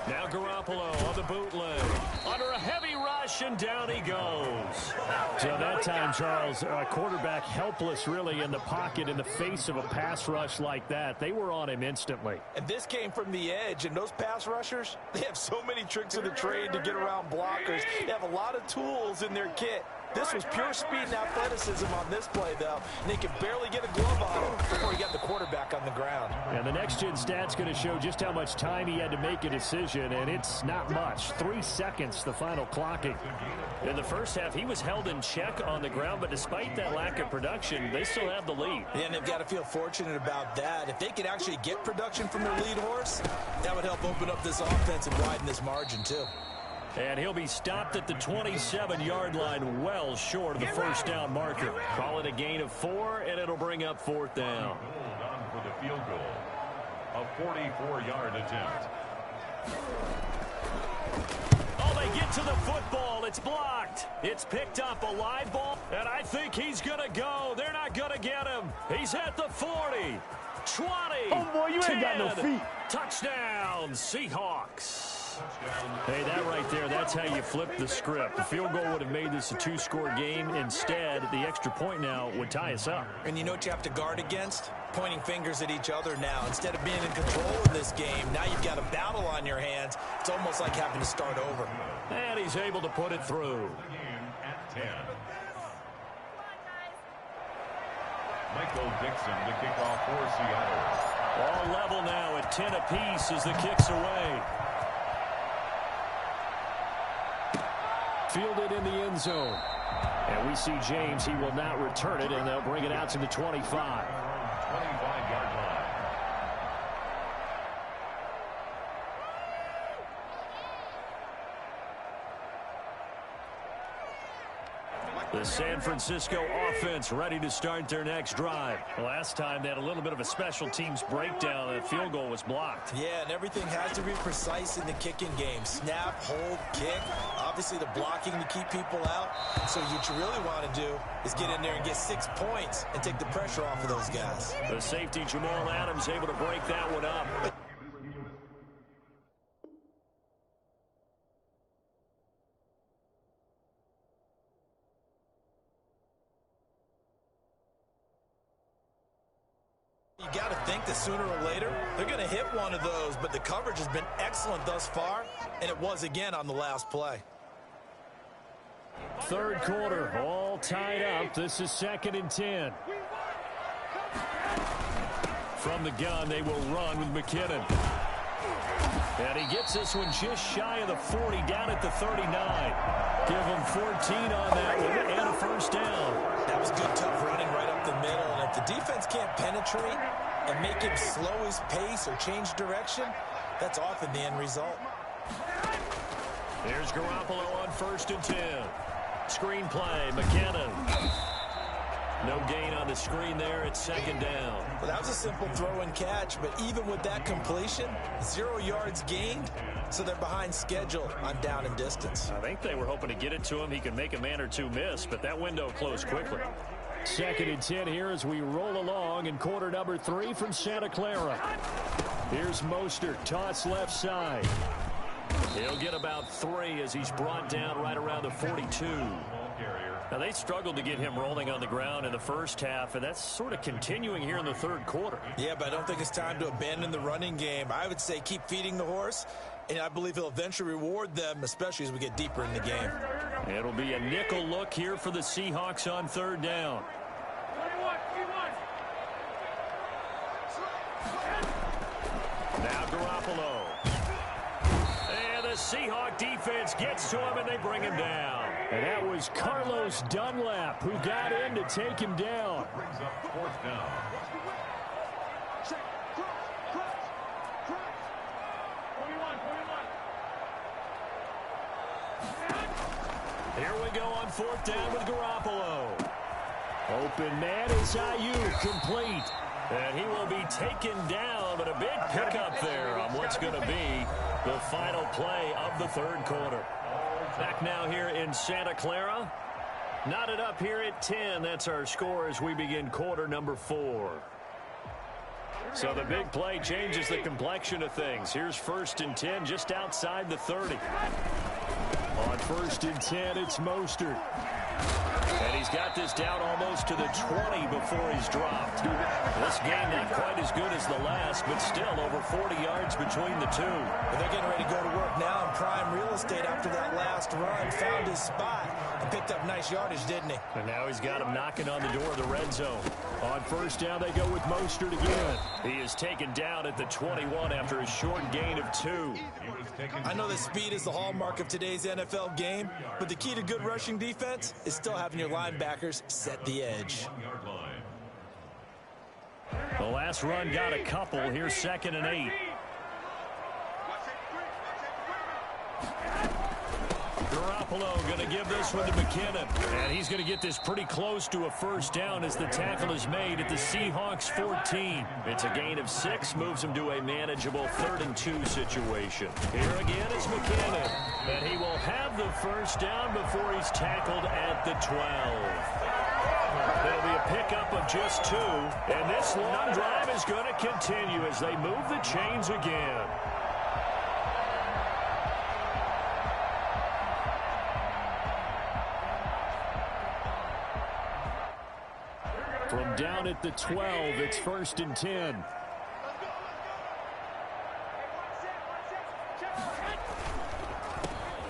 Speaker 9: Now Garoppolo on the bootleg. Under a heavy rush, and down he goes. So that time, Charles, quarterback helpless really in the pocket in the face of a pass rush like that. They were on him instantly.
Speaker 6: And this came from the edge, and those pass rushers, they have so many tricks of the trade to get around blockers. They have a lot of tools in their kit. This was pure speed and athleticism on this play, though. And they could barely get a glove on him before he got the quarterback on the ground.
Speaker 9: And the next-gen stat's going to show just how much time he had to make a decision, and it's not much. 3 seconds, the final clocking. In the first half, he was held in check on the ground, but despite that lack of production, they still have the lead.
Speaker 6: And they've got to feel fortunate about that. If they could actually get production from their lead horse, that would help open up this offense and widen this margin, too.
Speaker 9: And he'll be stopped at the 27-yard line, well short of the first down marker. Call it a gain of 4, and it'll bring up fourth down.
Speaker 7: Hold on for the field goal. A 44-yard attempt.
Speaker 9: Oh, they get to the football. It's blocked. It's picked up, a live ball, and I think he's going to go. They're not going to get him. He's at the 40, 20,
Speaker 3: Oh, boy, you
Speaker 9: 10.
Speaker 3: ain't got no feet.
Speaker 9: Touchdown, Seahawks. Hey, that right there, that's how you flip the script. The field goal would have made this a 2-score game. Instead, the extra point now would tie us up.
Speaker 6: And you know what you have to guard against? Pointing fingers at each other now. Instead of being in control of this game, now you've got a battle on your hands. It's almost like having to start over.
Speaker 9: And he's able to put it through.
Speaker 7: At 10. Michael Dixon to kick off for Seattle.
Speaker 9: All level now at 10 apiece as the kick's away. Fielded in the end zone. And we see James, he will not return it, and they'll bring it out to the 25.
Speaker 7: 25-yard line.
Speaker 9: The San Francisco offense ready to start their next drive. Last time they had a little bit of a special teams breakdown. That field goal was blocked.
Speaker 6: Yeah, and everything has to be precise in the kicking game. Snap, hold, kick. Obviously the blocking to keep people out. So what you really want to do is get in there and get 6 points and take the pressure off of those guys.
Speaker 9: The safety Jamal Adams able to break that one up.
Speaker 6: You got to think that sooner or later they're going to hit one of those, but the coverage has been excellent thus far, and it was again on the last play.
Speaker 9: Third quarter, all tied up. This is 2nd and 10. From the gun, they will run with McKinnon.
Speaker 5: And he gets this one just shy of the 40, down at the 39. Give him 14 on that one and a first down.
Speaker 6: That was good, tough running right up the middle. And if the defense can't penetrate and make him slow his pace or change direction, that's often the end result.
Speaker 5: Here's Garoppolo on 1st and 10. Screen play, McKinnon. No gain on the screen there. It's 2nd down.
Speaker 6: Well, that was a simple throw and catch, but even with that completion, 0 yards gained, so they're behind schedule on down and distance.
Speaker 5: I think they were hoping to get it to him. He could make a man or two miss, but that window closed quickly. 2nd and 10 here as we roll along in quarter number 3 from Santa Clara. Here's Mostert, toss left side. He'll get about 3 as he's brought down right around the 42. Now, they struggled to get him rolling on the ground in the first half, and that's sort of continuing here in the 3rd quarter.
Speaker 6: Yeah, but I don't think it's time to abandon the running game. I would say keep feeding the horse, and I believe he'll eventually reward them, especially as we get deeper in the game.
Speaker 5: It'll be a nickel look here for the Seahawks on 3rd down. Now Garoppolo. And the Seahawk defense gets to him, and they bring him down. And that was Carlos Dunlap who got in to take him down.
Speaker 7: Brings up 4th down.
Speaker 5: Here we go on 4th down with Garoppolo. Open man is Ayuk, complete. And he will be taken down, but a big pickup there on what's going to be the final play of the 3rd quarter. Back now here in Santa Clara. Knotted up here at 10. That's our score as we begin quarter number 4. So the big play changes the complexion of things. Here's 1st and 10 just outside the 30. On 1st and 10, it's Mostert. And he's got this down almost to the 20 before he's dropped. This game not quite as good as the last, but still over 40 yards between the two.
Speaker 6: But they're getting ready to go to work now in prime real estate after that last run. Found his spot and picked up nice yardage, didn't he?
Speaker 5: And now he's got him knocking on the door of the red zone. On 1st down, they go with Mostert again. He is taken down at the 21 after a short gain of 2.
Speaker 6: I know that speed is the hallmark of today's NFL game, but the key to good rushing defense is still having your linebackers set the edge.
Speaker 5: The last run got a couple. Here's 2nd and 8. Garoppolo going to give this one to McKinnon. And he's going to get this pretty close to a first down as the tackle is made at the Seahawks 14. It's a gain of 6, moves him to a manageable 3rd and 2 situation. Here again is McKinnon. And he will have the first down before he's tackled at the 12. There'll be a pickup of just 2. And this long drive is going to continue as they move the chains again. From down at the 12, it's 1st and 10.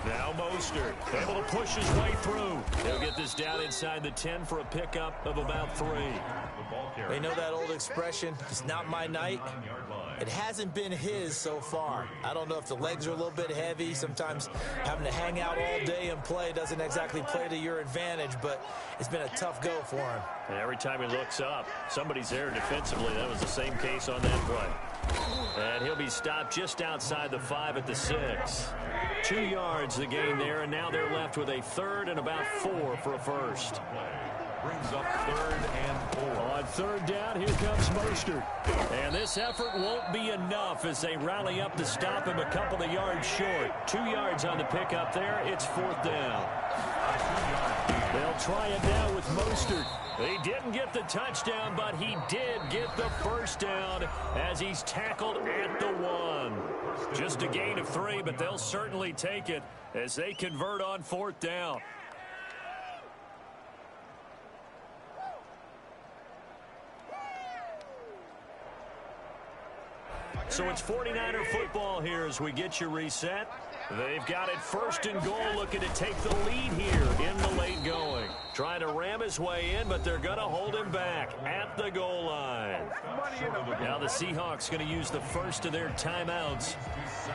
Speaker 5: Now Mostert, able to push his way through. He'll get this down inside the 10 for a pickup of about 3.
Speaker 6: They know that old expression, it's not my night. It hasn't been his so far. I don't know if the legs are a little bit heavy. Sometimes having to hang out all day and play doesn't exactly play to your advantage, but it's been a tough go for him.
Speaker 5: And every time he looks up, somebody's there defensively. That was the same case on that play. And he'll be stopped just outside the 5 at the 6. 2 yards the gain there, and now they're left with a 3rd and about 4 for a first.
Speaker 7: Brings up 3rd and 4.
Speaker 5: On 3rd down, here comes Mostert. And this effort won't be enough as they rally up to stop him a couple of yards short. 2 yards on the pickup there. It's 4th down. They'll try it now with Mostert. He didn't get the touchdown, but he did get the first down as he's tackled at the 1. Just a gain of 3, but they'll certainly take it as they convert on 4th down. So it's 49er football here as we get you reset. They've got it 1st and goal, looking to take the lead here in the late going. Trying to ram it
Speaker 9: his way in, but they're going to hold him back at the goal line. Now the Seahawks going to use the first of their timeouts.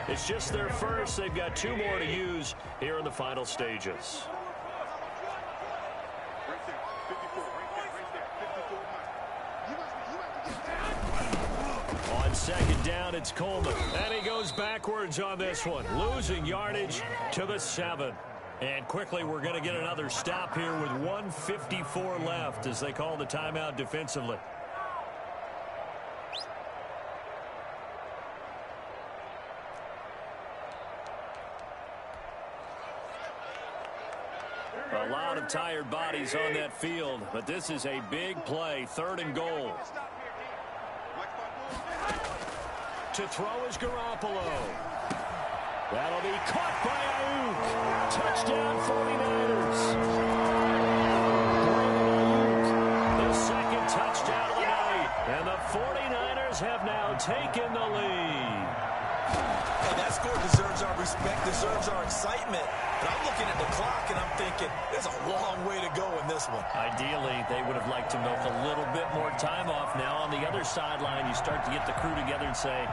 Speaker 9: It's just their first. They've got 2 more to use here in the final stages. On second down, it's Coleman. And he goes backwards on this one, losing yardage to the 7. And quickly, we're going to get another stop here with 1:54 left as they call the timeout defensively. A lot of tired bodies on that field, but this is a big play, 3rd and goal. To throw is Garoppolo. That'll be caught by Ayuk. Touchdown 49ers. The second touchdown of the night. And the 49ers have now taken the lead.
Speaker 6: Hey, that score deserves our respect, deserves our excitement. But I'm looking at the clock and I'm thinking there's a long way to go in this one.
Speaker 9: Ideally, they would have liked to milk a little bit more time off. Now on the other sideline, you start to get the crew together and say,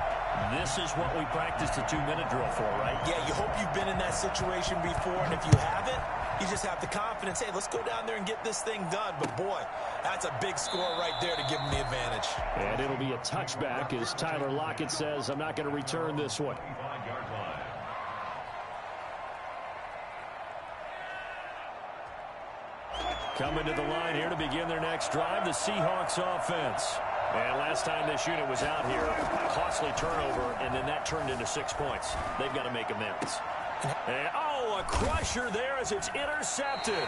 Speaker 9: this is what we practiced a 2-minute drill for, right?
Speaker 6: Yeah, you hope you've been in that situation before, and if you haven't, you just have the confidence, hey, let's go down there and get this thing done. But, boy, that's a big score right there to give them the advantage.
Speaker 5: And it'll be a touchback as Tyler Lockett says, I'm not going to return this one. Coming to the line here to begin their next drive, the Seahawks offense. And last time this unit was out here, costly turnover, and then that turned into 6 points. They've got to make amends. And, a crusher there as it's intercepted.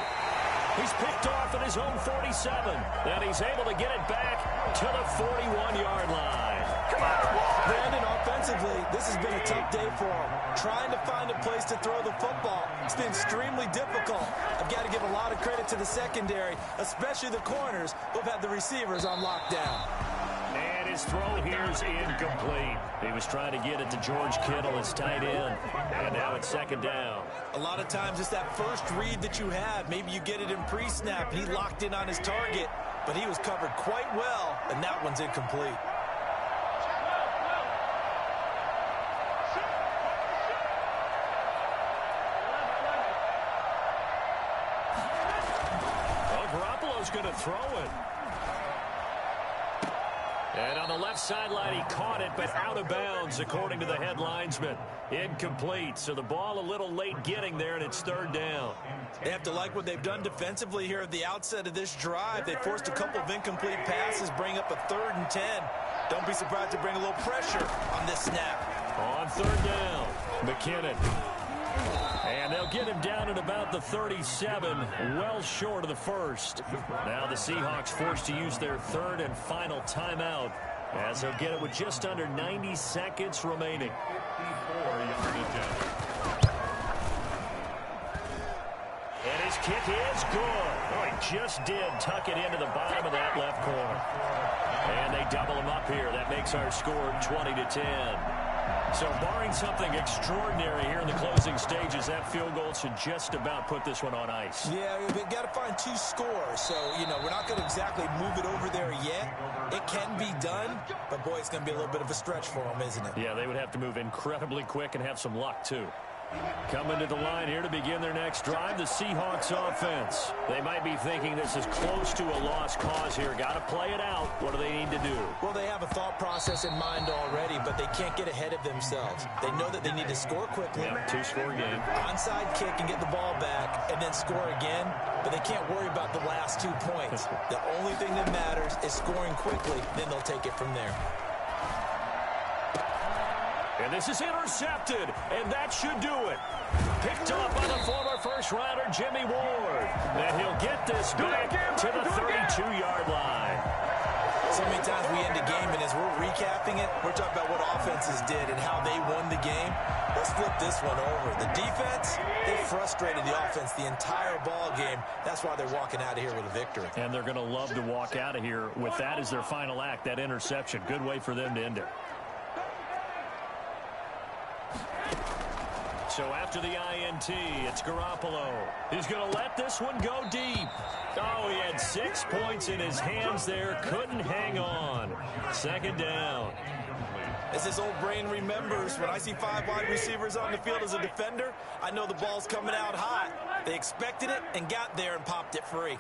Speaker 5: He's picked off at his own 47, and he's able to get it back to the 41-yard line.
Speaker 6: Come on, Brandon, offensively, this has been a tough day for him. Trying to find a place to throw the football. It's been extremely difficult. I've got to give a lot of credit to the secondary, especially the corners who've had the receivers on lockdown.
Speaker 9: And his throw here is incomplete. He was trying to get it to George Kittle, his tight end. And now it's 2nd down.
Speaker 6: A lot of times it's that first read that you have. Maybe you get it in pre-snap, and he locked in on his target, but he was covered quite well, and that one's incomplete.
Speaker 9: Well, Garoppolo's going to throw it. And on the left sideline, he caught it, but out of bounds, according to the head linesman. Incomplete. So the ball a little late getting there, and it's 3rd down.
Speaker 6: They have to like what they've done defensively here at the outset of this drive. They forced a couple of incomplete passes, bring up a 3rd and 10. Don't be surprised to bring a little pressure on this snap.
Speaker 9: On 3rd down, McKinnon. And they'll get him down at about the 37, well short of the first. Now the Seahawks forced to use their 3rd and final timeout as they'll get it with just under 90 seconds remaining. And his kick is good. Oh, he just did tuck it into the bottom of that left corner. And they double him up here. That makes our score 20-10. So barring something extraordinary here in the closing stages, that field goal should just about put this one on ice.
Speaker 6: Yeah, we've got to find 2 scores. So, we're not going to exactly move it over there yet. It can be done, but, boy, it's going to be a little bit of a stretch for them, isn't it?
Speaker 9: Yeah, they would have to move incredibly quick and have some luck, too. Coming to the line here to begin their next drive, the Seahawks offense. They might be thinking this is close to a lost cause here. Got to play it out. What do they need to do?
Speaker 6: Well, they have a thought process in mind already, but they can't get ahead of themselves. They know that they need to score quickly.
Speaker 9: Yeah, 2-score game.
Speaker 6: Onside kick and get the ball back and then score again, but they can't worry about the last 2 points. The only thing that matters is scoring quickly, then they'll take it from there.
Speaker 9: And this is intercepted, and that should do it. Picked up by the former first-rounder, Jimmy Ward. And he'll get this back to the 32-yard line.
Speaker 6: So many times we end a game, and as we're recapping it, we're talking about what offenses did and how they won the game. Let's flip this one over. The defense, they frustrated the offense the entire ball game. That's why they're walking out of here with a victory.
Speaker 9: And they're going to love to walk out of here with that as their final act, that interception. Good way for them to end it. So after the INT, it's Garoppolo. He's going to let this one go deep. Oh, he had 6 points in his hands there. Couldn't hang on. Second down.
Speaker 6: As his old brain remembers, when I see 5 wide receivers on the field as a defender, I know the ball's coming out hot. They expected it and got there and popped it free.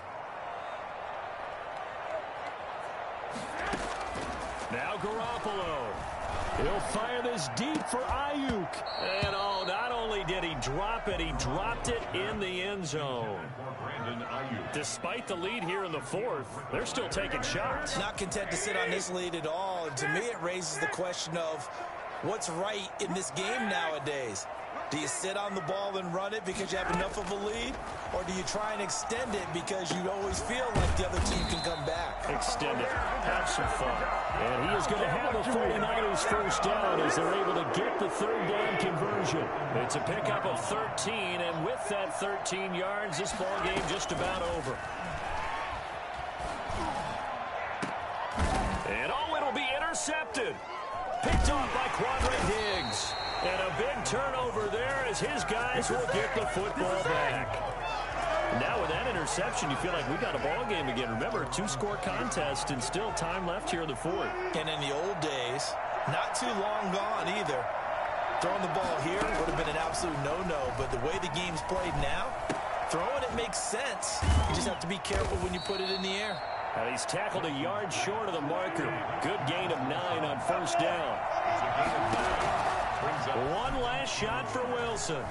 Speaker 9: Now Garoppolo. He'll fire this deep for Ayuk. And oh, not only did he drop it, he dropped it in the end zone. Despite the lead here in the fourth, they're still taking shots.
Speaker 6: Not content to sit on this lead at all. And to me, it raises the question of what's right in this game nowadays. Do you sit on the ball and run it because you have enough of a lead? Or do you try and extend it because you always feel like the other team can come back?
Speaker 9: Extend it. Have some fun. And he is going to have the 49ers first down as they're able to get the third down conversion. It's a pickup of 13, and with that 13 yards, this ball game just about over. And oh, it'll be intercepted. Picked off by Quadre Diggs. And a big turnover there as his guys will get the football back. Now with that interception, you feel like we got a ball game again. Remember, 2-score contest and still time left here in the fourth.
Speaker 6: And in the old days, not too long gone either. Throwing the ball here would have been an absolute no-no, but the way the game's played now, throwing it makes sense. You just have to be careful when you put it in the air.
Speaker 9: And he's tackled a yard short of the marker. Good gain of 9 on first down. One last shot for Wilson.